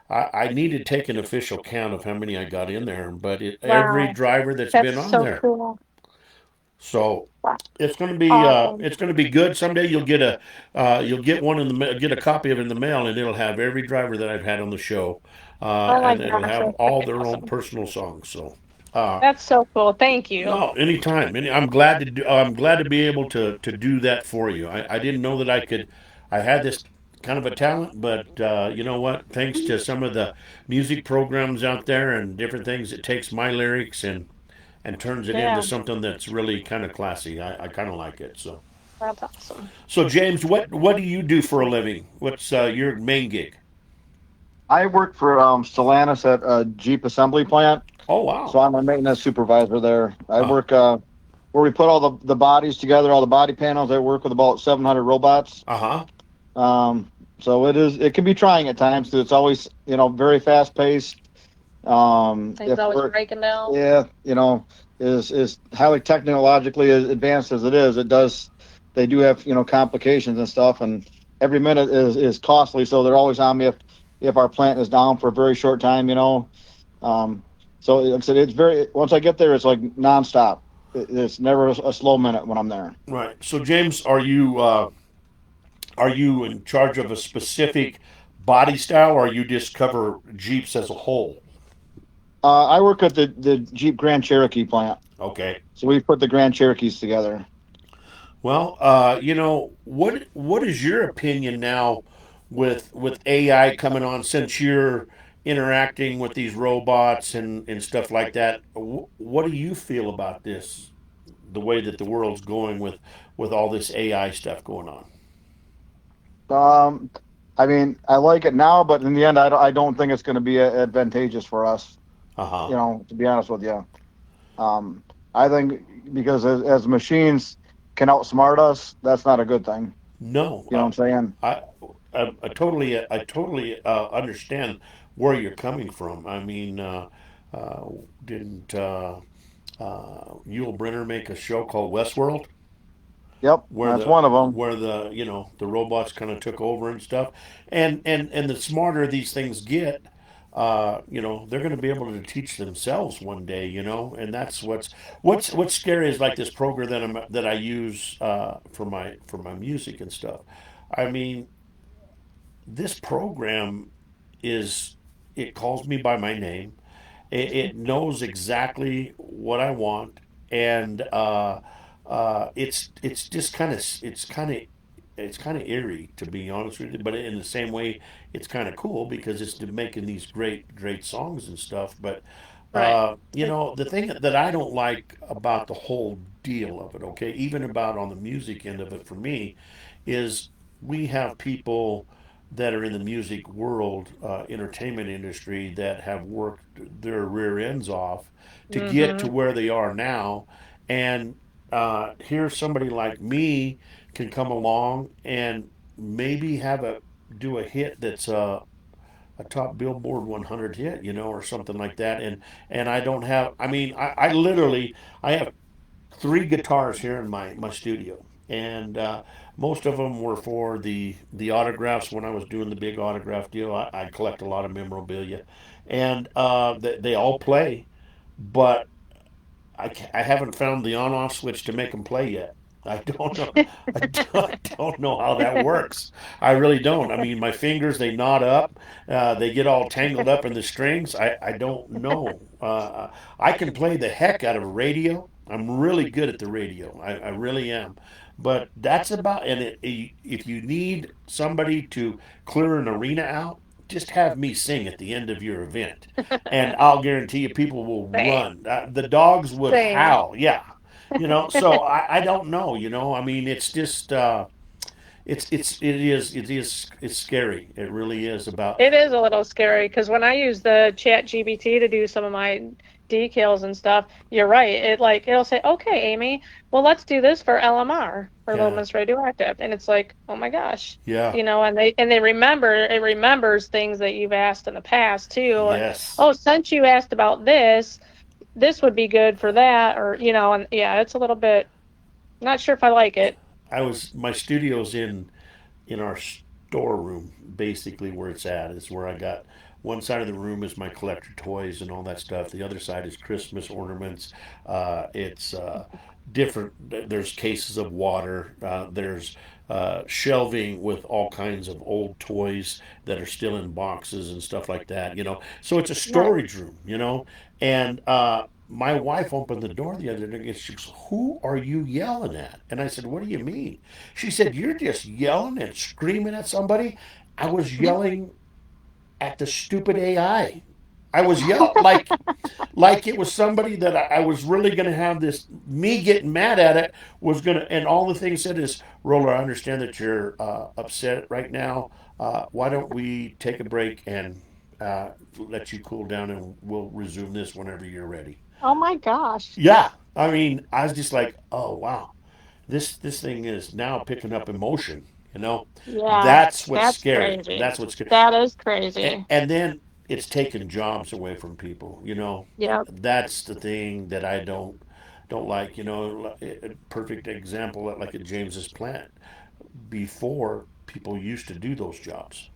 I need to take an official count of how many I got in there, but every Wow. driver that's That's been on so there. cool. So Wow. it's going to be Awesome. it's going to be good. Someday you'll get one get a copy of it in the mail, and it'll have every driver that I've had on the show, Oh my and it'll gosh, have that's all pretty their own awesome. personal songs. So That's so cool. Thank you. no, anytime. I'm glad to do. I'm glad to be able to do that for you. I didn't know that I could. I had this kind of a talent, but you know what? Thanks to some of the music programs out there and different things, it takes my lyrics and turns it into Yeah, something that's really kind of classy. I kind of like it. that's awesome. So James, what do you do for a living? What's your main gig? I work for Stellantis at a Jeep assembly plant, Oh so wow. I'm a maintenance supervisor there. I Uh, work where we put all the bodies together, all the body panels. I work with about 700 robots. uh-huh. So it can be trying at times because it's always very fast paced. Things If always we're breaking down. Yeah, is highly technologically as advanced as it is, they do have complications and stuff, and every minute is costly. So they're always on me if our plant is down for a very short time. So like I said, it's very once I get there, it's like nonstop. It's never a slow minute when I'm there. Right. So James, are you in charge of a specific body style, or you just cover Jeeps as a whole? I work at the Jeep Grand Cherokee plant, Okay. so we put the Grand Cherokees together. Well, what is your opinion now with AI coming on, since you're interacting with these robots and stuff like that? What do you feel about this? The way that the world's going with all this AI stuff going on. Um, I mean, I like it now, but in the end, I don't think it's going to be advantageous for us. Uh huh. To be honest with you, um, I think because as machines can outsmart us, that's not a good thing. No, You know what I'm saying? I, I totally understand where you're coming from. I mean, uh, didn't Yul Brynner make a show called Westworld, Yep, where that's one of them. the robots kind of took over and stuff, and the smarter these things get, they're going to be able to teach themselves one day, and that's what's scary is like this program that I use for my music and stuff. I mean, this program is it calls me by my name, It knows exactly what I want, and it's just it's kind of eerie, to be honest with you. But in the same way, it's kind of cool because it's making these great songs and stuff. But Right. the thing that I don't like about the whole deal of it, okay, even about on the music end of it for me, is we have people that are in the music world, entertainment industry, that have worked their rear ends off to get to Mm-hmm. where they are now. And here somebody like me can come along and maybe have a do a hit that's a top Billboard 100 hit, or something like that. And I don't have. I mean, I literally I have three guitars here in my studio, and most of them were for the autographs when I was doing the big autograph deal. I collect a lot of memorabilia, and they all play, but I haven't found the on-off switch to make them play yet. I don't know. I don't know how that works. I really don't. I mean, my fingers, they knot up. They get all tangled up in the strings. I don't know. I can play the heck out of a radio. I'm really good at the radio. I really am. But that's about, and if you need somebody to clear an arena out, just have me sing at the end of your event, and I'll guarantee you people will Same. run. The dogs would Same. howl. Yeah, So I don't know. I mean, it's just it's scary. It really is about. It is a little scary because when I use the chat GBT to do some of my decals and stuff, you're right. It'll say, okay, Amy, well, let's do this for LMR, for Yeah, Lumens Radioactive. And it's like, oh my gosh. yeah, And they it remembers things that you've asked in the past too. And, yes. oh, since you asked about this would be good for that, or and yeah, it's a little bit not sure if I like it. My studio's in our storeroom, basically where it's at. It's where I got one side of the room is my collector toys and all that stuff. The other side is Christmas ornaments. It's different. There's cases of water. There's shelving with all kinds of old toys that are still in boxes and stuff like that. So it's a Nice. storage room. And my wife opened the door the other day and she goes, "Who are you yelling at?" And I said, "What do you mean?" She said, "You're just yelling and screaming at somebody." I was yelling at the stupid AI. I was yelling like it was somebody that I was really going to have this. Me getting mad at it was going to, and all the things said is, "Roller, I understand that you're upset right now. Why don't we take a break and let you cool down, and we'll resume this whenever you're ready." Oh my gosh. Yeah, I mean, I was just like, "Oh wow, this thing is now picking up emotion." Yeah, That's what's that's scary. crazy. That's what's scary. That is And, crazy. and then it's taking jobs away from people. Yep. That's the thing that I don't like. A perfect example, like at James's plant. Before, people used to do those jobs.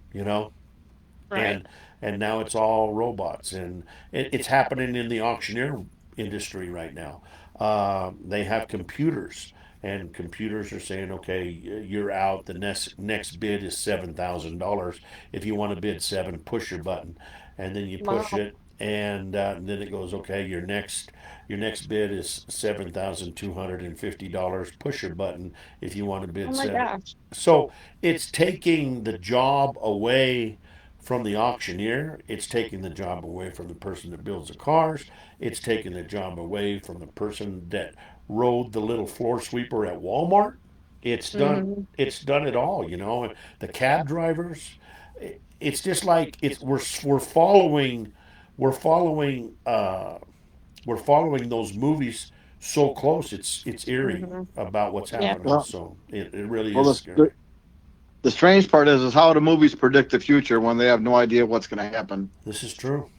Right. and and now it's all robots, and it's happening in the auctioneer industry right now. They have computers, and computers are saying, "Okay, you're out. The next bid is $7,000. If you want to bid seven, push your button," and then you push Wow. it, and then it goes, "Okay, your next bid is $7,250. Push your button if you want to Oh bid my seven." gosh. So it's taking the job away from the auctioneer. It's taking the job away from the person that builds the cars. It's taking the job away from the person that rode the little floor sweeper at Walmart. It's done. Hmm. It's done it all. The cab drivers. It's just like we're following, we're following, we're following those movies so close. It's eerie Hmm. about what's Yeah. happening. Well, So it really well, is scary. the strange part is how do movies predict the future when they have no idea what's going to happen? This is true.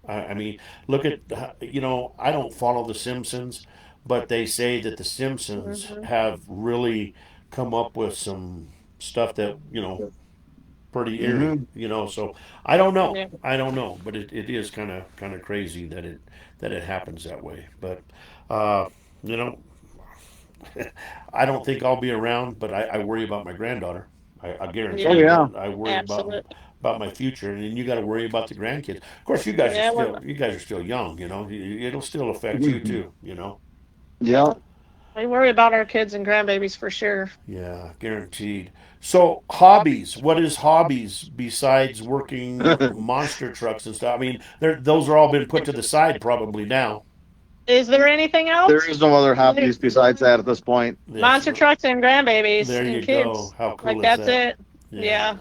I mean, look at, I don't follow The Simpsons, but they say that The Simpsons Hmm. have really come up with some stuff that, pretty eerie, Hmm. So I don't know. Yeah. I don't know, but it is kind of crazy that it happens that way. But, uh, you know, I don't think I'll be around, but I worry about my granddaughter. I Oh guarantee Yeah. you yeah. that. I worry about Absolutely. about my future, and then you got to worry about the grandkids. Of course, Yeah, you guys are still young. You know, it'll still affect you too. You know. Yeah. we worry about our kids and grandbabies for sure. Yeah, guaranteed. So, hobbies. What is hobbies besides working monster trucks and stuff? I mean, those are all been put to the side probably now. Is there anything There else? is no other hobbies besides that at this point. Yes. Monster trucks and grandbabies There and you go. kids. How Like cool is that's that? it. Yeah. Yeah.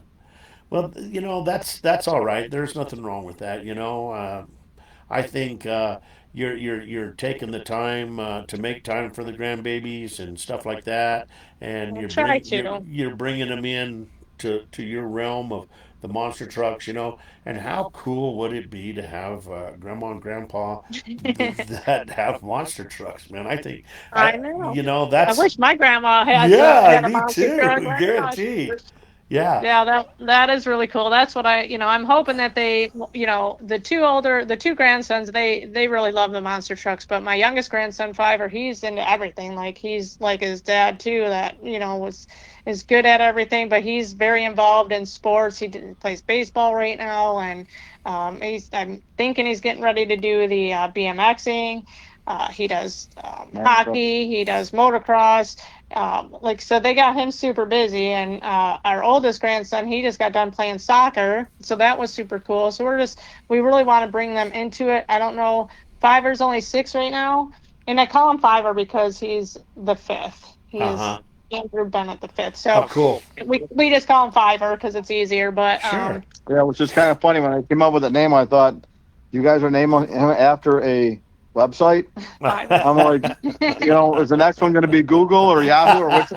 Well, you know, that's all right. There's nothing wrong with that. You know, I think you're taking the time to make time for the grandbabies and stuff like that, and I'll try to. you're bringing them in to your realm of the monster trucks. You know, and how cool would it be to have grandma and grandpa that have monster trucks? Man, I think I know. I that's wish my grandma yeah, had a me monster truck. too, My gosh. guaranteed. Yeah. Yeah, that is really cool. That's what I'm hoping that they, the two grandsons, they really love the monster trucks. But my youngest grandson, Fiver, he's into everything. Like he's like his dad too. That is good at everything. But he's very involved in sports. Plays baseball right now, and I'm thinking he's getting ready to do the BMXing. He does hockey. He does motocross. So they got him super busy, and our oldest grandson, he just got done playing soccer, so that was super cool. So we really want to bring them into it. I don't know, Fiver's only 6 right now, and I call him Fiver because he's the fifth. Uh He's huh. Andrew Bennett the fifth. Oh, So cool. we just call him Fiver because it's easier. But Sure. Yeah, which is kind of funny. When I came up with that name, I thought, you guys are naming him after a website. Fiver. I'm like, is the next one going to be Google or Yahoo or what's?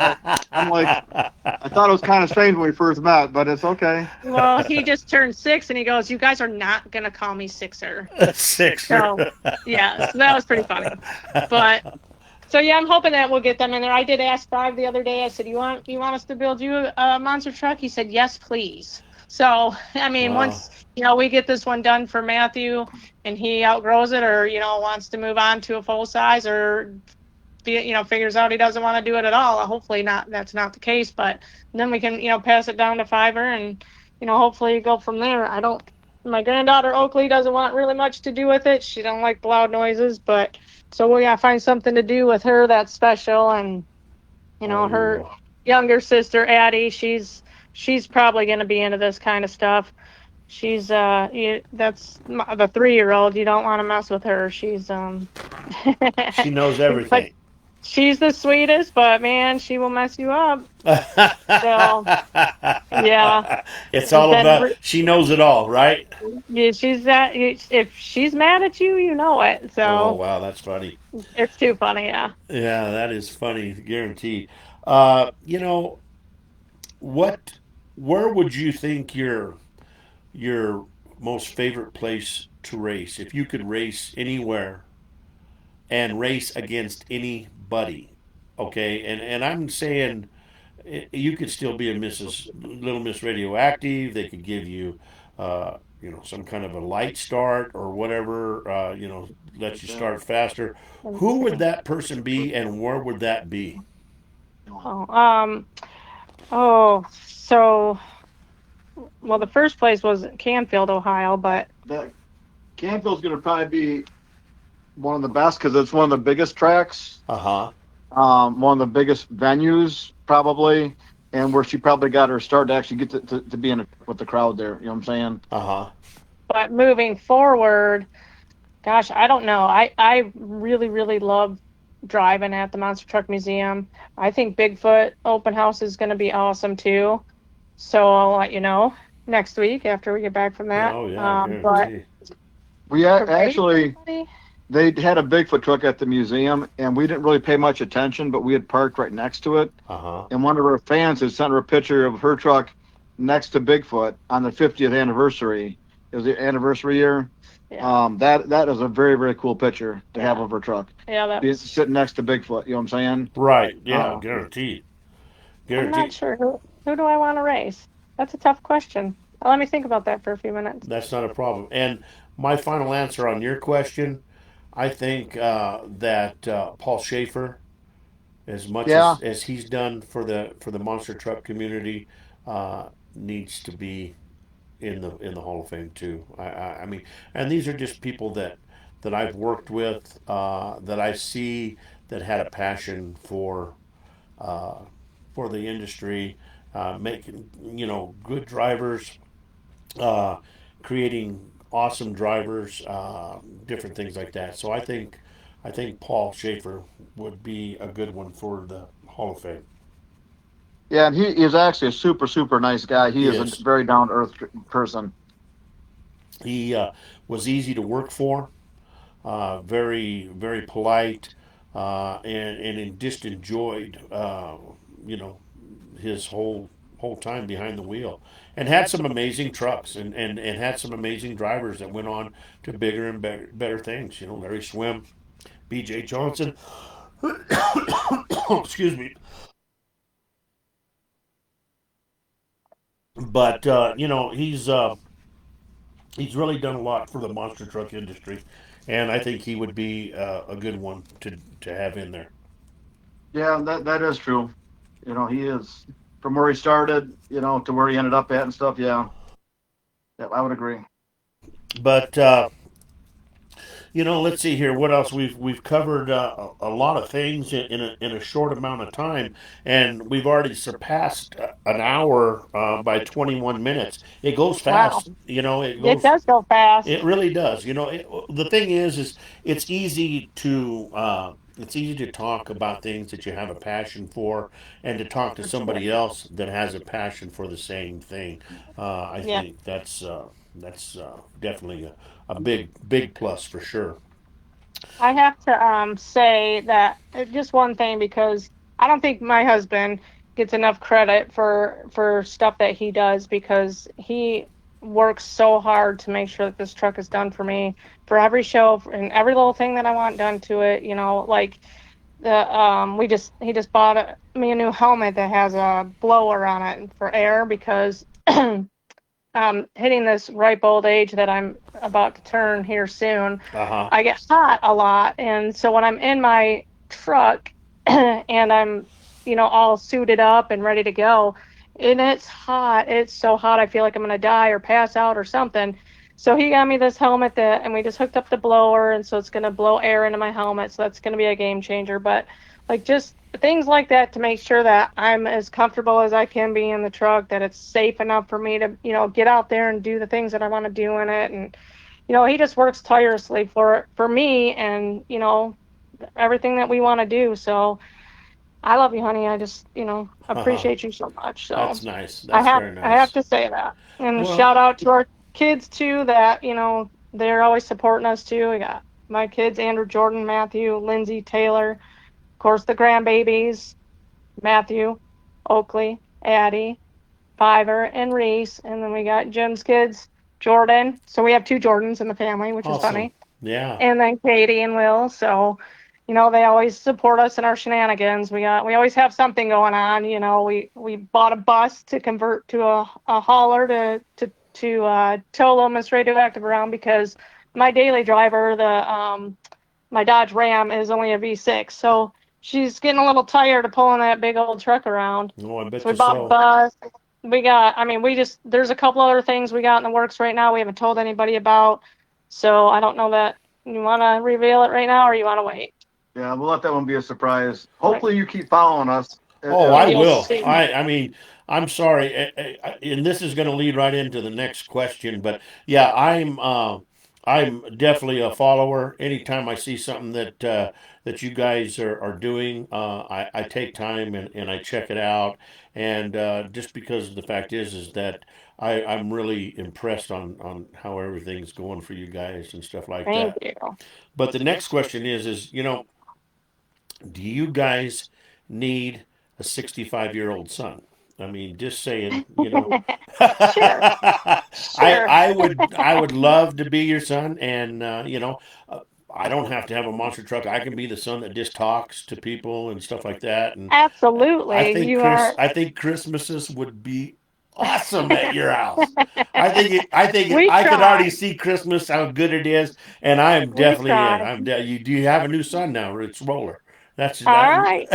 I'm like, I thought it was kind of strange when we first met, but it's okay. Well, he just turned 6, and he goes, "You guys are not gonna call me Sixer." Six. So yeah, so that was pretty funny. But so yeah, I'm hoping that we'll get them in there. I did ask Five the other day. I said, "You want us to build you a monster truck?" He said, "Yes, please." So I mean, Wow. once we get this one done for Matthew, and he outgrows it, or wants to move on to a full size, or figures out he doesn't want to do it at all. Hopefully not. That's not the case. But then we can pass it down to Fiver, and hopefully go from there. I don't. My granddaughter Oakley doesn't want really much to do with it. She don't like loud noises, but so we gotta find something to do with her that's special. And her younger sister Addie, she's probably gonna be into this kind of stuff. She's that's the 3-year-old. You don't want to mess with her. She's She knows But everything. she's the sweetest, but man, she will mess you up. So yeah, It's all about she knows it all, right? yeah, she's that. If she's mad at you, you know it. Oh So wow, that's funny. it's too funny. Yeah. Yeah, that is funny, guaranteed. You know what? Where would you think your most favorite place to race? If you could race anywhere and race against anybody, okay? And I'm saying you could still be a Little Miss Radioactive. They could give you, some kind of a light start or whatever. Let you start faster. Who would that person be, and where would that be? Oh, so well, the first place was Canfield, Ohio, but That Canfield's going to probably be one of the best because it's one of the biggest tracks, Uh huh. one of the biggest venues probably, and where she probably got her start to actually get to be in with the crowd there. You know what I'm saying? Uh huh. but moving forward, gosh, I don't know. I really really love driving at the Monster Truck Museum. I think Bigfoot open house is going to be awesome too. So I'll let you know next week after we get back from that. Oh yeah. But Guarantee. We actually everybody- they had a Bigfoot truck at the museum, and we didn't really pay much attention, but we had parked right next to it. Uh huh. And one of our fans had sent her a picture of her truck next to Bigfoot on the 50th anniversary. It was the anniversary year. yeah, That is a very, very cool picture to have Yeah. of her truck. yeah, It's sitting next to Bigfoot. You know what I'm saying? Right. Yeah. Oh. Guaranteed. I'm not Guaranteed. sure who do I want to race. That's a tough question. Let me think about that for a few minutes. That's not a problem. And my final answer on your question, I think that Paul Schaefer, as much Yeah. as he's done for the monster truck community, needs to be in the Hall of Fame too. I mean, and these are just people that I've worked with, that I see that had a passion uh, for the industry, making good drivers, uh, creating awesome drivers, different things like that. So I think Paul Schaefer would be a good one for the Hall of Fame. Yeah, and he is actually a super, super nice guy. He He is a is. very down to earth person. He was easy to work for, very very polite, and just enjoyed you know his whole time behind the wheel, and had some amazing trucks, and had some amazing drivers that went on to bigger and better things. Larry Swim, B.J. Johnson. Excuse me. But he's really done a lot for the monster truck industry, and I think he would be a good one to have in there. Yeah, that is true. He is from where he started, to where he ended up at and stuff. Yeah, yeah, I would agree. But let's see here. What else? We've covered a lot of things in a short amount of time, and we've already surpassed an hour by 21 minutes. It goes Wow. fast. It It goes. does go fast. It really does. The thing is it's easy to talk about things that you have a passion for, and to talk to For sure. somebody else that has a passion for the same thing. I Yeah. think that's definitely a big plus for sure. I have to say that just one thing, because I don't think my husband gets enough credit for stuff that he does, because he works so hard to make sure that this truck is done for me for every show and every little thing that I want done to it. Like the we just he just bought me a new helmet that has a blower on it for air, because hitting this ripe old age that I'm about to turn here soon, Uh huh. I get hot a lot. And so when I'm in my truck and I'm, all suited up and ready to go, and it's hot, it's so hot, I feel like I'm going to die or pass out or something. So he got me this helmet and we just hooked up the blower. And so it's going to blow air into my helmet. So that's going to be a game changer. But like just things like that to make sure that I'm as comfortable as I can be in the truck, that it's safe enough for me to, get out there and do the things that I want to do in it. And he just works tirelessly for me and, everything that we want to do. So I love you, honey. I just, Uh huh. appreciate you so much. So That's nice. I That's have very I have nice. to say that. And Well, shout out to our kids too, that, they're always supporting us too. We got my kids, Andrew, Jordan, Matthew, Lindsay, Taylor, of course the grandbabies, Matthew, Oakley, Addie, Fiver, and Reese. And then we got Jim's kids, Jordan. So we have two Jordans in the family, which is awesome. funny. Yeah. And then Katie and Will. So, they always support us in our shenanigans. We always have something going on. We bought a bus to convert to a hauler to tow Lomas Radioactive around, because my daily driver, the my Dodge Ram, is only a V6. So she's getting a little tired of pulling that big old truck around. Oh, I So bet we you bought a so. bus. There's a couple other things we got in the works right now we haven't told anybody about. So I don't know that you want to reveal it right now, or you want to wait. Yeah, we'll let that one be a surprise. Right. Hopefully, you keep following us. Oh, And I you'll will. see. I mean, I'm sorry, and this is going to lead right into the next question. But yeah, I'm definitely a follower. Anytime I see something that you guys are doing, I take time and I check it out. And just because the fact is that I'm really impressed on how everything's going for you guys and stuff like Thank that. you. But the next question is, do you guys need a 65-year-old son? I mean, just saying. Sure. I Sure. I would love to be your son, and uh, I don't have to have a monster truck. I can be the son that just talks to people and stuff like that. And I Absolutely. think You are. Christmases would be awesome at your house. I think We I could already try. see Christmas how good it is, and I am We definitely in. try. You do you have a new son now? It's Roller. That's All that. right.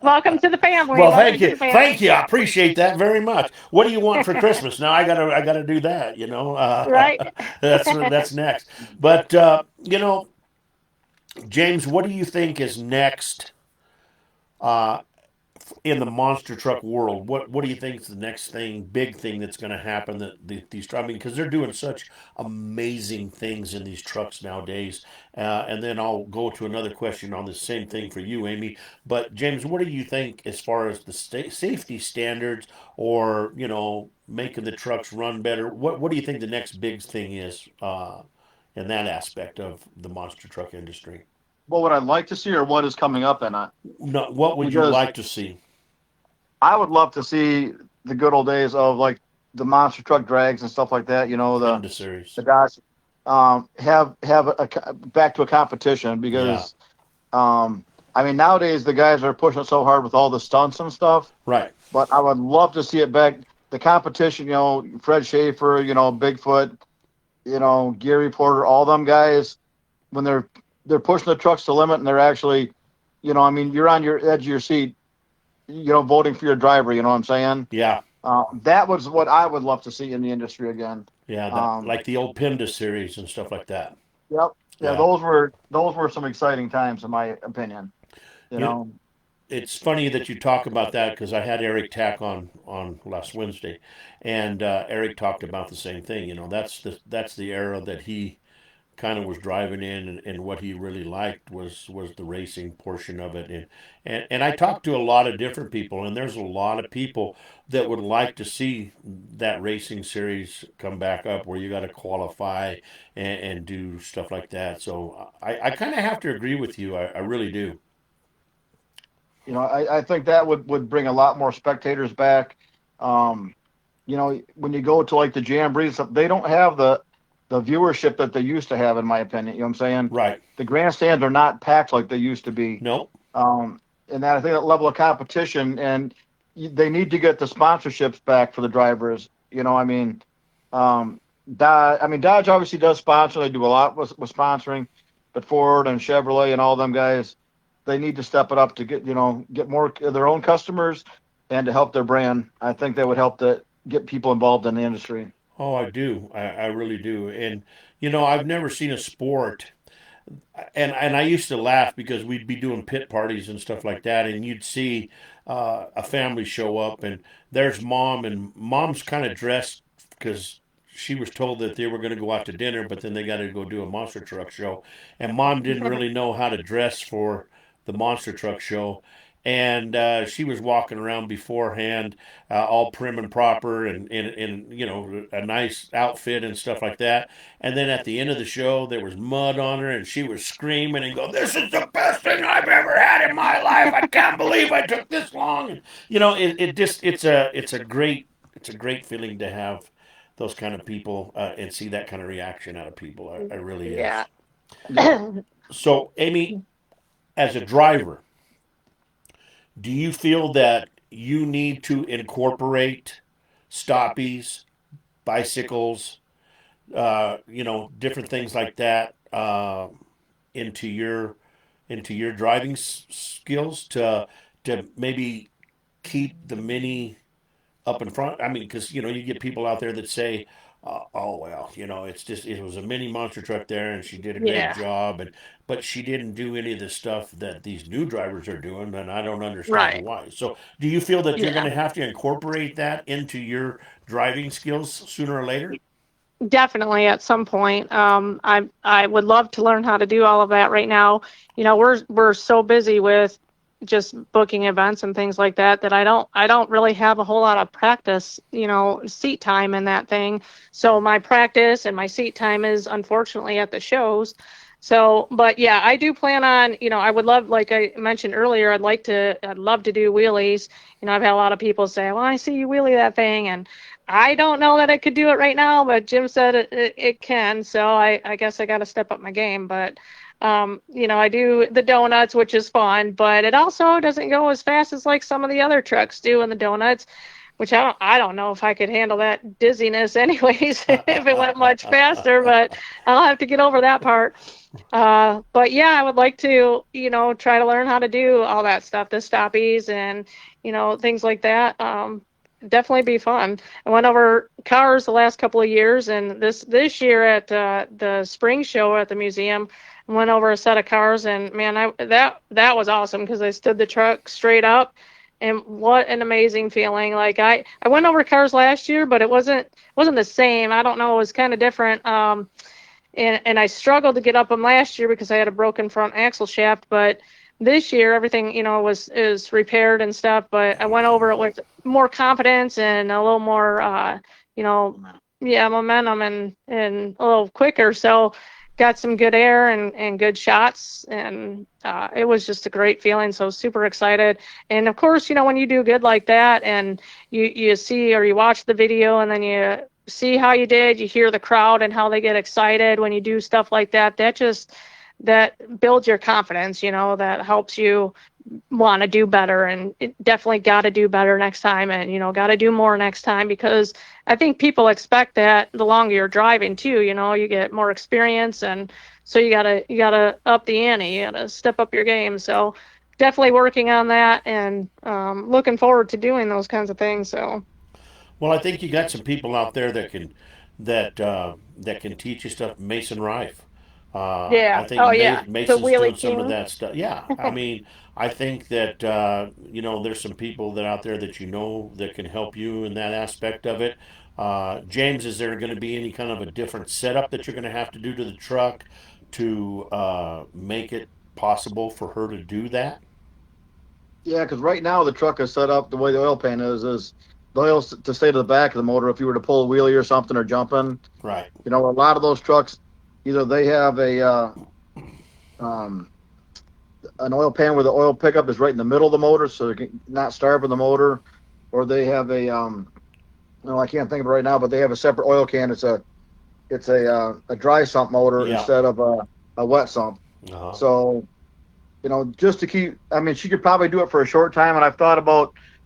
Welcome to the family. Well, Welcome thank to you, the family. thank you. I appreciate that very much. What do you want for Christmas? Now I gotta do that. Right. That's next. But James, what do you think is next uh, in the monster truck world? What do you think is the next big thing that's going to happen? These, I mean, because they're doing such amazing things in these trucks nowadays. And then I'll go to another question on the same thing for you, Amy. But James, what do you think as far as the safety standards, or making the trucks run better? What do you think the next big thing is in that aspect of the monster truck industry? What would I like to see, or what is coming up in it? No, what would you Because like to see? I would love to see the good old days of like the monster truck drags and stuff like that. Honda series. The guys have back to a competition, Yeah. because I mean, nowadays the guys are pushing it so hard with all the stunts and stuff. Right. But I would love to see it back. The competition, Fred Schaefer, Bigfoot, Gary Porter, all them guys, when they're pushing the trucks to limit, and they're actually, I mean, you're on your edge of your seat, voting for your driver. You know what I'm saying? Yeah. That was what I would love to see in the industry again. Yeah, Um, like the old Pinda series and stuff like that. Yep. Yeah, Yeah. those were some exciting times, in my opinion. You You- know. It's funny that you talk about that, because I had Eric Tack on last Wednesday, and Eric talked about the same thing. That's the era that he kind of was driving in, and what he really liked was the racing portion of it. And I talked to a lot of different people, and there's a lot of people that would like to see that racing series come back up, where you got to qualify and do stuff like that. So I kind of have to agree with you. I really do. I think that would bring a lot more spectators back. When you go to like the Jamboree and stuff, they don't have the viewership that they used to have, in my opinion. You know what I'm saying? Right. The grandstands are not packed like they used to be. Nope. And that, I think, that level of competition, and they need to get the sponsorships back for the drivers. I mean, Dodge obviously does sponsor. They do a lot with sponsoring, but Ford and Chevrolet and all them guys, they need to step it up to get more of their own customers, and to help their brand. I think that would help to get people involved in the industry. Oh, I do. I really do. And I've never seen a sport. And I used to laugh, because we'd be doing pit parties and stuff like that, and you'd see a family show up, and there's mom, and mom's kind of dressed because she was told that they were going to go out to dinner, but then they got to go do a monster truck show, and mom didn't really know how to dress for the monster truck show. And she was walking around beforehand, all prim and proper, and in a nice outfit and stuff like that. And then at the end of the show, there was mud on her, and she was screaming and go, "This is the best thing I've ever had in my life! I can't believe I took this long." And, it's a great feeling to have those kind of people, and see that kind of reaction out of people. I really is. Yeah. So, Amy, as a driver, do you feel that you need to incorporate stoppies, bicycles, different things like that, into your driving skills, to maybe keep the mini up in front? I mean, because you get people out there that say, "Oh well, it was a mini monster truck there, and she did a great Yeah. job, but she didn't do any of the stuff that these new drivers are doing, and I don't understand Right. why." So, do you feel that you're Yeah. going to have to incorporate that into your driving skills sooner or later? Definitely at some point. I would love to learn how to do all of that right now. We're so busy with just booking events and things like that I don't really have a whole lot of practice, seat time in that thing. So my practice and my seat time is unfortunately at the shows. So, but yeah, I do plan on, I would love, like I mentioned earlier, I'd love to do wheelies. I've had a lot of people say, "Well, I see you wheelie that thing," and I don't know that I could do it right now, but Jim said it can. So I guess I got to step up my game. But, I do the donuts, which is fun, but it also doesn't go as fast as like some of the other trucks do in the donuts. which I don't know if I could handle that dizziness anyways if it went much faster, but I'll have to get over that part. But yeah, I would like to, try to learn how to do all that stuff, the stoppies and, things like that. Definitely be fun. I went over cars the last couple of years, and this year at the spring show at the museum, I went over a set of cars, and man, that was awesome because I stood the truck straight up, and what an amazing feeling! Like I went over cars last year, but it wasn't the same. I don't know, it was kind of different. And I struggled to get up them last year because I had a broken front axle shaft, but this year everything is repaired and stuff, but I went over it with more confidence and a little more yeah, momentum and a little quicker, so got some good air and good shots, and it was just a great feeling, so super excited. And of course, when you do good like that and you see or you watch the video and then you see how you did, you hear the crowd and how they get excited when you do stuff like that, that builds your confidence, that helps you want to do better, and it definitely got to do better next time, and got to do more next time, because I think people expect that the longer you're driving too, you get more experience, and so you gotta up the ante, you gotta step up your game. So definitely working on that, and looking forward to doing those kinds of things. So Well, I think you got some people out there that can teach you stuff. Mason Rife. I yeah, think oh yeah, the Mason's doing wheelie some of king. that stuff. Yeah, I mean, I think that there's some people that out there that that can help you in that aspect of it. James, is there going to be any kind of a different setup that you're going to have to do to the truck to make it possible for her to do that? Yeah, because right now the truck is set up the way the oil pan is the oil's to stay to the back of the motor if you were to pull a wheelie or something or jumping. Right. A lot of those trucks, either they have um, an oil pan where the oil pickup is right in the middle of the motor, so they can not starve the motor, or they have I can't think of it right now, but they have a separate oil can. It's a dry sump motor Yeah. instead of a wet sump. Uh-huh. So just to keep, I mean, she could probably do it for a short time. And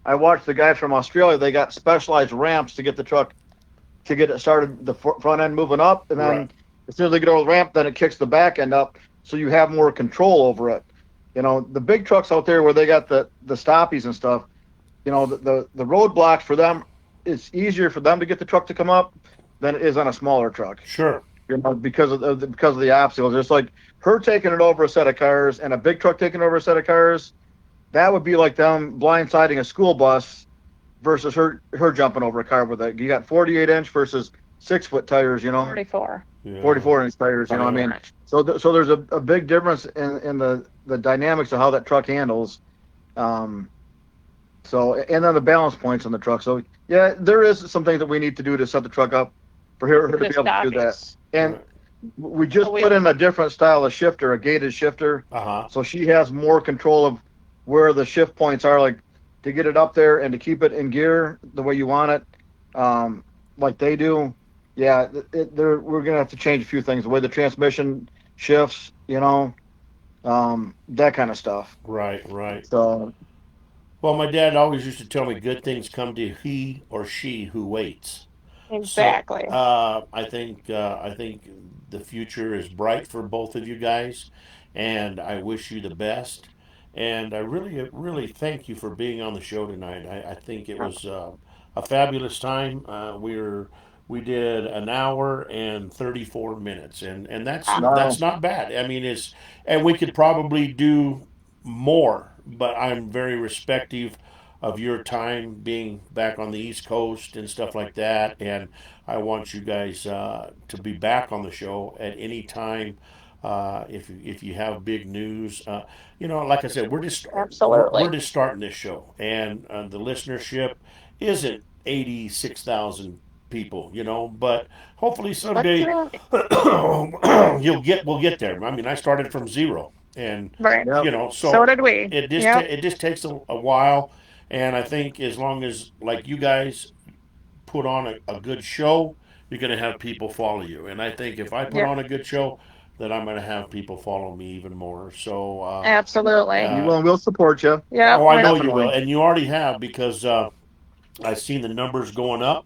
I watched the guys from Australia, they got specialized ramps to get the truck, to get it started, the front end moving up. And then Right. as soon as they get over the ramp, then it kicks the back end up. So you have more control over it. The big trucks out there where they got the stoppies and stuff, the roadblocks for them, it's easier for them to get the truck to come up than it is on a smaller truck. Sure. Because of the obstacles. It's like her taking it over a set of cars and a big truck taking over a set of cars. That would be like them blindsiding a school bus versus her jumping over a car with you got 48-inch versus 6-foot tires, 44. Yeah. 44-inch tires, what I mean? So there's a big difference in the dynamics of how that truck handles. And then the balance points on the truck. So yeah, there is some things that we need to do to set the truck up for her to be able to do that. And we just put in a different style of shifter, a gated shifter. Uh-huh. So she has more control of where the shift points are, like to get it up there and to keep it in gear the way you want it, like they do. Yeah, we're going to have to change a few things, the way the transmission shifts, that kind of stuff. Right. So, Well, my dad always used to tell me good things come to he or she who waits. Exactly. So, I think the future is bright for both of you guys, and I wish you the best. And I really thank you for being on the show tonight. I think it was a fabulous time. We did an hour and 34 minutes, and that's not bad. I mean, and we could probably do more, but I'm very respective of your time being back on the East Coast and stuff like that. And I want you guys to be back on the show at any time. If you have big news, like I said, Absolutely. we're just starting this show, and the listenership isn't 86,000 people, but hopefully someday we'll get there. I mean, I started from zero, and Right. yep. So did we. it just takes a while, and I think as long as like you guys put on a good show, you're going to have people follow you. And I think if I put on a good show, then I'm going to have people follow me even more. So Absolutely. we'll support you. Yeah. I know you Definitely. will, and you already have, because I've seen the numbers going up.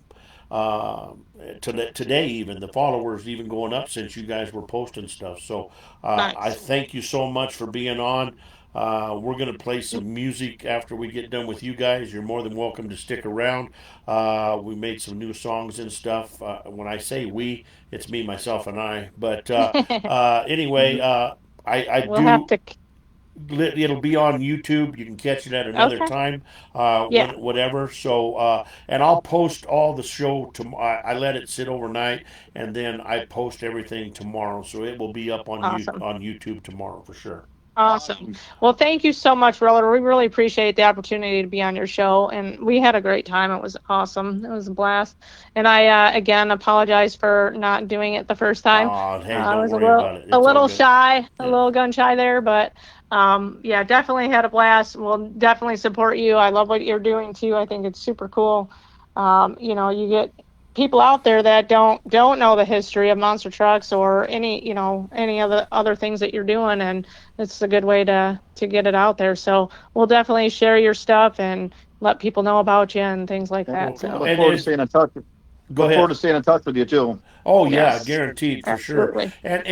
Today, even the followers even going up since you guys were posting stuff. So I Nice. thank you so much for being on. We're gonna play some music after we get done with you guys. You're more than welcome to stick around. We made some new songs and stuff. When I say we, it's me, myself, and I. But anyway, I We'll have do. to. It'll be on YouTube. You can catch it at another Okay. time, Yeah. whatever. So, and I'll post all the show tomorrow. I let it sit overnight, and then I post everything tomorrow. So it will be up on Awesome. on YouTube tomorrow for sure. Awesome. Well, thank you so much, Roller. We really appreciate the opportunity to be on your show, and we had a great time. It was awesome. It was a blast. And I, again, apologize for not doing it the first time. Oh, hey, I don't was worry about it. It's a all little good. shy, a Yeah. little gun shy there, but yeah, definitely had a blast. We'll definitely support you. I love what you're doing too. I think it's super cool. You get people out there that don't know the history of monster trucks or any other things that you're doing, and it's a good way to get it out there. So we'll definitely share your stuff and let people know about you and things like And that. I So look forward to staying in touch. Go Look forward ahead. to staying in touch with you too. Oh yeah, yes, guaranteed for sure. absolutely. And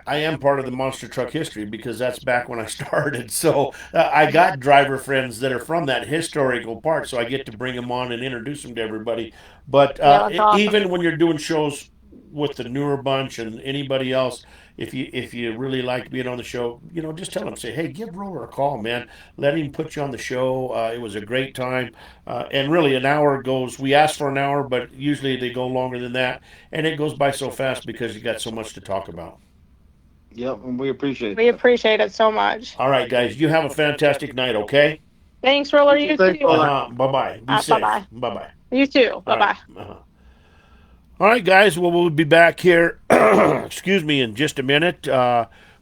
I am part of the monster truck history because that's back when I started. So I got driver friends that are from that historical part, so I get to bring them on and introduce them to everybody. But Yeah, that's awesome. even when you're doing shows with the newer bunch and anybody else, if you really like being on the show, just tell them, say, hey, give Roller a call, man. Let him put you on the show. It was a great time, and really an hour goes. We ask for an hour, but usually they go longer than that, and it goes by so fast because you got so much to talk about. Yep, and we appreciate We that. appreciate it so much. All right, guys, you have a fantastic night, okay? Thanks, Roller. You Thanks, too. Roller. Bye bye. Be Bye safe. bye. Bye bye. You too. Bye All right. bye. All right, guys. Well, we'll be back here, excuse me, in just a minute.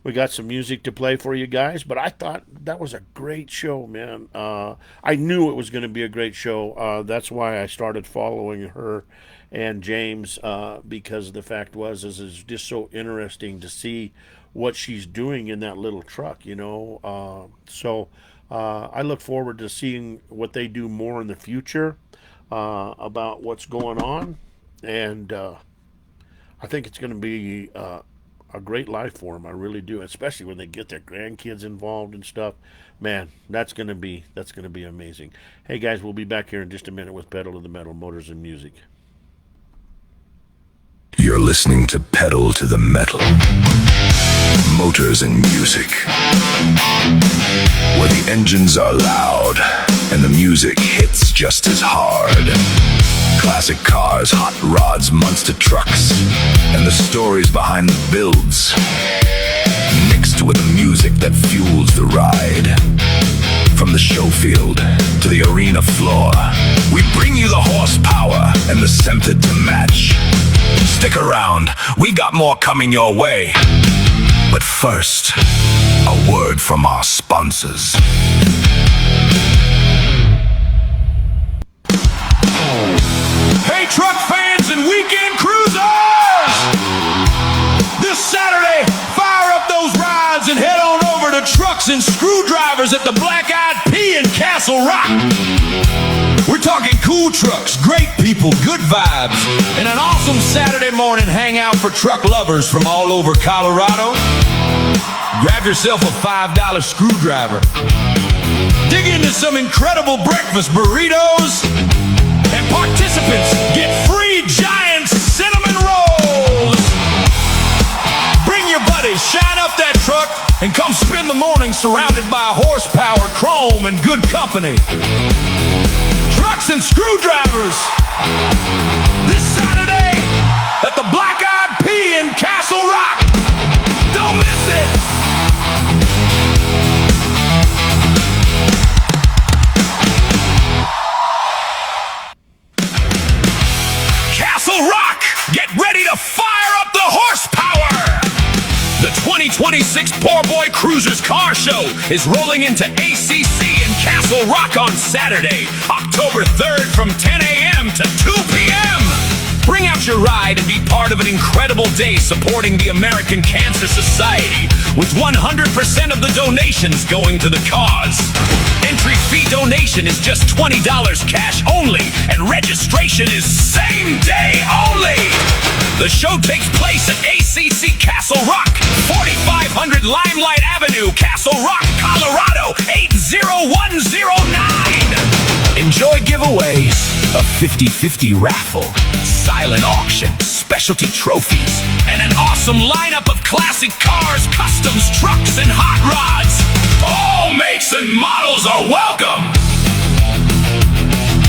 We got some music to play for you guys, but I thought that was a great show, man. I knew it was going to be a great show. That's why I started following her and James, because the fact was, is it's just so interesting to see what she's doing in that little truck. So I look forward to seeing what they do more in the future about what's going on, and I think it's going to be a great life for them. I really do, especially when they get their grandkids involved and stuff. Man, that's gonna be amazing. Hey guys, we'll be back here in just a minute with Pedal to the Metal, Motors and Music. You're listening to Pedal to the Metal, Motors and Music, where the engines are loud and the music hits just as hard. Classic cars, hot rods, monster trucks, and the stories behind the builds, mixed with the music that fuels the ride. From the show field to the arena floor, we bring you the horsepower and the center to match. Stick around, we got more coming your way. But first, a word from our sponsors. Hey, truck fans and weekend cruisers! This Saturday, fire up those rides and head on over to Trucks and Screwdrivers at the Black Eyed Pea in Castle Rock. We're talking cool trucks, great people, good vibes, and an awesome Saturday morning hangout for truck lovers from all over Colorado. Grab yourself a $5 screwdriver. Dig into some incredible breakfast burritos. And participants get free giant cinnamon rolls. Bring your buddies, shine up that truck, and come spend the morning surrounded by horsepower, chrome, and good company. Trucks and Screwdrivers. This Saturday at the Black Eyed Pea in Castle Rock. Don't miss it. Castle Rock, get ready to fire up the horsepower! The 2026 Poor Boy Cruisers Car Show is rolling into ACC in Castle Rock on Saturday, October 3rd from 10 a.m. to 2 p.m. Bring out your ride and be part of an incredible day supporting the American Cancer Society, with 100% of the donations going to the cause. Entry fee donation is just $20 cash only, and registration is same day only. The show takes place at ACC Castle Rock, 4500 Limelight Avenue, Castle Rock, Colorado, 80109. Enjoy giveaways, a 50-50 raffle, silent auction, specialty trophies, and an awesome lineup of classic cars, customs, trucks, and hot rods. All makes and models are welcome.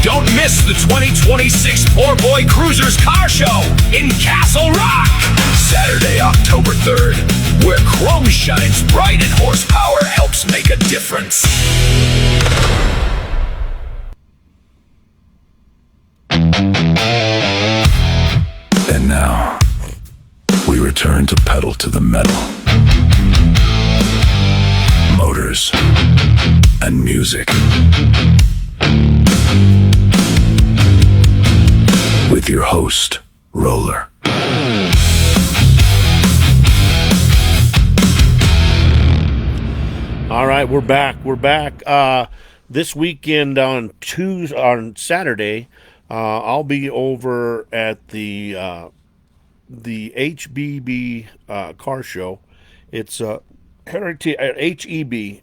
Don't miss the 2026 Poor Boy Cruisers Car Show in Castle Rock, Saturday, October 3rd, where chrome shines bright and horsepower helps make a difference. And now, we return to pedal to the metal. Motors and music. With your host, Roller. All right, we're back. This weekend on Saturday, I'll be over at the HBB car show. It's HEB,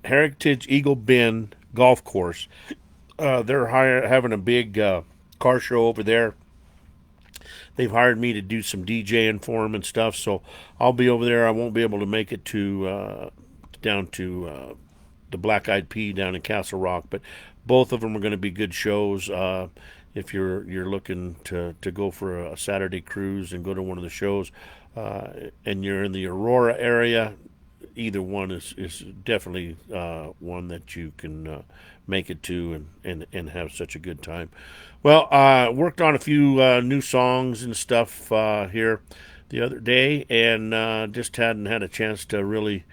Heritage Eagle Bend Golf Course. They're having a big car show over there. They've hired me to do some DJing for them and stuff, so I'll be over there. I won't be able to make it to down to the Black Eyed Pea down in Castle Rock, but both of them are going to be good shows. If you're looking to go for a Saturday cruise and go to one of the shows, and you're in the Aurora area, either one is definitely one that you can make it to and have such a good time. Well, worked on a few new songs and stuff here the other day, and just hadn't had a chance to really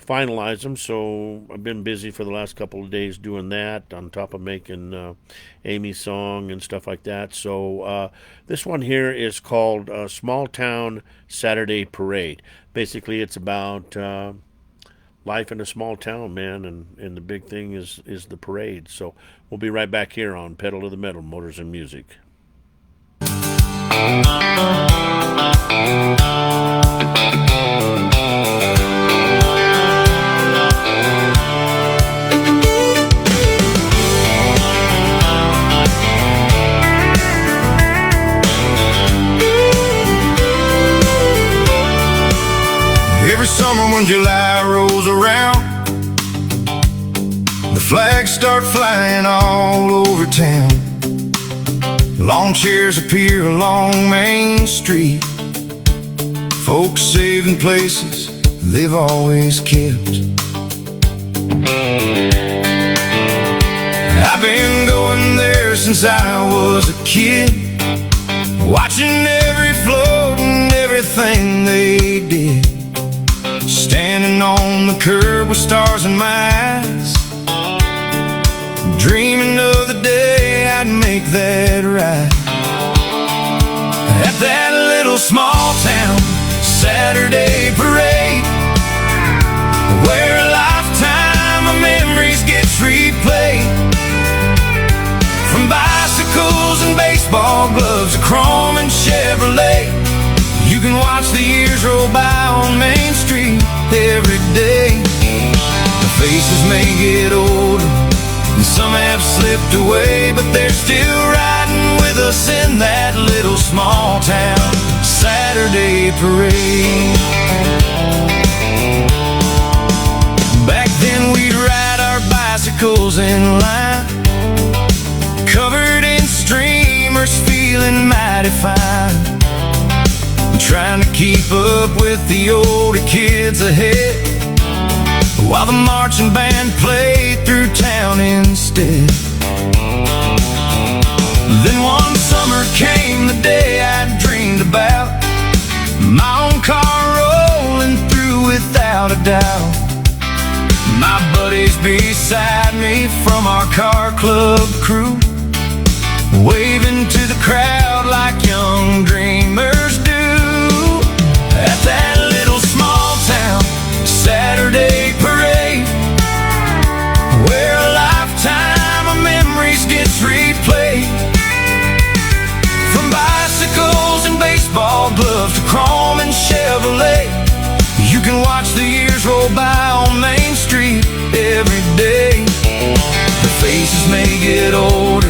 finalize them, so I've been busy for the last couple of days doing that, on top of making Amy's song and stuff like that. So this one here is called Small Town Saturday Parade. Basically, it's about life in a small town, man, and the big thing is the parade. So we'll be right back here on Pedal to the Metal, Motors and Music. Every summer when July rolls around, the flags start flying all over town. Lawn chairs appear along Main Street, folks saving places they've always kept. I've been going there since I was a kid, watching every float and everything they did. Standing on the curb with stars in my eyes, dreaming of the day I'd make that right. At that little small town Saturday parade, where a lifetime of memories gets replayed. From bicycles and baseball gloves to chrome and Chevrolet, you can watch the years roll by on Main Street every day. The faces may get older and some have slipped away, but they're still riding with us in that little small town Saturday parade. Back then we'd ride our bicycles in line, covered in streamers, feeling mighty fine, trying to keep up with the older kids ahead, while the marching band played through town instead. Then one summer came the day I dreamed about, my own car rolling through without a doubt. My buddies beside me from our car club crew, waving to the crowd like young dreamers do. At that little small town Saturday parade, where a lifetime of memories gets replayed. From bicycles and baseball gloves to chrome and Chevrolet, you can watch the years roll by on Main Street every day. The faces may get older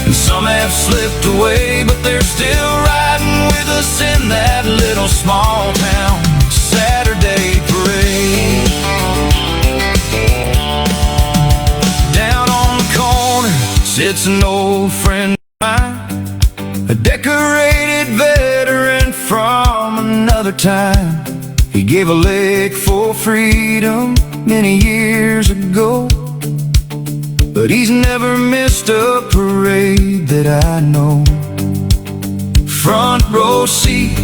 and some have slipped away, but they're still riding with us in that little small town Saturday parade. Down on the corner sits an old friend of mine, a decorated veteran from another time. He gave a leg for freedom many years ago, but he's never missed a parade that I know. Front row seat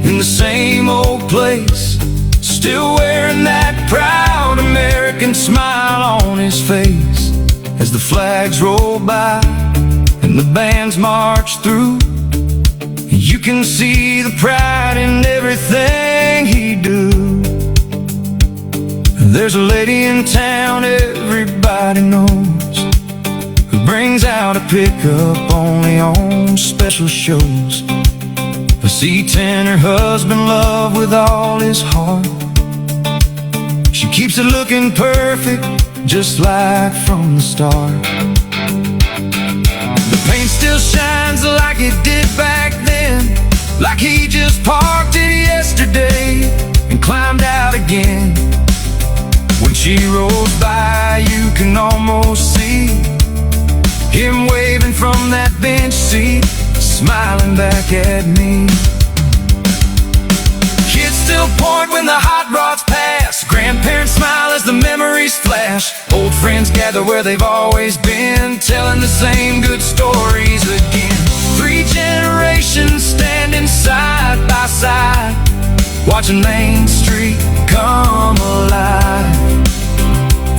in the same old place, still wearing that proud American smile on his face. As the flags roll by and the bands march through, you can see the pride in everything he do. There's a lady in town everybody knows, who brings out a pickup only on special shows. A C10 her husband loved with all his heart. She keeps it looking perfect, just like from the start. The paint still shines like it did back then, like he just parked it yesterday and climbed out again. When she rolls by, you can almost see him waving from that bench seat, smiling back at me. Kids still point when the hot rods pass, grandparents smile as the memories flash. Old friends gather where they've always been, telling the same good stories again. 3 generations standing side by side, watching Main Street come alive.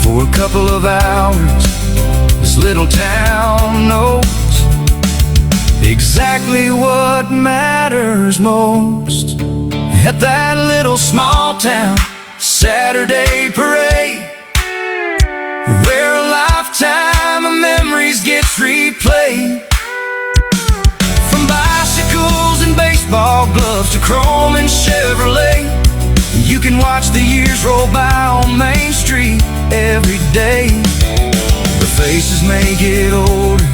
For a couple of hours, this little town knows exactly what matters most. At that little small town Saturday parade, where a lifetime of memories gets replayed. From bicycles and baseball gloves to chrome and Chevrolet, you can watch the years roll by on Main Street every day. The faces may get older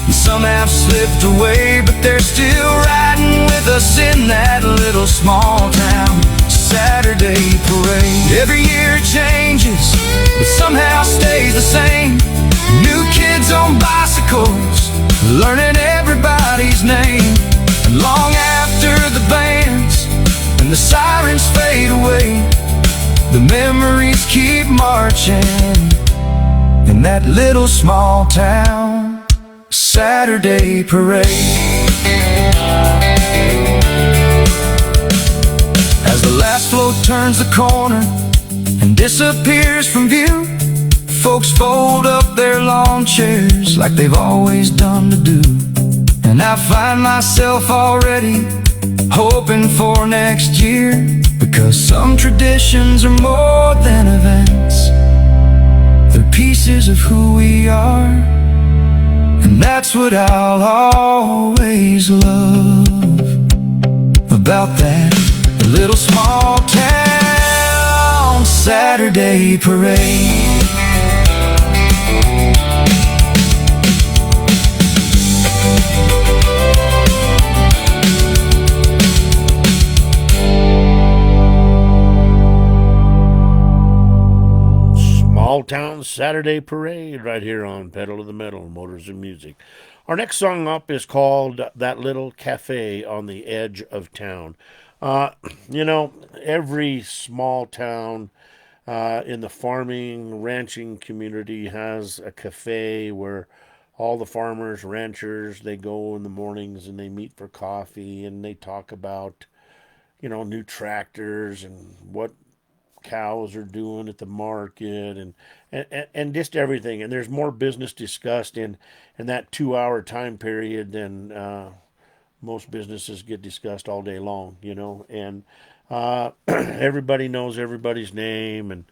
and some have slipped away, but they're still riding with us in that little small town Saturday parade. Every year it changes, but somehow stays the same. New kids on bicycles, learning everybody's name. And long after the bands and the sirens fade away, the memories keep marching in that little small town Saturday parade. As the last float turns the corner and disappears from view, folks fold up their lawn chairs like they've always done to do. And I find myself already hoping for next year, because some traditions are more than events, they're pieces of who we are. And that's what I'll always love about that little small town Saturday parade. Small Town Saturday Parade right here on Pedal to the Metal, Motors and Music. Our next song up is called That Little Cafe on the Edge of Town. Every small town in the farming, ranching community has a cafe where all the farmers, ranchers, they go in the mornings and they meet for coffee and they talk about, new tractors and what cows are doing at the market, and just everything. And there's more business discussed in that 2 hour time period than most businesses get discussed all day long, and everybody knows everybody's name. And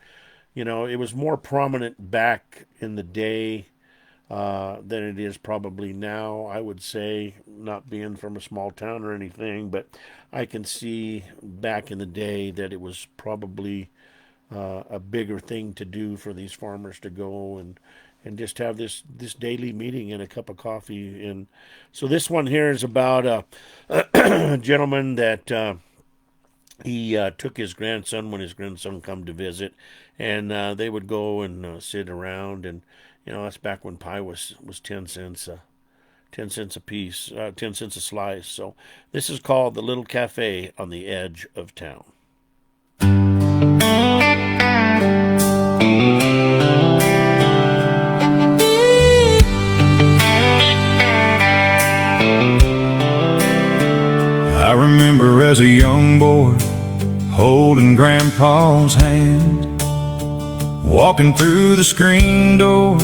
it was more prominent back in the day than it is probably now, I would say, not being from a small town or anything, but I can see back in the day that it was probably a bigger thing to do for these farmers to go and just have this daily meeting and a cup of coffee. And so this one here is about a gentleman that he took his grandson when his grandson come to visit, and they would go and sit around. And that's back when pie was 10 cents 10 cents a piece, 10 cents a slice. So this is called The Little Cafe on the Edge of Town. I remember as a young boy holding Grandpa's hand, walking through the screen door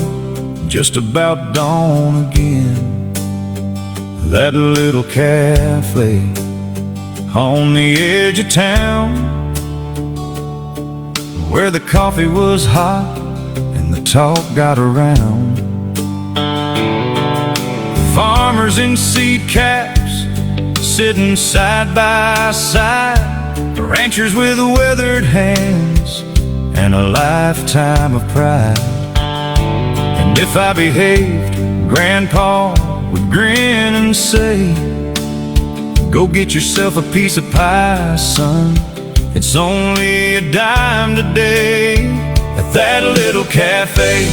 just about dawn again. That little cafe on the edge of town, where the coffee was hot and the talk got around. Farmers in seed caps sitting side by side, ranchers with weathered hands and a lifetime of pride. And if I behaved, Grandpa would grin and say, "Go get yourself a piece of pie, son. It's only a dime today." At that little cafe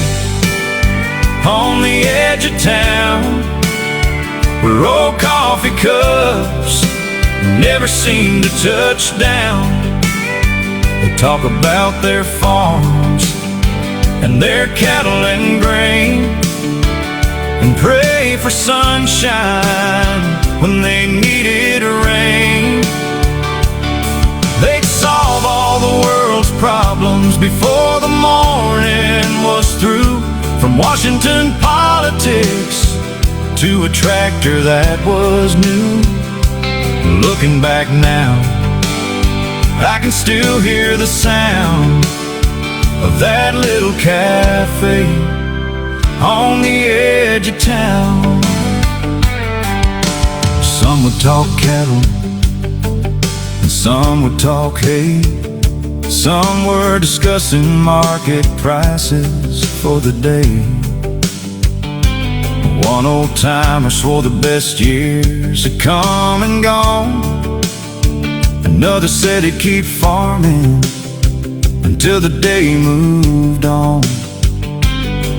on the edge of town, where old coffee cups never seem to touch down, they talk about their farms and their cattle and grain, and pray for sunshine when they needed rain. They'd solve all the world's problems before the morning was through, from Washington politics to a tractor that was new. Looking back now, I can still hear the sound of that little cafe on the edge of town. Some would talk cattle, and some would talk hay. Some were discussing market prices for the day. One old timer swore the best years had come and gone. Another said he'd keep farming until the day moved on.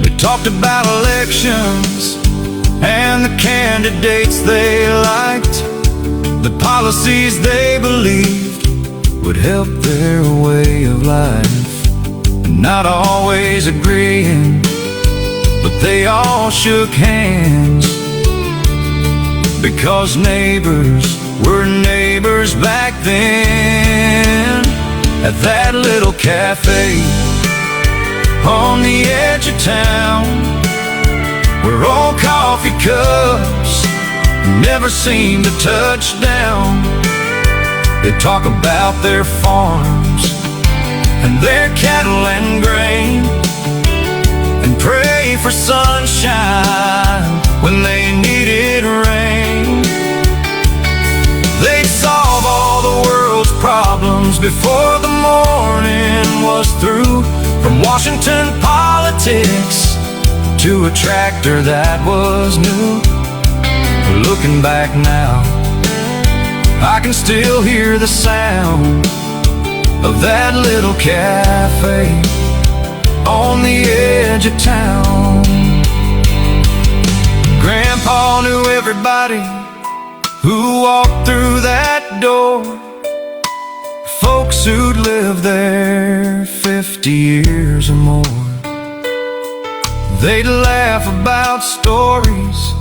They talked about elections and the candidates they liked, the policies they believed would help their way of life. Not always agreeing, but they all shook hands, because neighbors were neighbors back then. At that little cafe on the edge of town, where old coffee cups never seemed to touch down, they talk about their farms and their cattle and grain, and pray for sunshine when they needed rain. They'd solve all the world's problems before the morning was through, from Washington politics to a tractor that was new. Looking back now, I can still hear the sound of that little cafe on the edge of town. Grandpa knew everybody who walked through that door, folks who'd lived there 50 years or more. They'd laugh about stories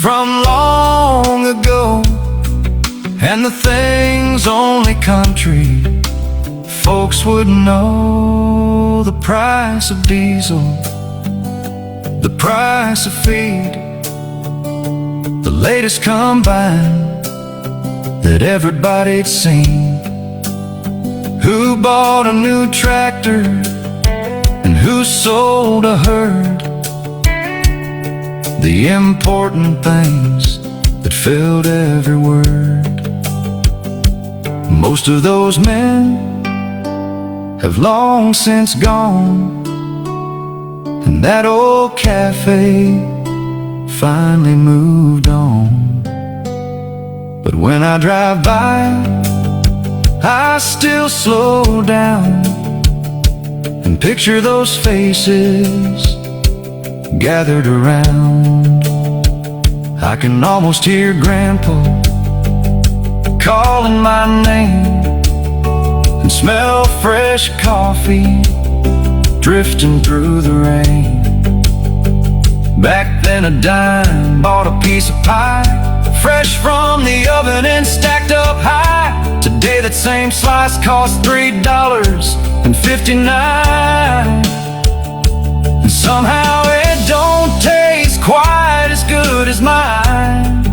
from long ago, and the things only country folks would know the price of diesel, the price of feed, the latest combine that everybody'd seen. Who bought a new tractor and who sold a herd? The important things that filled every word. Most of those men have long since gone, and that old cafe finally moved on. But when I drive by, I still slow down and picture those faces gathered around. I can almost hear Grandpa calling my name and smell fresh coffee drifting through the rain. Back then a dime bought a piece of pie, fresh from the oven and stacked up high. Today that same slice costs $3.59, and somehow it don't taste quite as good as mine.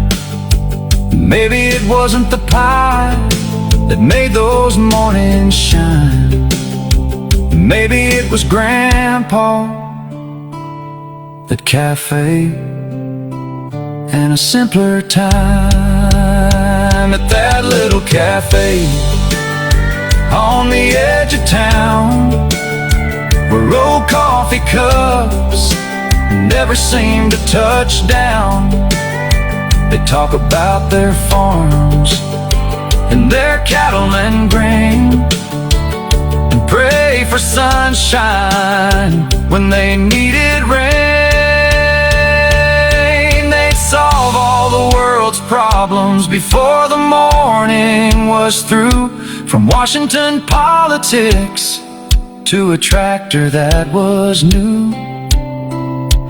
Maybe it wasn't the pie that made those mornings shine. Maybe it was Grandpa, that cafe, and a simpler time at that little cafe on the edge of town, where old coffee cups never seem to touch down. They talk about their farms and their cattle and grain, and pray for sunshine when they needed rain. They'd solve all the world's problems before the morning was through, from Washington politics to a tractor that was new.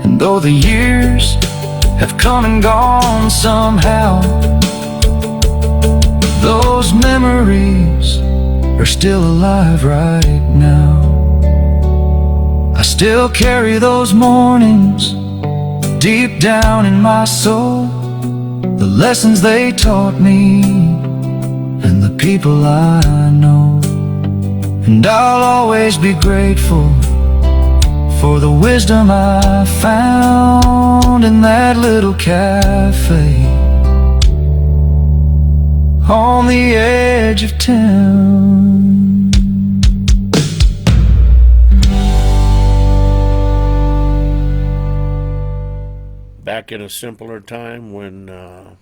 And though the years have come and gone somehow, those memories are still alive right now. I still carry those mornings deep down in my soul, the lessons they taught me and the people I know. And I'll always be grateful for the wisdom I found in that little cafe on the edge of town. Back in a simpler time when a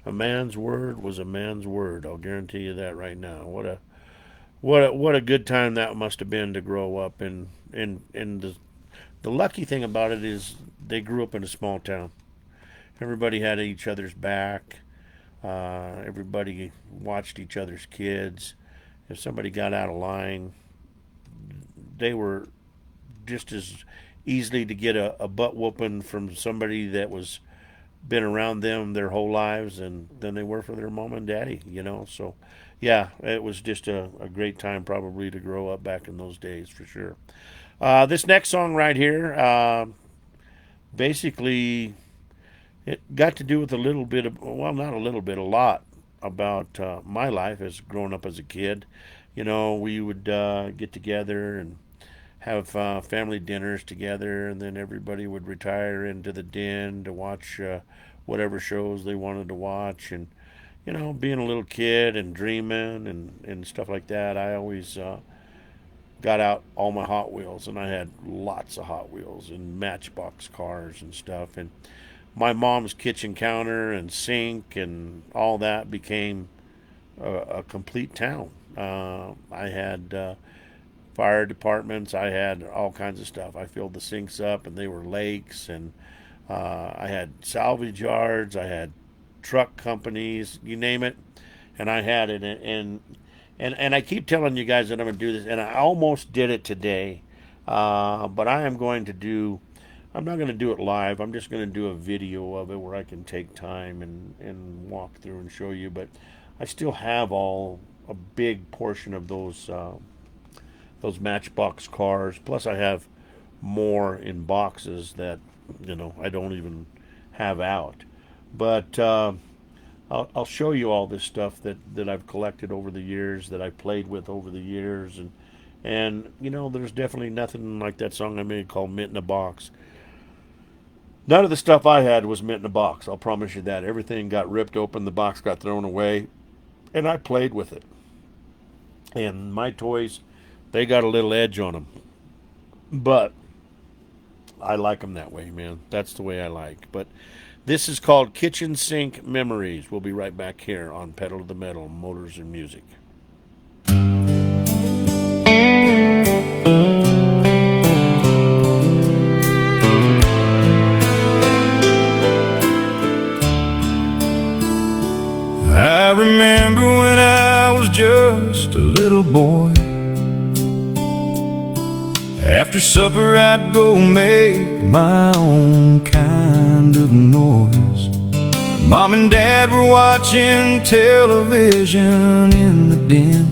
man's word was a man's word. I'll guarantee you that right now. What a good time that must have been to grow up in. The lucky thing about it is they grew up in a small town. Everybody had each other's back. Everybody watched each other's kids. If somebody got out of line, they were just as easily to get a butt whooping from somebody that was been around them their whole lives and than they were for their mom and daddy, So, yeah, it was just a great time probably to grow up back in those days for sure. This next song right here, basically, it got to do with a little bit of, well, not a little bit, a lot about my life as growing up as a kid. We would get together and have family dinners together, and then everybody would retire into the den to watch whatever shows they wanted to watch. And, being a little kid and dreaming and stuff like that, I always got out all my Hot Wheels, and I had lots of Hot Wheels and Matchbox cars and stuff. And my mom's kitchen counter and sink and all that became a complete town. I had fire departments. I had all kinds of stuff. I filled the sinks up, and they were lakes. And I had salvage yards. I had truck companies. You name it, and I had it. And I keep telling you guys that I'm going to do this, and I almost did it today. But I am going to do. I'm not going to do it live. I'm just going to do a video of it where I can take time and walk through and show you. But I still have all a big portion of those Matchbox cars. Plus, I have more in boxes that I don't even have out. But I'll show you all this stuff that I've collected over the years, that I played with over the years, and there's definitely nothing like that song I made called "Mint in a Box." None of the stuff I had was mint in a box. I'll promise you that. Everything got ripped open, the box got thrown away, and I played with it. And my toys, they got a little edge on them, but I like them that way, man. That's the way I like. But this is called Kitchen Sink Memories. We'll be right back here on Pedal to the Metal, Motors and Music. I remember when I was just a little boy. After supper I'd go make my own kind of noise. Mom and Dad were watching television in the den,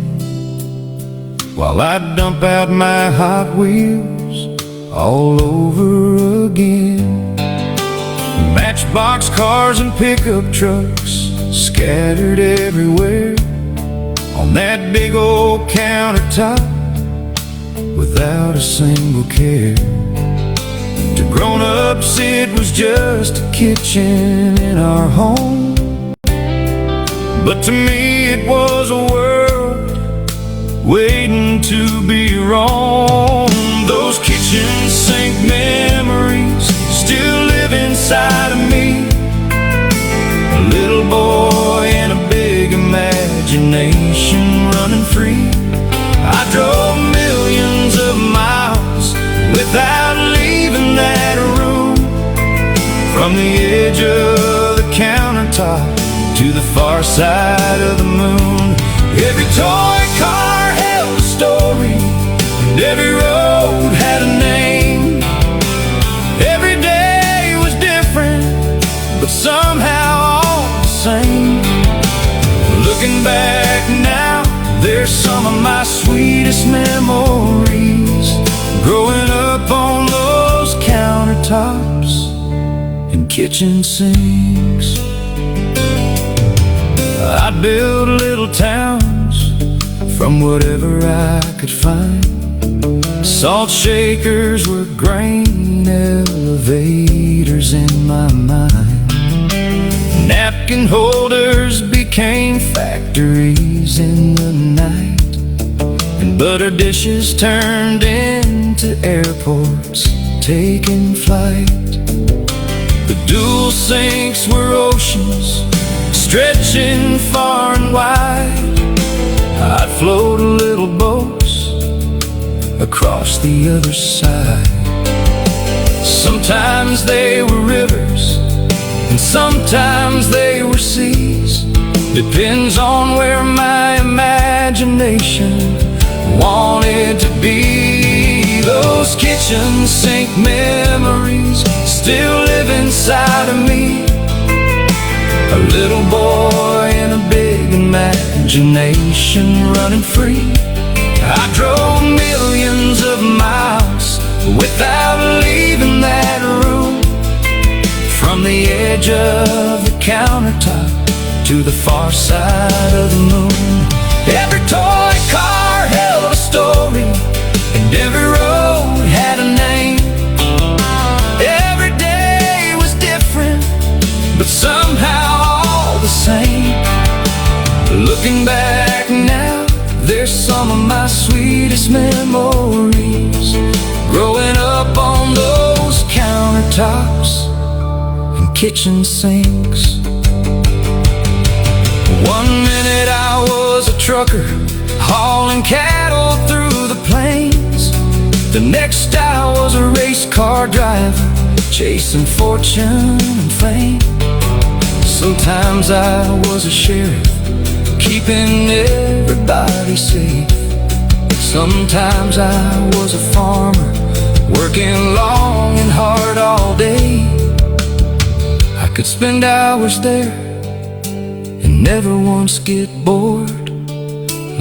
while I'd dump out my Hot Wheels all over again. Matchbox cars and pickup trucks scattered everywhere on that big old countertop, without a single care. To grown-ups it was just a kitchen in our home, but to me it was a world waiting to be roamed. Those kitchen sink memories still live inside of me, a little boy in a big imagination running free. I drove millions of miles without leaving that room, from the edge of the countertop to the far side of the moon. Every toy car held a story, and every road had a name. Every day was different, but somehow all the same. Looking back now, there's some of my sweetest memories, growing up on those countertops and kitchen sinks. I'd build little towns from whatever I could find. Salt shakers were grain elevators in my mind. Napkin holders became factories in the night, and butter dishes turned into airports taking flight. The dual sinks were oceans stretching far and wide. I'd float little boats across the other side. Sometimes they were rivers, and sometimes they were seas. Depends on where my imagination wanted to be. Those kitchen sink memories still live inside of me, a little boy in a big imagination running free. I drove millions of miles without leaving that room, from the edge of the countertop to the far side of the moon. Every toy car held a story, and every road had a name. Every day was different, but somehow all the same. Looking back now, there's some of my sweetest memories, growing up on those countertops and kitchen sinks. One minute I was a trucker hauling cattle through the plains. The next I was a race car driver chasing fortune and fame. Sometimes I was a sheriff keeping everybody safe. Sometimes I was a farmer working long and hard all day. I could spend hours there and never once get bored.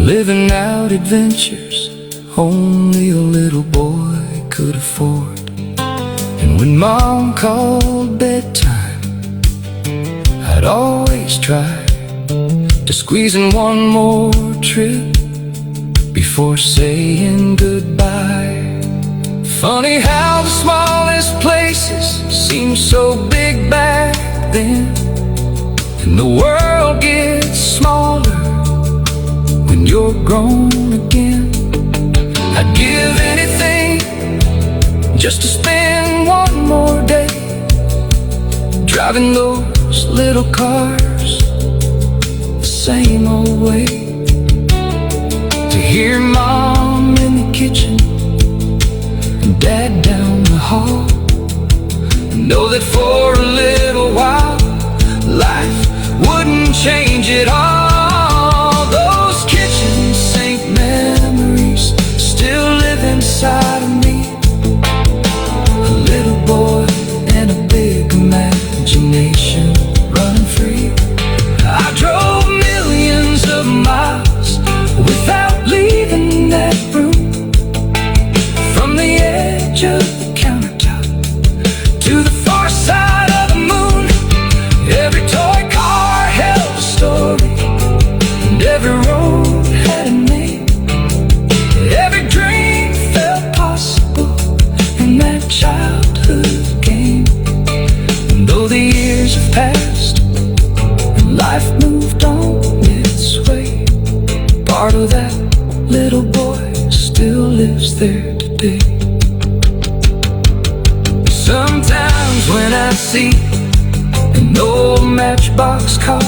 living out adventures only a little boy could afford. And when Mom called bedtime, I'd always try to squeeze in one more trip before saying goodbye. Funny how the smallest places seem so big back then, and the world gets smaller when you're grown again. I'd give anything just to spend one more day driving those little cars the same old way, to hear Mom in the kitchen and Dad down the hall, and know that for a little while life wouldn't change at all. Those kitchen sink memories still live inside of me, a little boy and a big imagination running free. I drove millions of miles without leaving that room, from the edge of the countertop to the far side of the moon. Every toy car held a story, and every road had a name. Every dream felt possible in that childhood game. And though the years have passed and life moved on its way, part of that little boy still lives there today. Sometimes when I see an old matchbox car,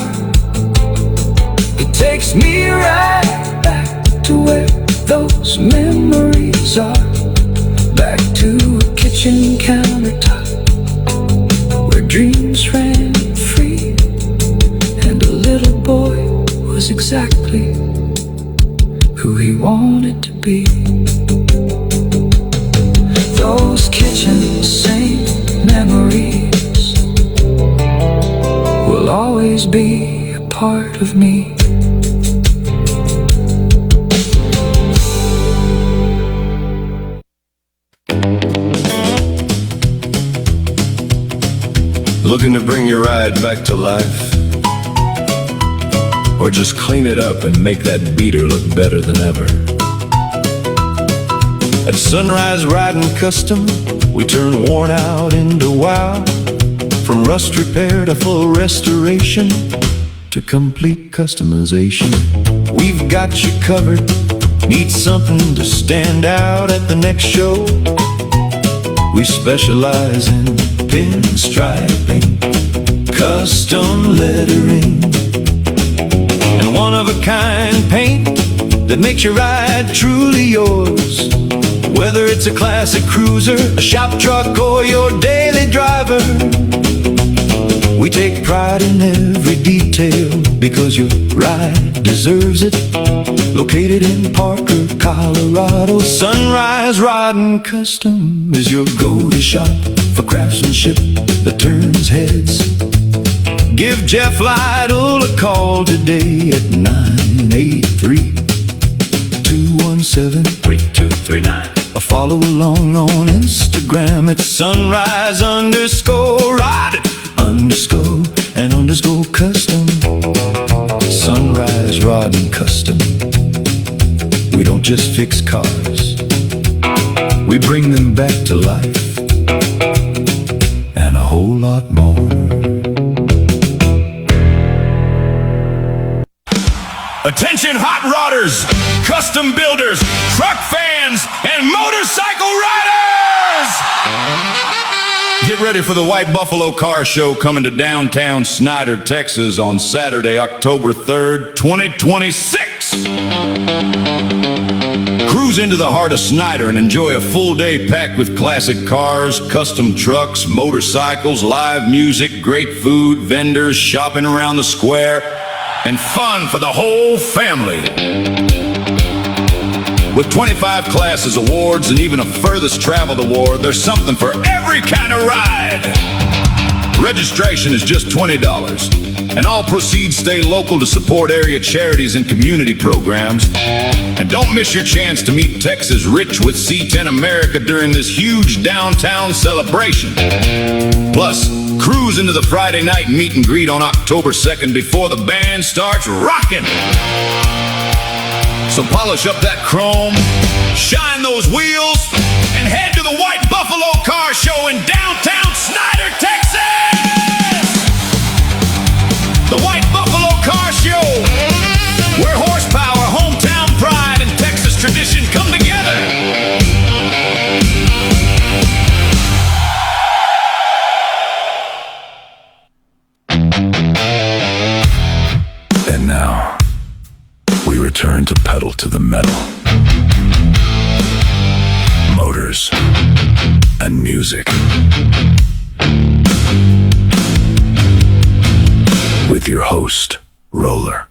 it takes me right back to where those memories are, back to a kitchen countertop where dreams ran free, and a little boy was exactly who he wanted to be. Those kitchen sink memories will always be a part of me. Looking to bring your ride back to life, or just clean it up and make that beater look better than ever? At Sunrise Riding Custom, we turn worn out into wow. From rust repair to full restoration to complete customization, we've got you covered. Need something to stand out at the next show? We specialize in pinstriping, custom lettering, and one-of-a-kind paint that makes your ride truly yours. Whether it's a classic cruiser, a shop truck, or your daily driver, we take pride in every detail because your ride deserves it. Located in Parker, Colorado, Sunrise Riding Custom is your go-to shop for craftsmanship that turns heads. Give Jeff Lytle a call today at 983-217-3239. Or follow along on Instagram at sunrise_ride_custom. Sunrise Riding Custom. We don't just fix cars, we bring them back to life and a whole lot more. Attention hot rodders, custom builders, truck fans, and motorcycle riders! Get ready for the White Buffalo Car Show coming to downtown Snyder, Texas on Saturday, October 3rd, 2026. Cruise into the heart of Snyder and enjoy a full day packed with classic cars, custom trucks, motorcycles, live music, great food, vendors, shopping around the square, and fun for the whole family. With 25 classes, awards, and even a furthest traveled award, there's something for every kind of ride. Registration is just $20. And all proceeds stay local to support area charities and community programs. And don't miss your chance to meet Texas Rich with C10 America during this huge downtown celebration. Plus, cruise into the Friday night meet and greet on October 2nd before the band starts rocking. So polish up that chrome, shine those wheels, and head to the White Buffalo Car Show in downtown Snyder, Texas! The White Buffalo Car Show, where horsepower, hometown pride, and Texas tradition come together. And now, we return to pedal to the metal. Motors and music. With your host, Roller.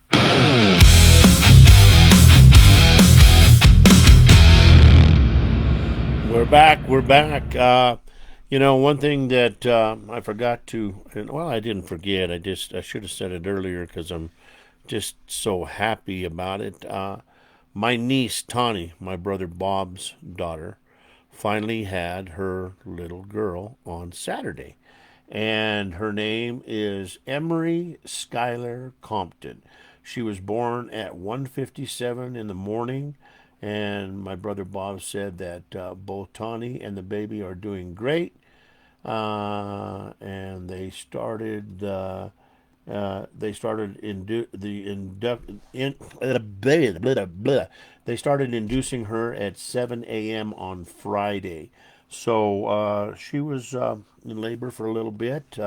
We're back. One thing that I forgot to, I didn't forget. I should have said it earlier because I'm just so happy about it. My niece, Tawny, my brother Bob's daughter, finally had her little girl on Saturday. And her name is Emery Skylar Compton. She was born at 1:57 in the morning, and my brother Bob said that both Tawny and the baby are doing great. And they started they started inducing her at 7 a.m. on Friday. So she was in labor for a little bit,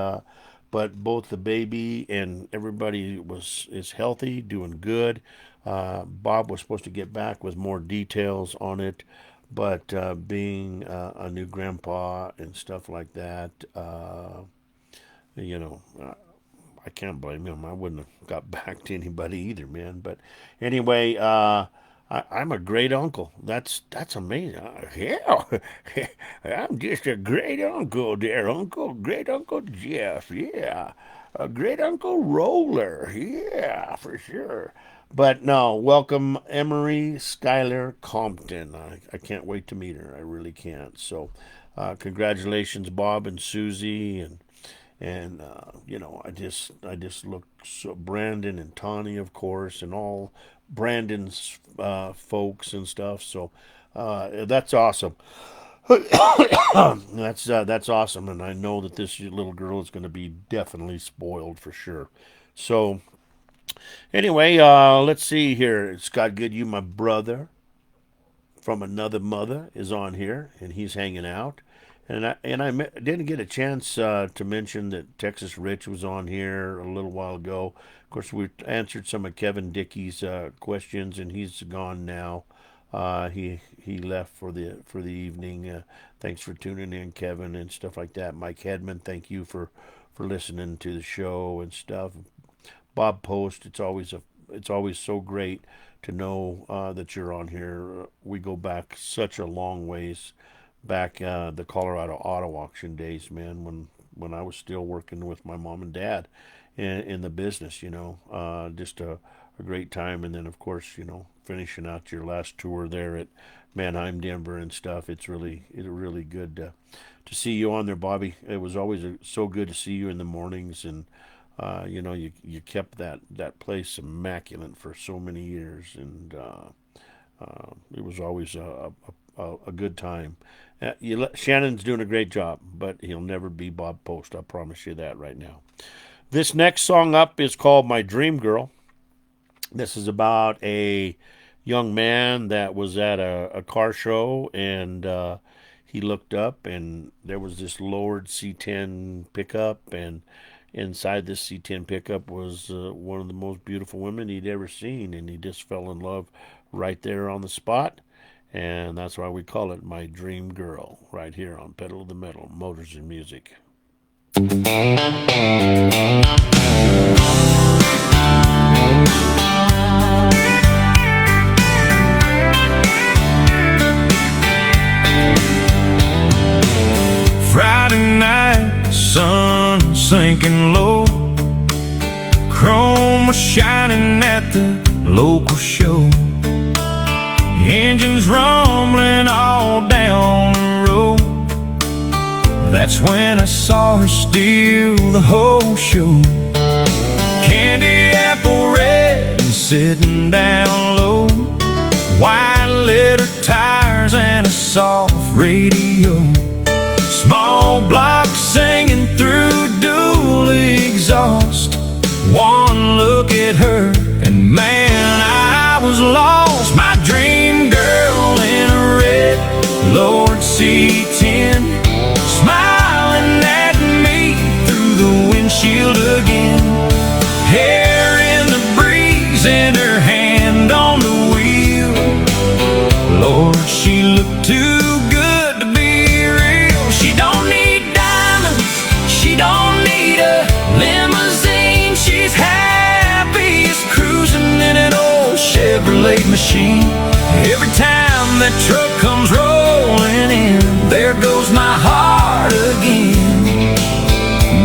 but both the baby and everybody is healthy, doing good. Bob was supposed to get back with more details on it, but being a new grandpa and stuff like that, I can't blame him. I wouldn't have got back to anybody either, man. But anyway, I'm a great uncle. That's amazing. Yeah, I'm just a great uncle there, Uncle. Great Uncle Jeff. Yeah, a great Uncle Roller. Yeah, for sure. But no, welcome Emery Skylar Compton. I can't wait to meet her. I really can't. So, congratulations, Bob and Susie, and I just look so Brandon and Tawny, of course, and all Brandon's folks and stuff. So that's awesome. That's awesome, and I know that this little girl is going to be definitely spoiled for sure. So anyway, let's see here. Scott Goodyear, my brother from another mother, is on here, and he's hanging out. And I didn't get a chance to mention that Texas Rich was on here a little while ago. Of course, we answered some of Kevin Dickey's questions, and he's gone now. He left for the evening. Thanks for tuning in, Kevin, and stuff like that. Mike Hedman, thank you for listening to the show and stuff. Bob Post, it's always so great to know that you're on here. We go back such a long ways. Back the Colorado Auto Auction days, man, when I was still working with my mom and dad in the business, just a great time. And then, of course, finishing out your last tour there at Mannheim, Denver and stuff. It's really good to see you on there, Bobby. It was always so good to see you in the mornings, and you kept that place immaculate for so many years, and it was always a good time. Shannon's doing a great job, but he'll never be Bob Post. I promise you that right now. This next song up is called My Dream Girl. This is about a young man that was at a car show, and he looked up, and there was this lowered C10 pickup, and inside this C10 pickup was one of the most beautiful women he'd ever seen, and he just fell in love right there on the spot. And that's why we call it My Dream Girl, right here on Pedal to the Metal, Motors and Music. Friday night, sun sinking low. was shining at the local show. Engines rumbling all down the road. That's when I saw her steal the whole show. Candy apple red and sitting down low. White leather tires and a soft radio. Small block singing through dual exhaust. One look at her and man, I was lost. My dream girl in a red Lord C10, smiling at me through the windshield again. Hair in the breeze and her hand on the wheel. Lord, she looked too good to be real. She don't need diamonds, she don't need a limousine. She's happiest cruising in an old Chevrolet machine. Every time that truck comes rolling in, there goes my heart again.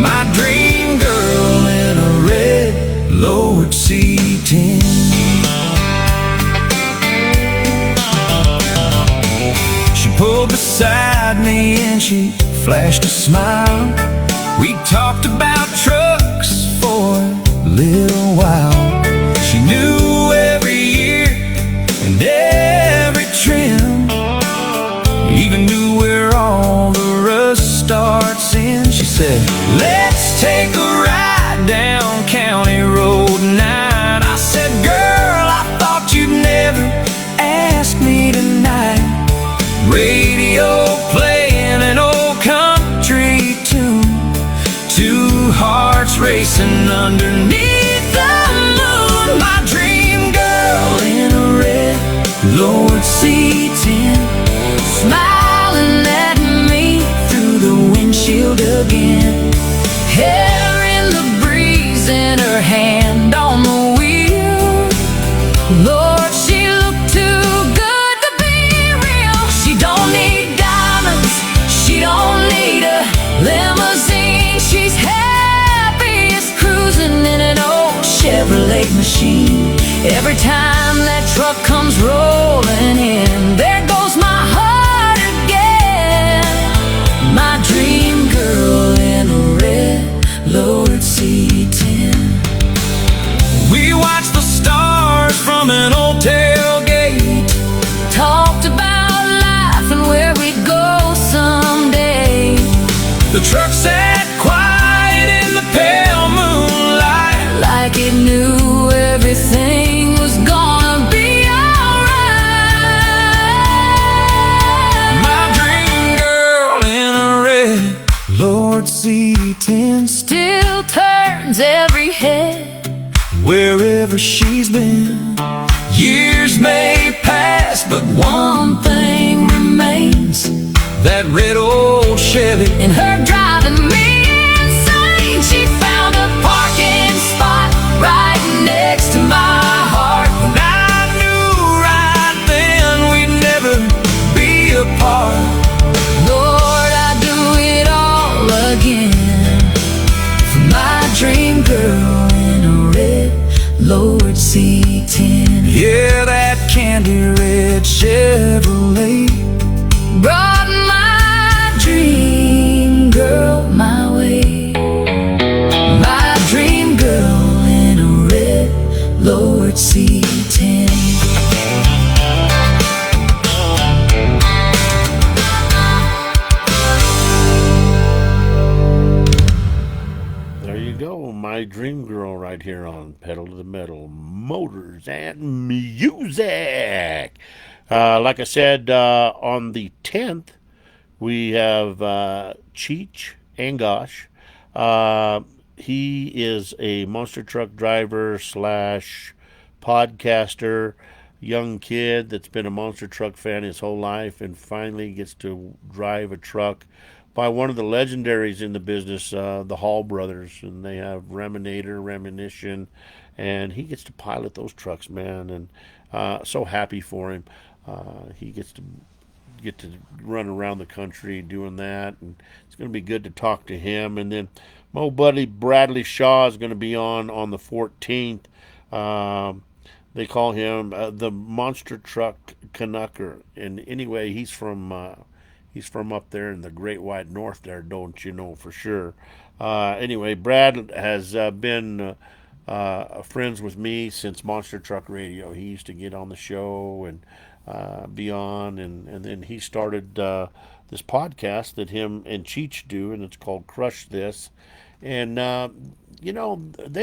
My dream girl in a red Lord C10. She pulled beside me and she flashed a smile. We talked about trucks for a little while. She knew every year and every trim, even knew where all the rust starts in. She said, let's take a ride down County Road 9. I said, girl, I thought you'd never ask me tonight. Radio playing an old country tune, two hearts racing underneath the moon. My dream girl in a red Lord C10, smiling at me through the windshield again. Hair in the breeze and her hand on the wheel. Lord, she looked too good to be real. She don't need diamonds, she don't need a limousine. She's happiest cruising in an old Chevrolet machine. Every time that truck comes rolling in, there goes my heart again. My dream girl in a red Lord C10. We watched the stars from an old tailgate, talked about life and where we'd go someday. The truck sat quiet in the pale moonlight, like it knew everything was gonna be alright. My dream girl in a red Lord C10 still turns every head wherever she's been. Years may pass, but one thing remains, that red old Chevy and her driving me insane. She found a parking spot right next to my heart, and I knew right then we'd never be apart. Lord, I'd do it all again for my dream girl in a red Lord C10. Yeah, that candy red Chevrolet brought my dream girl my way. My dream girl in a red Lord C10. There you go, my dream girl right here on Pedal to the Metal, Motors and Music. Like I said, on the 10th, we have Cheech Angosh. He is a monster truck driver slash podcaster, young kid that's been a monster truck fan his whole life and finally gets to drive a truck by one of the legendaries in the business, the Hall brothers, and they have Reminiscence, and he gets to pilot those trucks, man, and so happy for him. He gets to run around the country doing that, and it's going to be good to talk to him. And then my buddy Bradley Shaw is going to be on the 14th. They call him the monster truck Canucker. And anyway, he's from up there in the Great White North. There, don't you know for sure? Anyway, Brad has been friends with me since Monster Truck Radio. He used to get on the show and be on, and then he started this podcast that him and Cheech do, and it's called Crush This. And they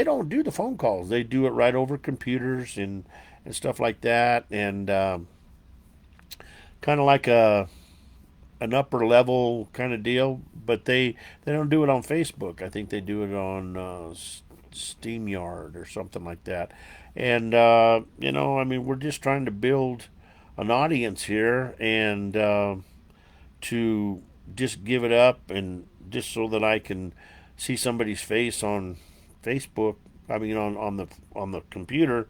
don't do the phone calls; they do it right over computers and stuff like that, and kind of like an upper level kind of deal. But they don't do it on Facebook. I think they do it on SteamYard or something like that. And I mean, we're just trying to build an audience here, and to just give it up, and just so that I can see somebody's face on Facebook. I mean, on the computer.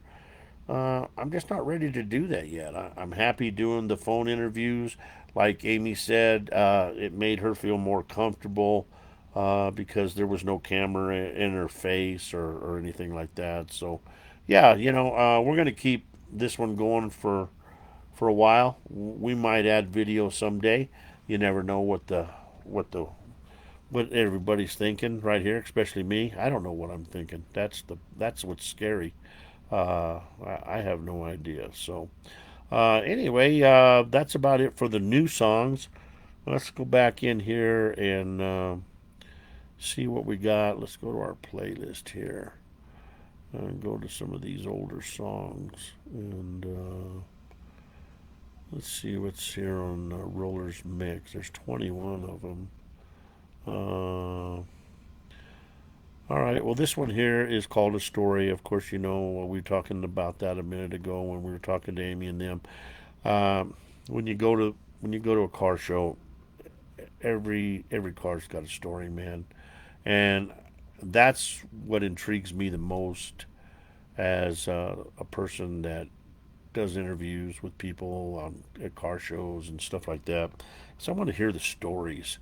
I'm just not ready to do that yet. I'm happy doing the phone interviews. Like Amy said, it made her feel more comfortable because there was no camera in her face or anything like that. So, yeah, we're going to keep this one going for a while. We might add video someday. You never know what everybody's thinking right here, especially me. I don't know what I'm thinking. That's what's scary. I have no idea. So, anyway, that's about it for the new songs. Let's go back in here and see what we got. Let's go to our playlist here and go to some of these older songs. And let's see what's here on Roller's Mix. There's 21 of them. All right, well, this one here is called A Story. Of course, we were talking about that a minute ago when we were talking to Amy and them. When you go to a car show, every car's got a story, man, and that's what intrigues me the most as a person that does interviews with people at car shows and stuff like that. So I want to hear the stories.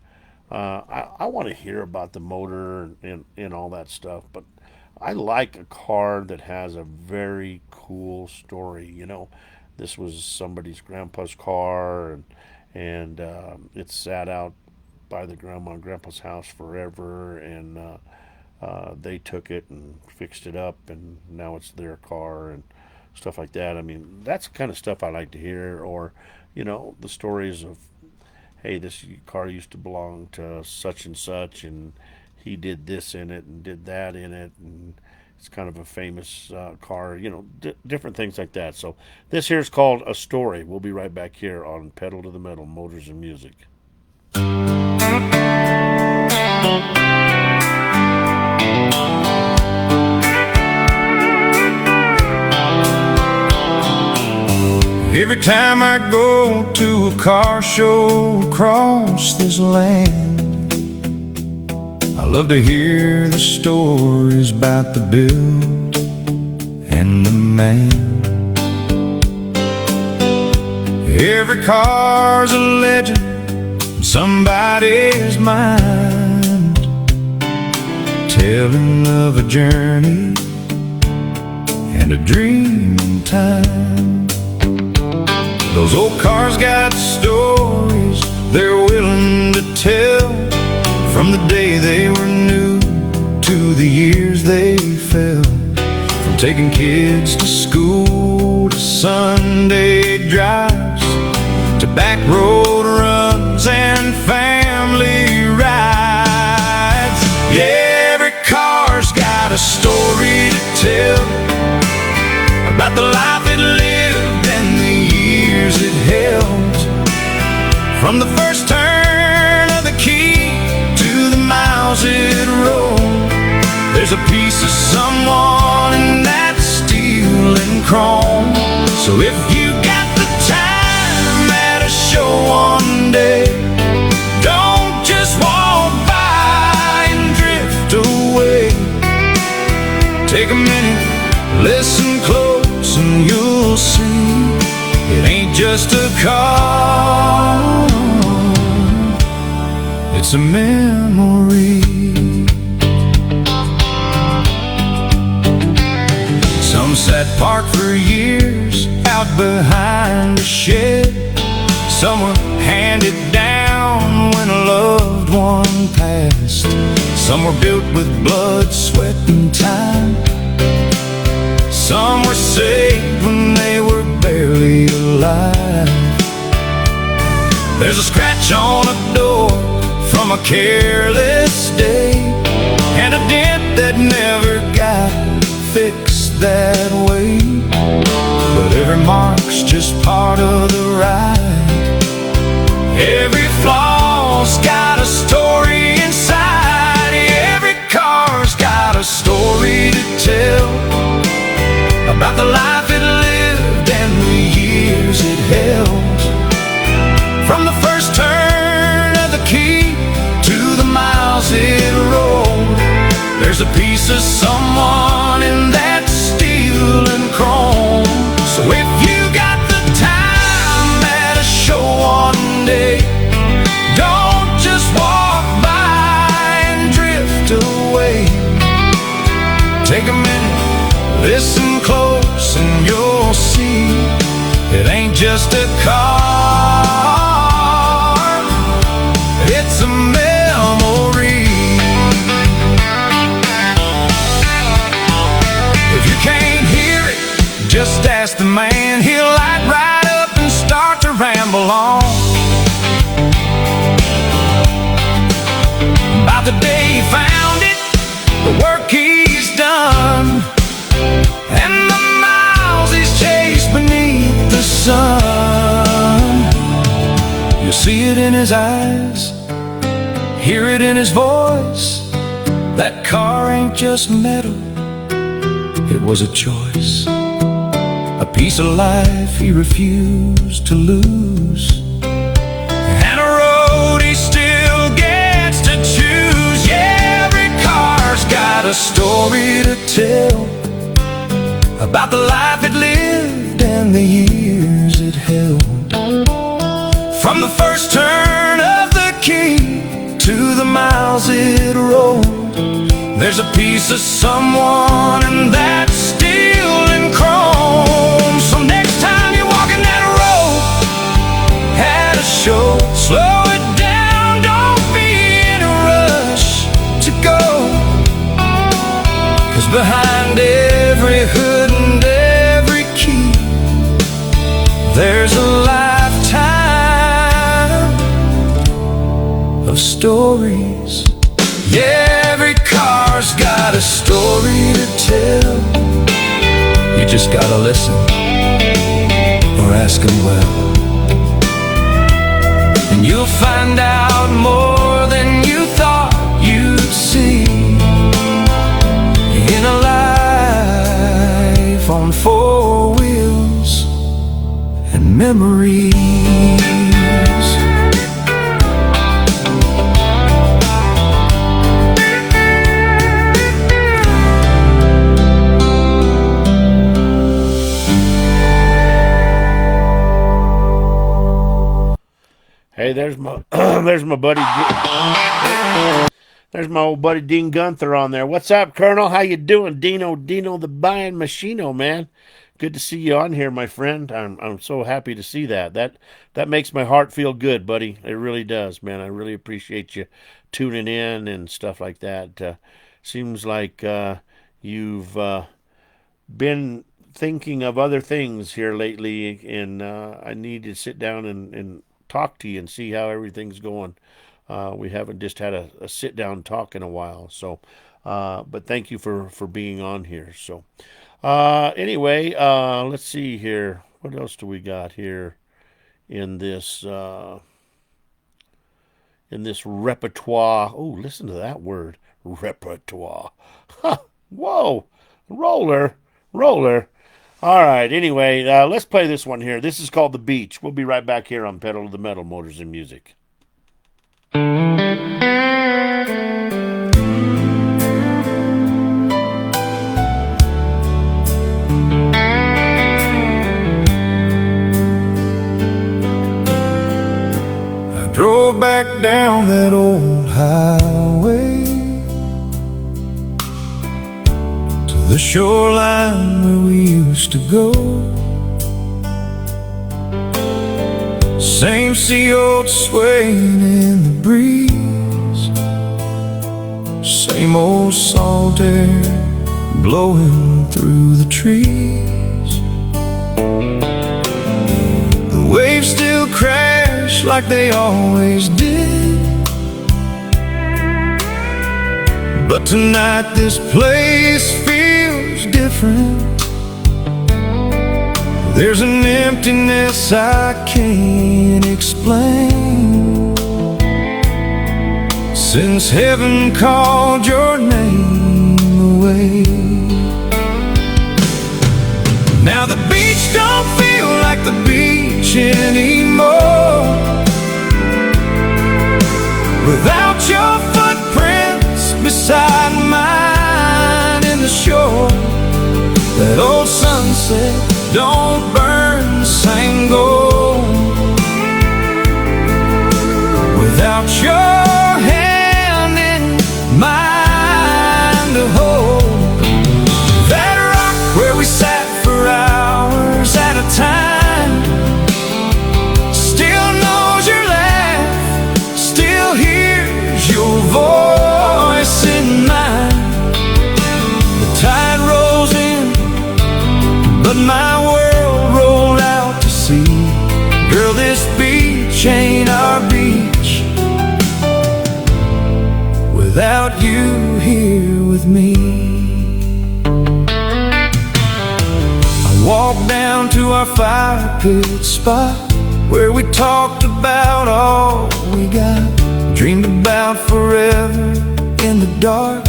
I want to hear about the motor and all that stuff, but I like a car that has a very cool story. This was somebody's grandpa's car, and it sat out by the grandma and grandpa's house forever, and they took it and fixed it up, and now it's their car and stuff like that. I mean, that's the kind of stuff I like to hear, or the stories of, hey, this car used to belong to such and such, and he did this in it and did that in it, and it's kind of a famous car, different things like that. So this here is called A Story. We'll be right back here on Pedal to the Metal, Motors and Music. Every time I go to a car show across this land, I love to hear the stories about the build and the man. Every car's a legend in somebody's mind, telling of a journey and a dream in time. Those old cars got stories they're willing to tell, from the day they were new to the years they fell. From taking kids to school, to Sunday drives, to back road runs and family rides. Yeah, every car's got a story to tell about the life it lived and the years it held. From the first turn of the key to the miles it rolled, there's a piece of someone in that steel and chrome. So if you got the time at a show one day, don't just walk by and drift away. Take a minute, listen close, and you'll see it ain't just a car, it's a memory. Some Some sat parked for years out behind a shed. Some were handed down when a loved one passed. Some were built with blood, sweat, and time. Some were saved when they were barely alive. There's a scratch on a door from a careless day, and a dent that never got fixed that way. But every mark's just part of the ride. Every flaw's got a story inside. Every car's got a story to tell about the life it lived and the years it held. From the first turn of the key to the miles it rolled, there's a piece of someone in that steel and chrome. So if you got the time at a show one day, don't just walk by and drift away. Take a minute, listen close, and you'll see it ain't just a car, it's a memory. If you can't hear it, just ask the man. He'll light right up and start to ramble on about the day he found it, the work he's done, and the miles he's chased beneath the sun. You see it in his eyes, hear it in his voice. That car ain't just metal, it was a choice, a piece of life he refused to lose, and a road he still gets to choose. Yeah, every car's got a story to tell about the life it lived and the years it held. From the first turn of the key to the miles it rolled, there's a piece of someone in that steel and chrome. So next time you're walking that road at a show, slow it down, don't be in a rush to go, 'cause behind every hood and every key, there's a lifetime of stories. Yeah, every car's got a story to tell. You just gotta listen or ask him well, and you'll find out more than you thought you'd see in a life on four wheels and memories. Hey, there's my there's my buddy. There's my old buddy Dean Gunther on there. What's up, Colonel? How you doing, Dino the Buying Machino, man? Good to see you on here, my friend. I'm so happy to see that. That makes my heart feel good, buddy. It really does, man. I really appreciate you tuning in and stuff like that. Seems like you've been thinking of other things here lately, and I need to sit down and talk to you and see how everything's going. We haven't just had a sit down talk in a while, so but thank you for being on here. So anyway, let's see here. What else do we got here in this repertoire? Oh, listen to that word, repertoire. Huh, whoa, roller. All right, anyway, let's play this one here. This is called The Beach. We'll be right back here on Pedal to the Metal, Motors and Music. I drove back down that old highway to the shoreline where we used to go. Same sea old swaying in the breeze, same old salt air blowing through the trees. The waves still crash like they always did, but tonight this place feels different. There's an emptiness I can't explain, since heaven called your name away. Now the beach don't feel like the beach anymore, without your footprints beside mine in the shore. That old sunset don't burn the same gold, without your hand in mine to hold. That rock where we sat for hours at a time still knows your laugh, still hears your voice in mine. The tide rolls in, but my world rolled out to sea. Girl, this beach ain't our beach without you here with me. I walked down to our fire pit spot, where we talked about all we got, dreamed about forever in the dark,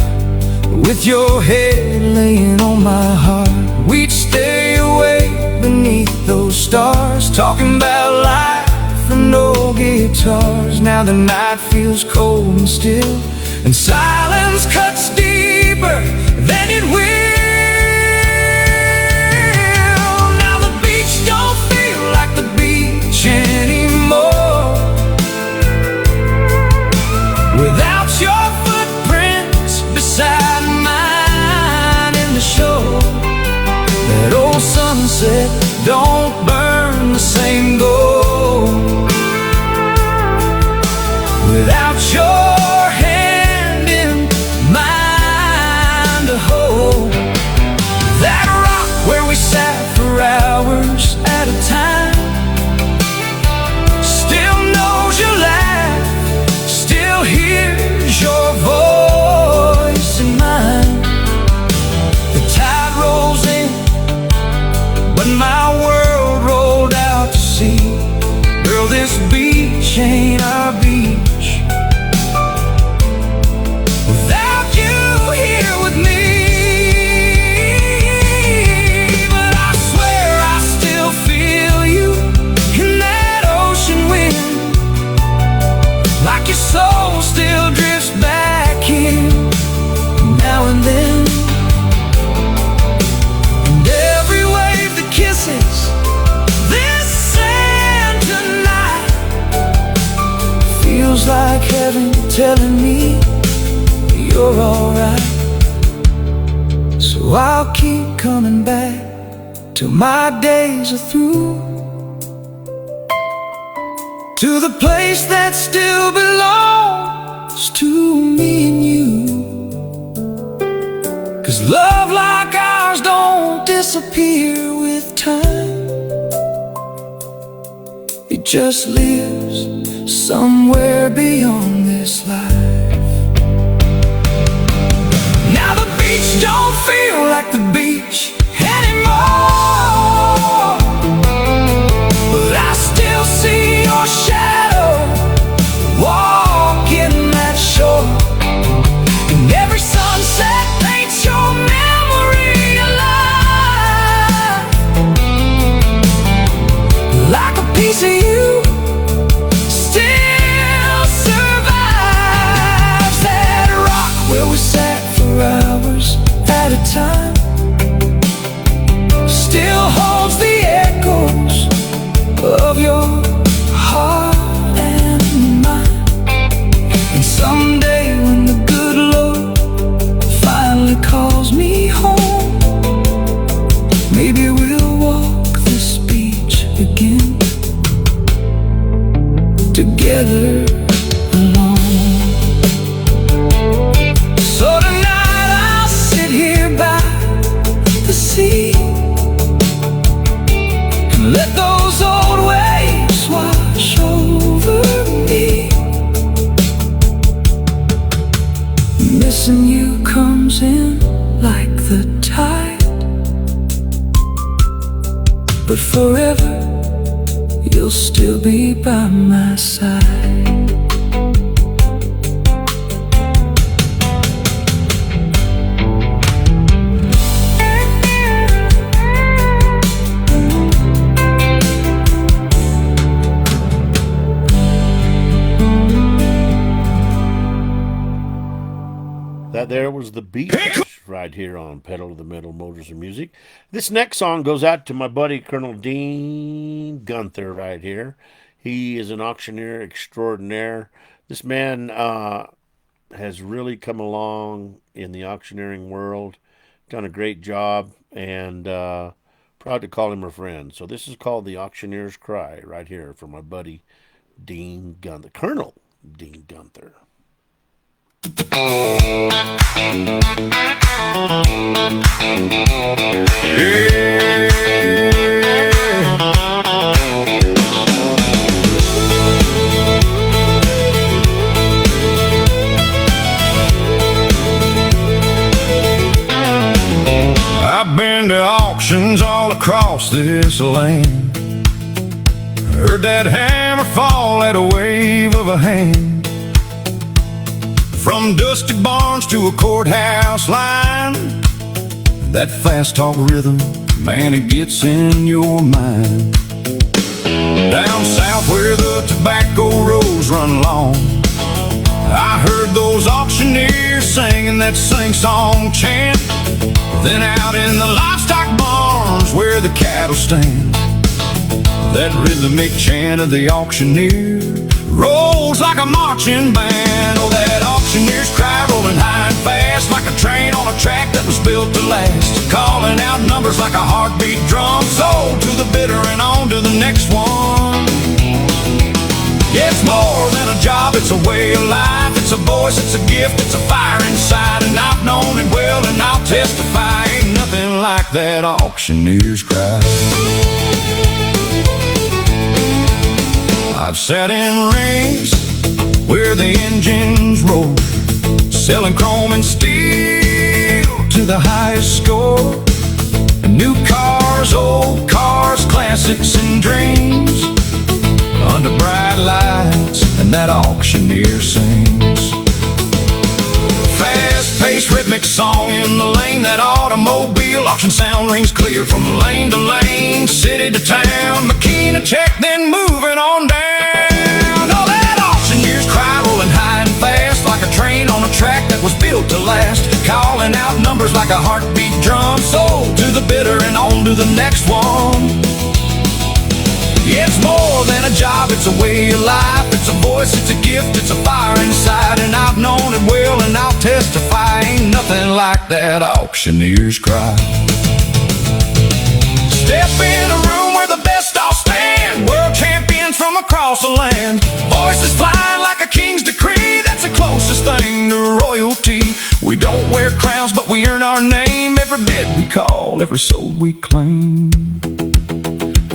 with your head laying on my heart. We'd stay awake beneath those stars, talking about life and no guitars. Now the night feels cold and still, and silence cuts deeper than it will. Now the beach don't feel like the beach anymore, without your footprints beside mine in the shore. That old sunset don't burn the same gold, without your hand in mine to hold. That rock where we sat for hours at a time still knows your laugh, still hears your voice in mine. The tide rolls in, but my world rolled out to sea. Girl, this beach ain't our beach without you here with me. But I swear I still feel you in that ocean wind, like your soul still drifts back in now and then. And every wave that kisses this sand tonight feels like heaven telling me you're alright. So I'll keep coming back till my days are through, to the place that still belongs to me and you. 'Cause love like ours don't disappear with time, it just lives somewhere beyond this life. Now the beach don't feel like the beach anymore, but I still see your shadow walking that shore. And every sunset paints your memory alive, like a piece of you still survives. together alone. So tonight I'll sit here by the sea and let those old waves wash over me. Missing you comes in like the tide, but forever you'll still be by my side. That there was the beat right here on Pedal to the Metal Motors and Music. This next song goes out to my buddy Colonel Dean Gunther right here. He is an auctioneer extraordinaire. This man has really come along in the auctioneering world, done a great job, and proud to call him a friend. So this is called The Auctioneer's Cry right here from my buddy Dean Gunther, Colonel Dean Gunther. I've been to auctions all across this land. Heard that hammer fall at a wave of a hand. From dusty barns to a courthouse line, that fast talk rhythm, man, it gets in your mind. Down south where the tobacco rows run long, I heard those auctioneers singing that sing-song chant. Then out in the livestock barns where the cattle stand, that rhythmic chant of the auctioneer rolls like a marching band. Oh, that auctioneer's cry rolling high and fast, like a train on a track that was built to last, calling out numbers like a heartbeat drum, sold to the bitter and on to the next one. Yeah, it's more than a job, it's a way of life, it's a voice, it's a gift, it's a fire inside, and I've known it well and I'll testify, ain't nothing like that auctioneer's cry. I've sat in rings where the engines roll, selling chrome and steel to the highest score. New cars, old cars, classics and dreams, under bright lights, and that auctioneer sings. Fast-paced rhythmic song in the lane, that automobile auction sound rings clear from lane to lane, city to town, McKean a check, then moving on down. Oh, that auctioneer's cry rolling high and fast, like a train on a track that was built to last, calling out numbers like a heartbeat drum, sold to the bitter and on to the next one. Yeah, it's more than a job, it's a way of life, it's a voice, it's a gift, it's a fire inside, and I've known it well and I'll testify, ain't nothing like that auctioneer's cry. Step in a room where the best all stand, world champions from across the land, voices flying like a king's decree, that's the closest thing to royalty. We don't wear crowns, but we earn our name, every bid we call, every soul we claim.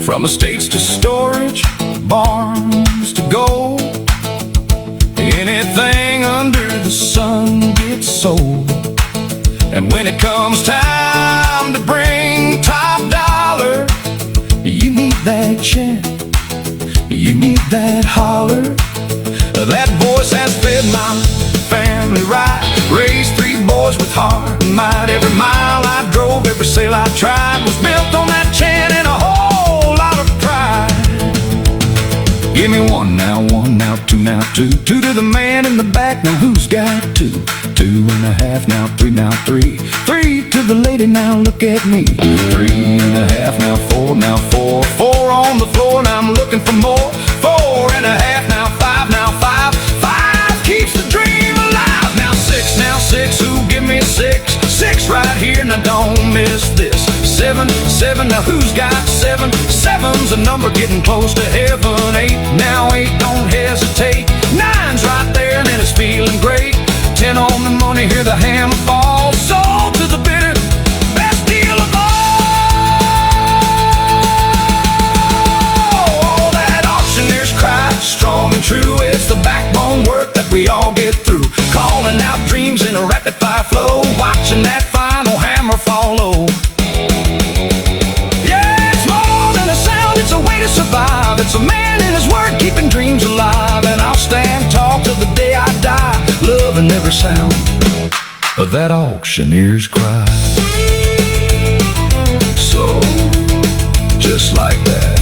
From estates to storage, barns to gold, anything under the sun gets sold. And when it comes time to bring top dollar, you need that chant, you need that holler. That voice has fed my family right, raised 3 boys with heart and might. Every mile I drove, every sale I tried was built on that chant and a whole lot of pride. Give me one now, two now, two. Two to the man in the back, now who's got two? 2.5 now, 3 now, 3. 3 to the lady, now look at me. 3.5 now, 4 now, 4. 4 on the floor, now I'm looking for more. 4.5 now, 5 now, 5. 5 keeps the dream alive. Now 6 now, 6, who give me 6? 6 right here, now don't miss this. 7, 7, now who's got 7? 7. 7's a number getting close to heaven. 8, now 8, don't hesitate. 9's right there and it's feeling great. 10 on the money, hear the hammer fall. Sold to the bitter, best deal of all. Oh, that auctioneer's cry, strong and true. It's the backbone work that we all get through. Calling out dreams in a rapid fire flow. Watching that final hammer fall low. It's a way to survive. It's a man in his word keeping dreams alive. And I'll stand tall till the day I die, loving every sound of that auctioneer's cry. So, just like that,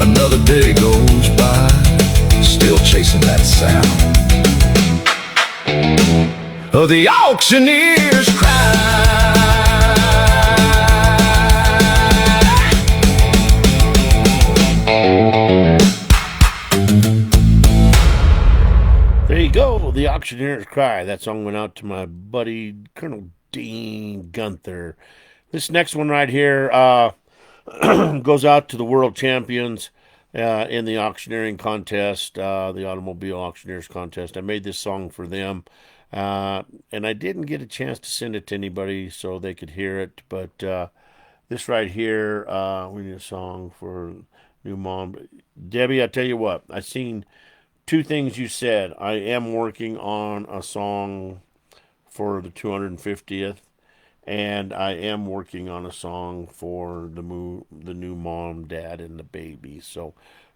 another day goes by, still chasing that sound of the auctioneer's cry. There you go, The Auctioneer's Cry. That song went out to my buddy Colonel Dean Gunther. This next one right here goes out to the world champions in the auctioneering contest, the Automobile Auctioneers Contest. I made this song for them, and I didn't get a chance to send it to anybody so they could hear it, but this right here, we need a song for new mom. Debbie, I tell you what, I seen two things you said. I am working on a song for the 250th, and I am working on a song for the new mom, dad, and the baby. So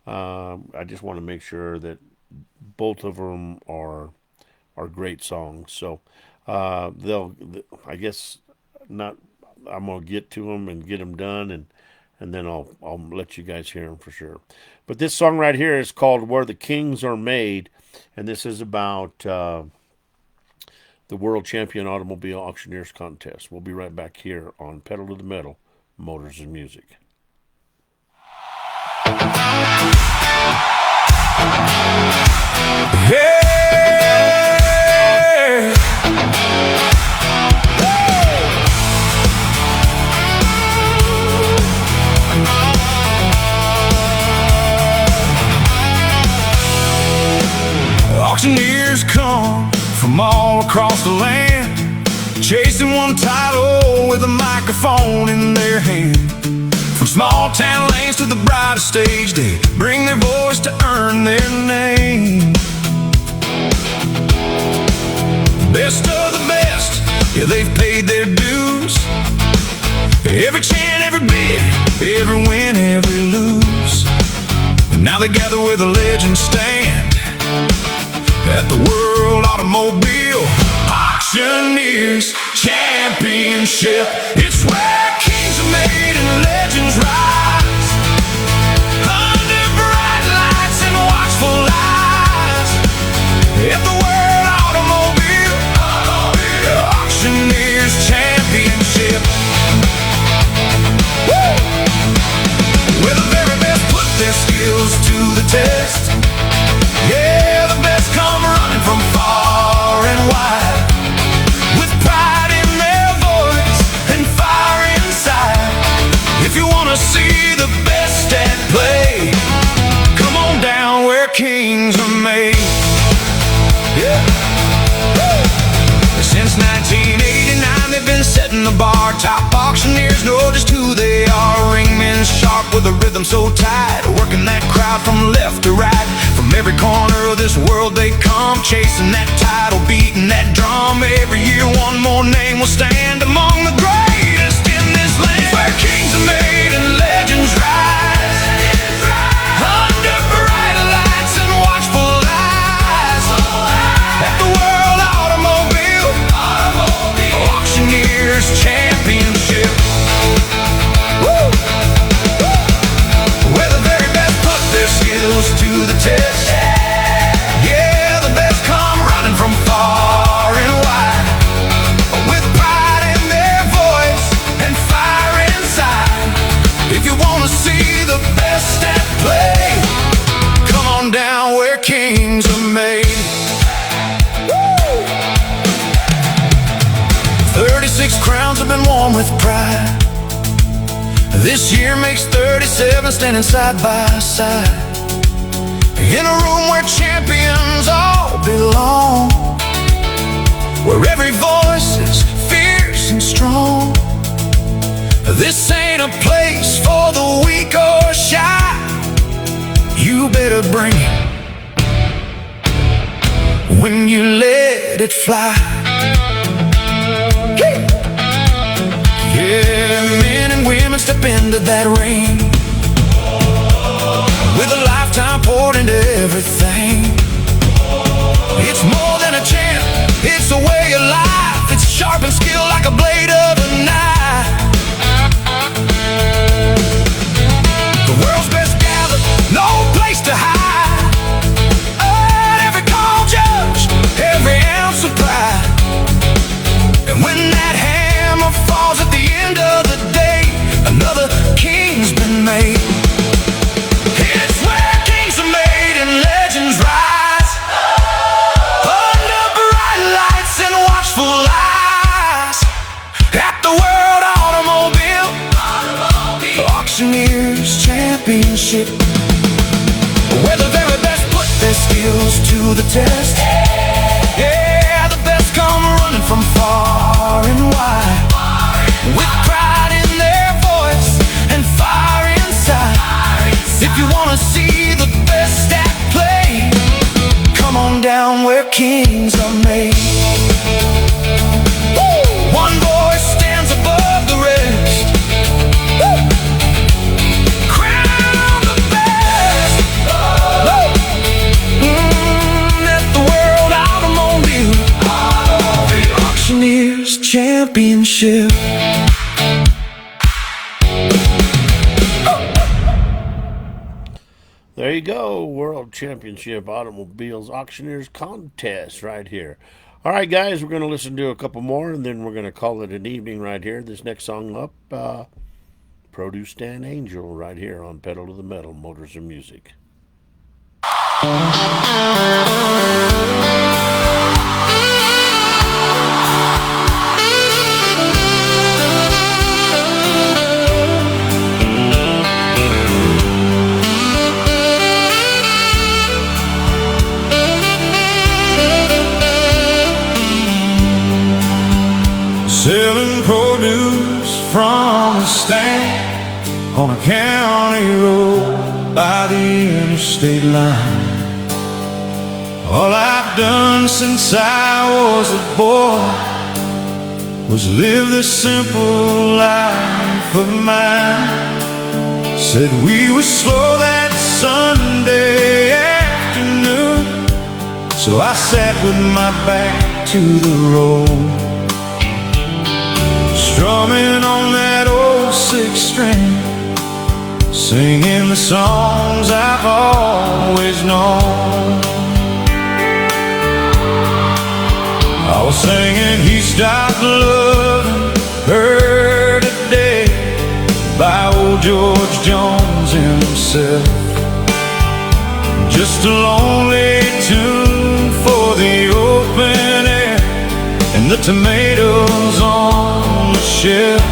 I just want to make sure that both of them are great songs. So I guess not. I'm gonna get to them and get them done, and then I'll let you guys hear them for sure. But this song right here is called Where the Kings Are Made, and this is about the World Champion Automobile Auctioneers Contest. We'll be right back here on Pedal to the Metal, Motors and Music. Yeah! Auctioneers come from all across the land, chasing one title with a microphone in their hand. From small town lanes to the brightest stage, they bring their voice to earn their name. Best of the best, yeah, they've paid their dues. Every chant, every bid, every win, every lose. And now they gather where the legends stand, at the World Automobile Auctioneers Championship. It's where kings are made and legends rise, under bright lights and watchful eyes, at the World Automobile Auctioneers Championship. Woo! Where the very best put their skills to the test. Yeah, the best come running from far and wide, with pride in their voice and fire inside. If you want to see the best at play, come on down where kings are made. Yeah. Woo! Since 1989 they've been setting the bar. Top auctioneers know just who they are. Ringmen sharp with a rhythm so tight, working that crowd from left to right. From every corner of this world they come, chasing that title, beating that drum. Every year one more name will stand among the greatest in this land. Where kings are made and legends rise, under bright lights and watchful eyes, at the World Automobile Auctioneers Championship. Woo! Where the very best put their skills to the test. Yeah, the best come running from far and wide, with pride in their voice and fire inside. If you want to see the best at play, come on down where kings are made. Woo! 36 crowns have been worn with pride. This year makes 37 standing side by side in a room where champions all belong, where every voice is fierce and strong. This ain't a place for the weak or shy. You better bring it when you let it fly. Yeah, men and women step into that ring with a lifetime poured into everything. It's more than a champ, it's a way of life. It's sharp and skilled like a blade of a knife. The world's best gathered, no place to hide. Every call judged, every ounce of pride. And when that hammer falls at the end of the day, another king's been made. It's where kings are made and legends rise, under bright lights and watchful eyes, at the World Automobile Auctioneers Championship, where the very best put their skills to the test. Yeah, the best come running from far and wide, with pride in their voice and fire inside. If you wanna see the best at play, come on down where kings are made. One voice stands above the rest. Crown the best. At the World Automobile Auctioneers Championship. There you go, World Championship Automobiles Auctioneers Contest right here. All right, guys, we're going to listen to a couple more, and then we're going to call it an evening right here. This next song up, Produce Stand Angel right here on Pedal to the Metal, Motors and Music. Selling produce from a stand on a county road by the interstate line. All I've done since I was a boy was live this simple life of mine. Said we were slow that Sunday afternoon, so I sat with my back to the road, strumming on that old six string, singing the songs I've always known. I was singing He Stopped Loving Her Today by old George Jones himself. Just a lonely tune for the open air and the tomatoes on the shelf.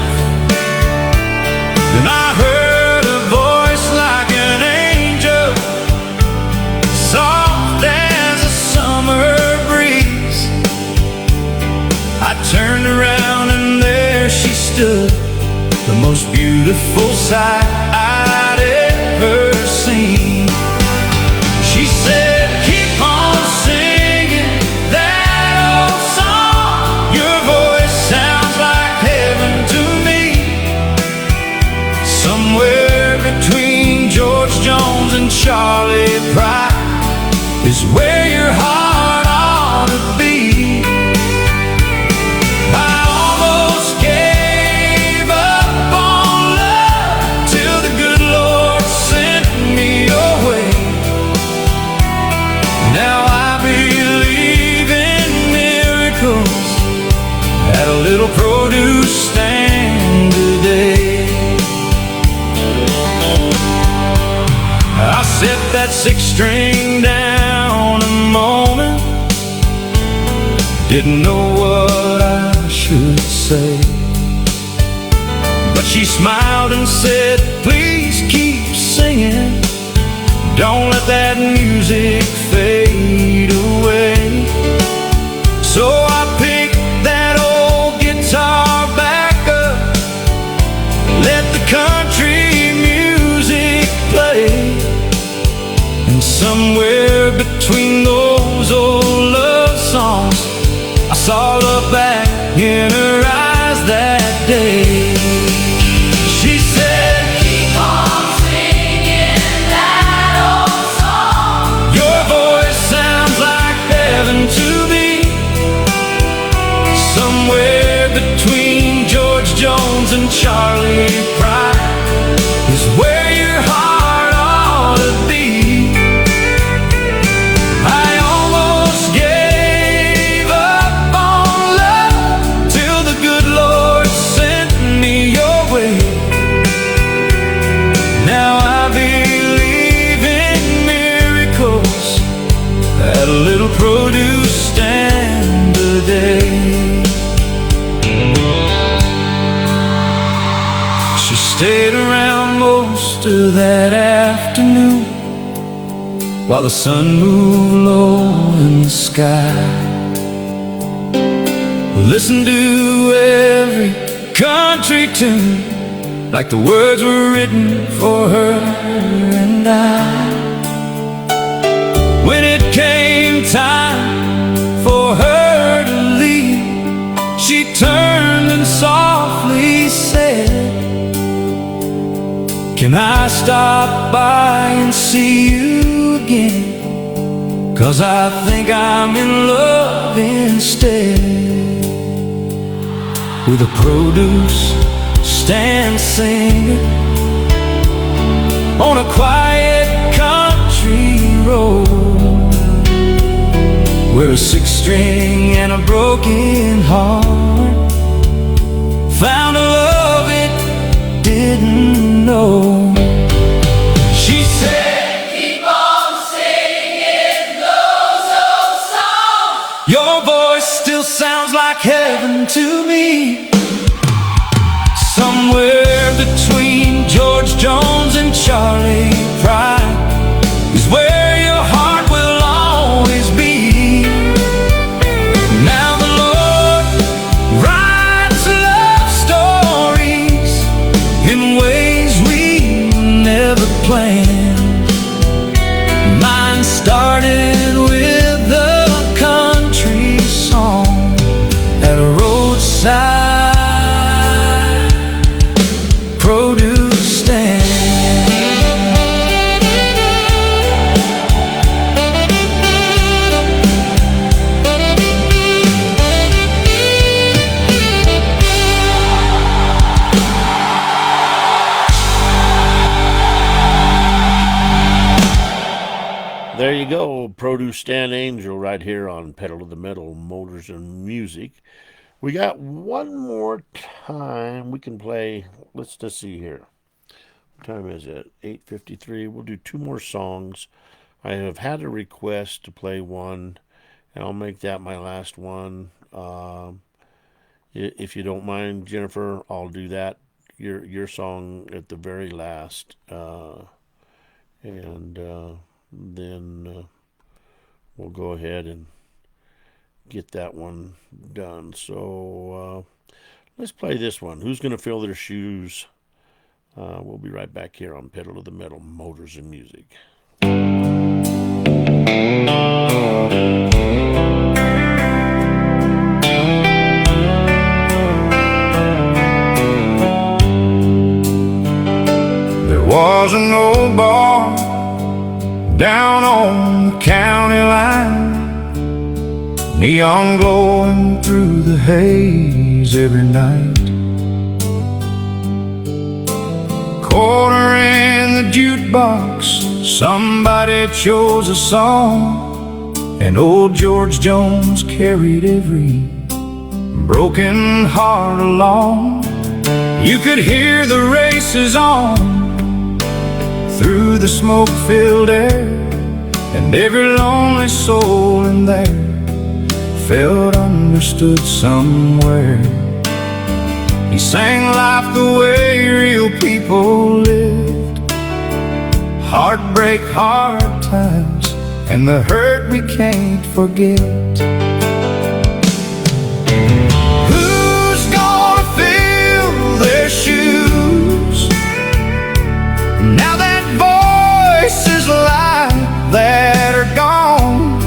Then I heard a voice like an angel, soft as a summer breeze. I turned around and there she stood, the most beautiful sight I'd ever seen. She said, keep on singing that old song. Your voice sounds like heaven to me. Somewhere between George Jones and Charlie Pride is where your heart ought to be. I almost gave up on love till the good Lord sent me your way. Now I believe in miracles at a little produce stand today. I set that six string down a moment, didn't know what I should say, but She smiled and said, please keep singing. Don't let that music fade away. So I picked that old guitar back up, let the country music play. And somewhere between those old love songs, I saw love back in her eyes that day. She said, keep on singing that old song. Your voice sounds like heaven to me. Somewhere between George Jones and Charlie Pride is where your heart ought to be. I almost gave up on love till the good Lord sent me your way. Now I believe in miracles, that a little produce stand a day. She stayed around most of that afternoon while the sun moved low in the sky. Listen to every country tune like the words were written for her and I. When it came time for her to leave, she turned and softly said, can I stop by and see you again? 'Cause I think I'm in love instead with a produce stand singer on a quiet country road, where a six-string and a broken heart found a love it didn't know. She said, keep on singing those old songs. Your voice still sounds like heaven to me. Somewhere between George Jones and Charlie Pride is where your heart will always be. Now the Lord writes love stories in ways we never planned. Mine started with a country song at a roadside produce stand. There you go, Produce Stand Angel right here on Pedal to the Metal, Motors and Music. We got one more time we can play. Let's just see here. What time is it? 8:53. We'll do two more songs. I have had a request to play one, and I'll make that my last one. If you don't mind, Jennifer, I'll do that. Your song at the very last, and then we'll go ahead and get that one done. So let's play this one. Who's going to fill their shoes? We'll be right back here on Pedal to the Metal, Motors and Music. There was an old bar down on the county line, neon glowing through the haze every night. Quarter in the jukebox, somebody chose a song, and old George Jones carried every broken heart along. You could hear the races on through the smoke-filled air, and every lonely soul in there felt understood somewhere. He sang life the way real people lived. Heartbreak, hard times, and the hurt we can't forget. Who's gonna fill their shoes now that voices lie that are gone?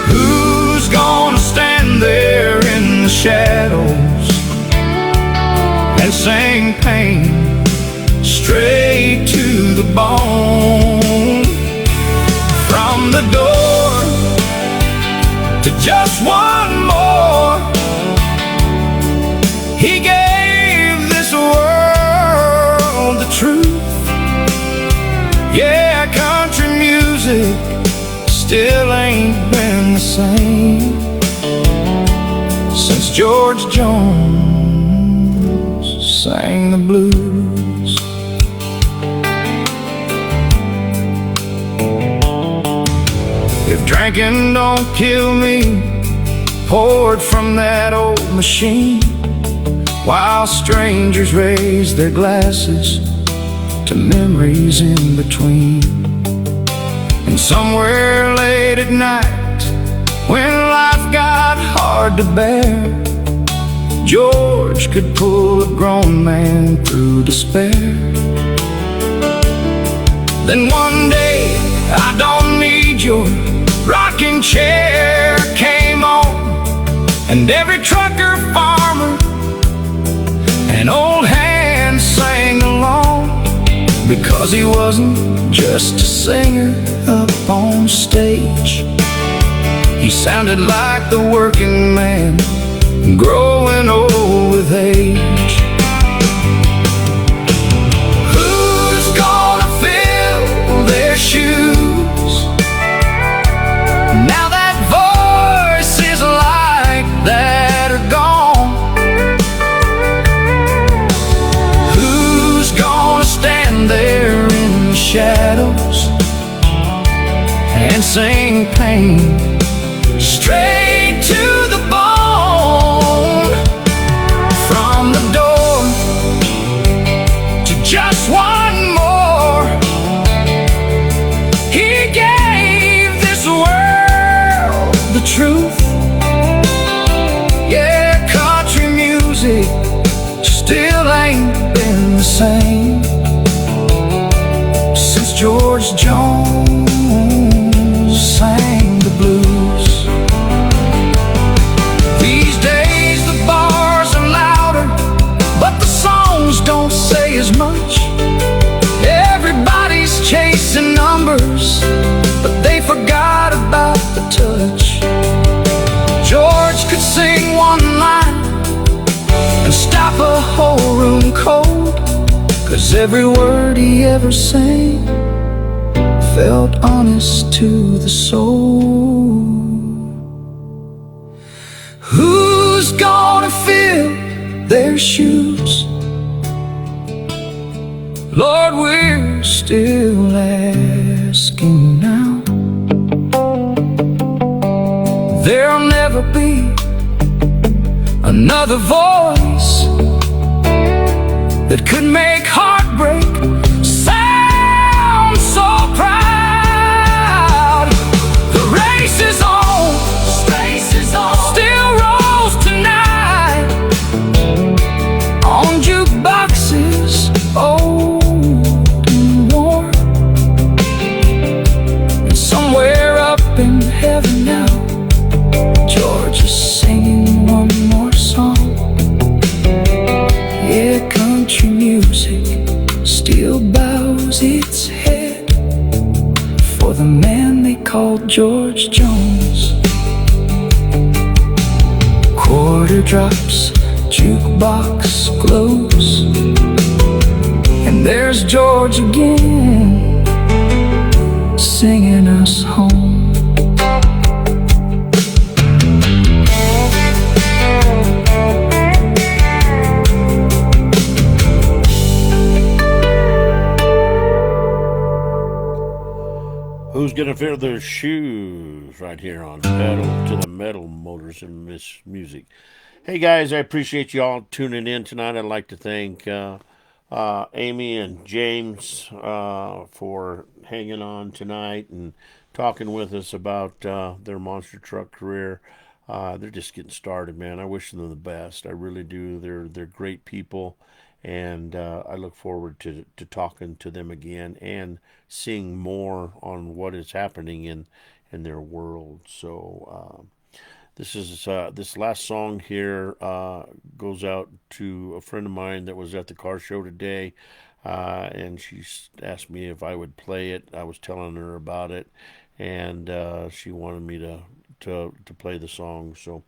Who's gonna stand there in the shadows and sing pain straight to the bone? From the door to just one more, he gave this world the truth. Yeah, country music still ain't been the same since George Jones sang the blues. If drinking don't kill me, poured from that old machine, while strangers raise their glasses to memories in between. And somewhere late at night, when life got hard to bear, George could pull a grown man through despair. Then one day, I don't need your rocking chair came on, and every trucker, farmer, and old hand sang along, because he wasn't just a singer up on stage. He sounded like the working man growing old with age. Who's gonna fill their shoes now that voices like that are gone? Who's gonna stand there in the shadows and sing pain straight to the bone? From the door to just one more, he gave this world the truth. Yeah, country music still ain't been the same since George Jones sang the blues. These days the bars are louder, but the songs don't say as much. Everybody's chasing numbers, but they forgot about the touch. George could sing one line and stop a whole room cold, 'cause every word he ever sang felt honest to the soul. Who's gonna fill their shoes? Lord, we're still asking now. There'll never be another voice that could make heartbreak sound so proud. The race is on, still rolls tonight on jukeboxes old and worn. And somewhere up in heaven now, George is singing one more song. Yeah, country music still bows its head for the man they called George Jones. Quarter drops, jukebox glows, and there's George again, singing us home. Who's gonna fill their shoes right here on Pedal to the Metal Motors and Miss Music. Hey guys, I appreciate you all tuning in tonight. I'd like to thank Amy and James for hanging on tonight and talking with us about their monster truck career. They're just getting started, man. I wish them the best. I really do. They're great people, and I look forward to talking to them again and seeing more on what is happening in their world. So. This last song here goes out to a friend of mine that was at the car show today, and she asked me if I would play it. I was telling her about it, and she wanted me to play the song. So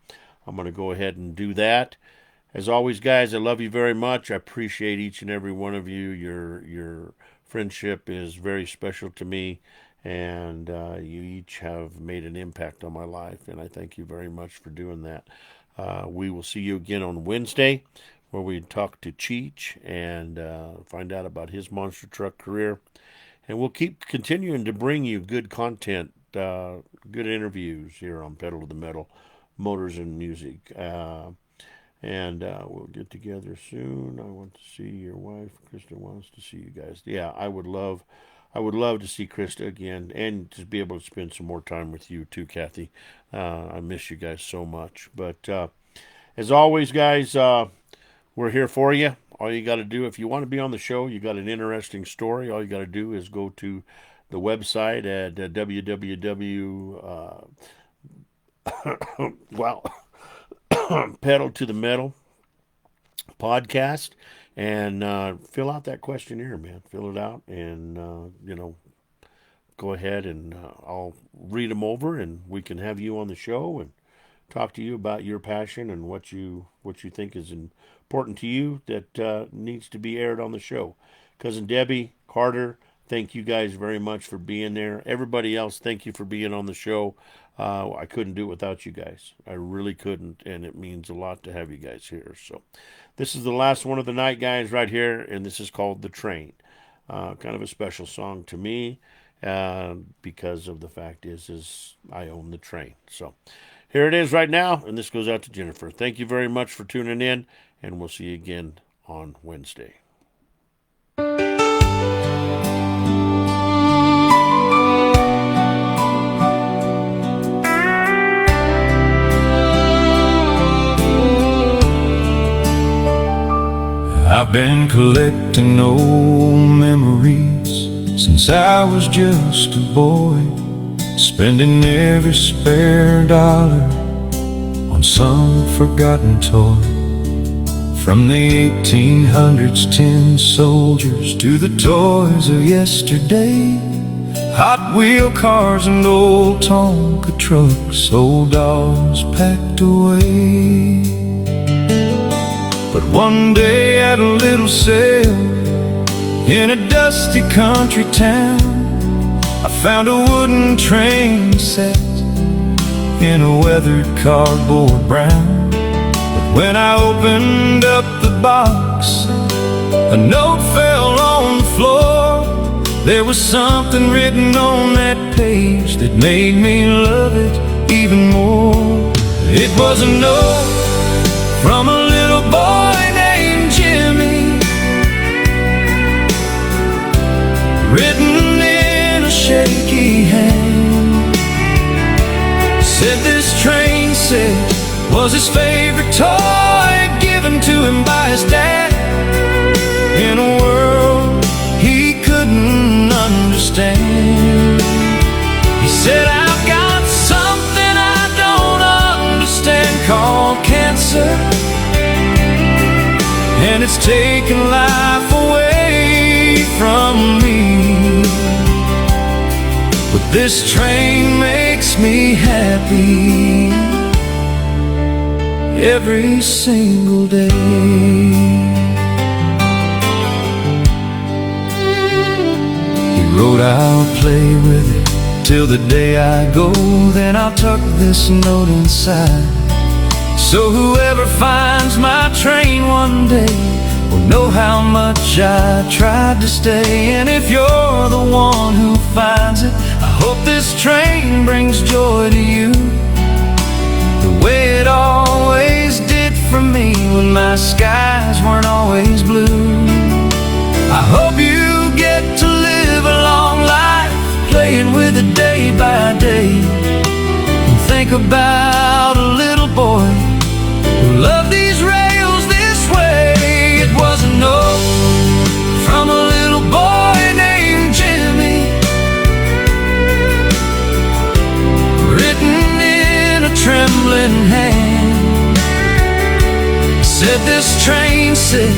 I'm going to go ahead and do that. As always, guys, I love you very much. I appreciate each and every one of you. Your friendship is very special to me, and you each have made an impact on my life, and I thank you very much for doing that. We will see you again on Wednesday, where we talk to Cheech and find out about his monster truck career, and we'll keep continuing to bring you good content, good interviews here on Pedal to the Metal, Motors and Music. And we'll get together soon. I want to see your wife. Krista wants to see you guys. Yeah, I would love to see Krista again and to be able to spend some more time with you too, Kathy. I miss you guys so much. But as always, guys, we're here for you. All you got to do, if you want to be on the show, you got an interesting story, all you got to do is go to the website at www. Well, Pedal to the Metal podcast, and fill out that questionnaire, man. Fill it out, and go ahead and I'll read them over, and we can have you on the show and talk to you about your passion and what you think is important to you that needs to be aired on the show. Cousin Debbie, Carter, thank you guys very much for being there. Everybody else, thank you for being on the show. I couldn't do it without you guys. I really couldn't, and it means a lot to have you guys here. So this is the last one of the night, guys, right here, and this is called The Train. Kind of a special song to me because of the fact is I own the train. So here it is right now, and this goes out to Jennifer. Thank you very much for tuning in, and we'll see you again on Wednesday. I've been collecting old memories since I was just a boy, spending every spare dollar on some forgotten toy. From the 1800s tin soldiers to the toys of yesterday, Hot wheel cars and old Tonka trucks, old dolls packed away. But one day at a little sale in a dusty country town, I found a wooden train set in a weathered cardboard brown. But when I opened up the box, a note fell on the floor. There was something written on that page that made me love it even more. It was a note from a little boy named Jimmy, written in a shaky hand. Said this train set was his favorite toy, given to him by his dad, in a world he couldn't understand. He said, I've got something I don't understand called cancer, and it's taken life away from me. But this train makes me happy every single day. He wrote, I'll play with it till the day I go, then I'll tuck this note inside, so whoever finds my train one day will know how much I tried to stay. And if you're the one who finds it, I hope this train brings joy to you, the way it always did think about a little boy who loved these rails this way. It was a note from a little boy named Jimmy, written in a trembling hand. Said this train set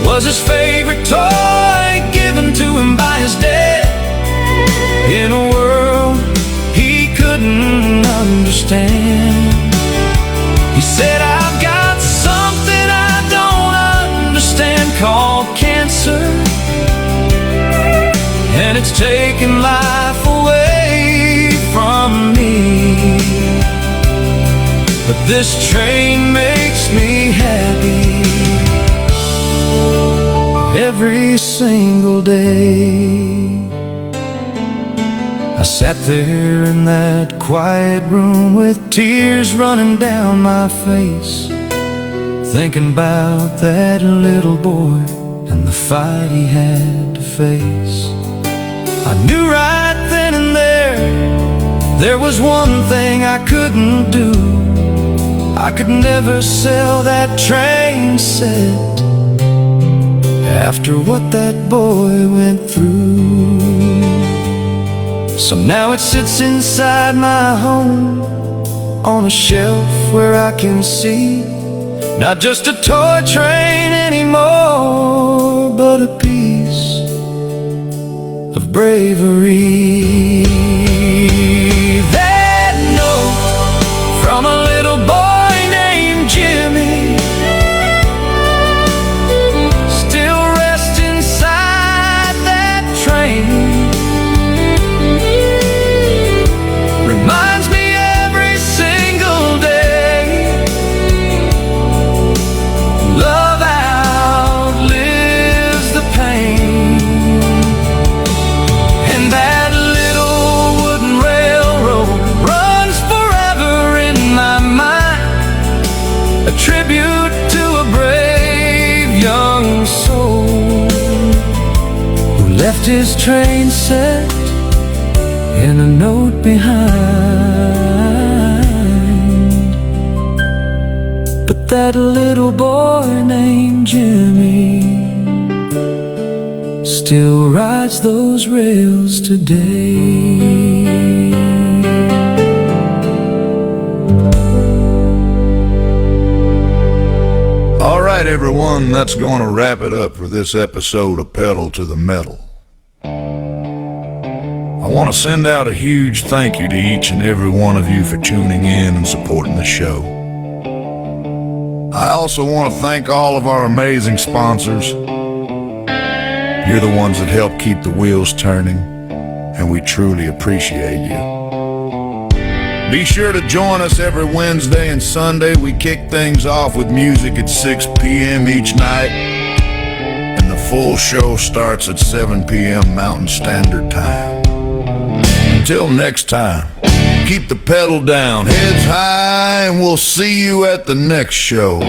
was his favorite toy, given to him by his dad, in a world he couldn't understand. He said, I've got something I don't understand called cancer, and it's taking life away from me. But this train makes me happy every single day. I sat there in that quiet room with tears running down my face, thinking about that little boy and the fight he had to face. I knew right then and there was one thing I couldn't do. I could never sell that train set after what that boy went through. So now it sits inside my home on a shelf where I can see not just a toy train anymore, but a piece of bravery. That note from a little boy named Jimmy still rests inside that train. Reminds me every single day, love outlives the pain. And that little wooden railroad runs forever in my mind, a tribute to a brave young soul who left his train set and a note behind. But that little boy named Jimmy still rides those rails today. All right, everyone, that's going to wrap it up for this episode of Pedal to the Metal. I want to send out a huge thank you to each and every one of you for tuning in and supporting the show. I also want to thank all of our amazing sponsors. You're the ones that help keep the wheels turning, and we truly appreciate you. Be sure to join us every Wednesday and Sunday. We kick things off with music at 6 p.m. each night, and the full show starts at 7 p.m. Mountain Standard Time. Until next time, keep the pedal down, heads high, and we'll see you at the next show.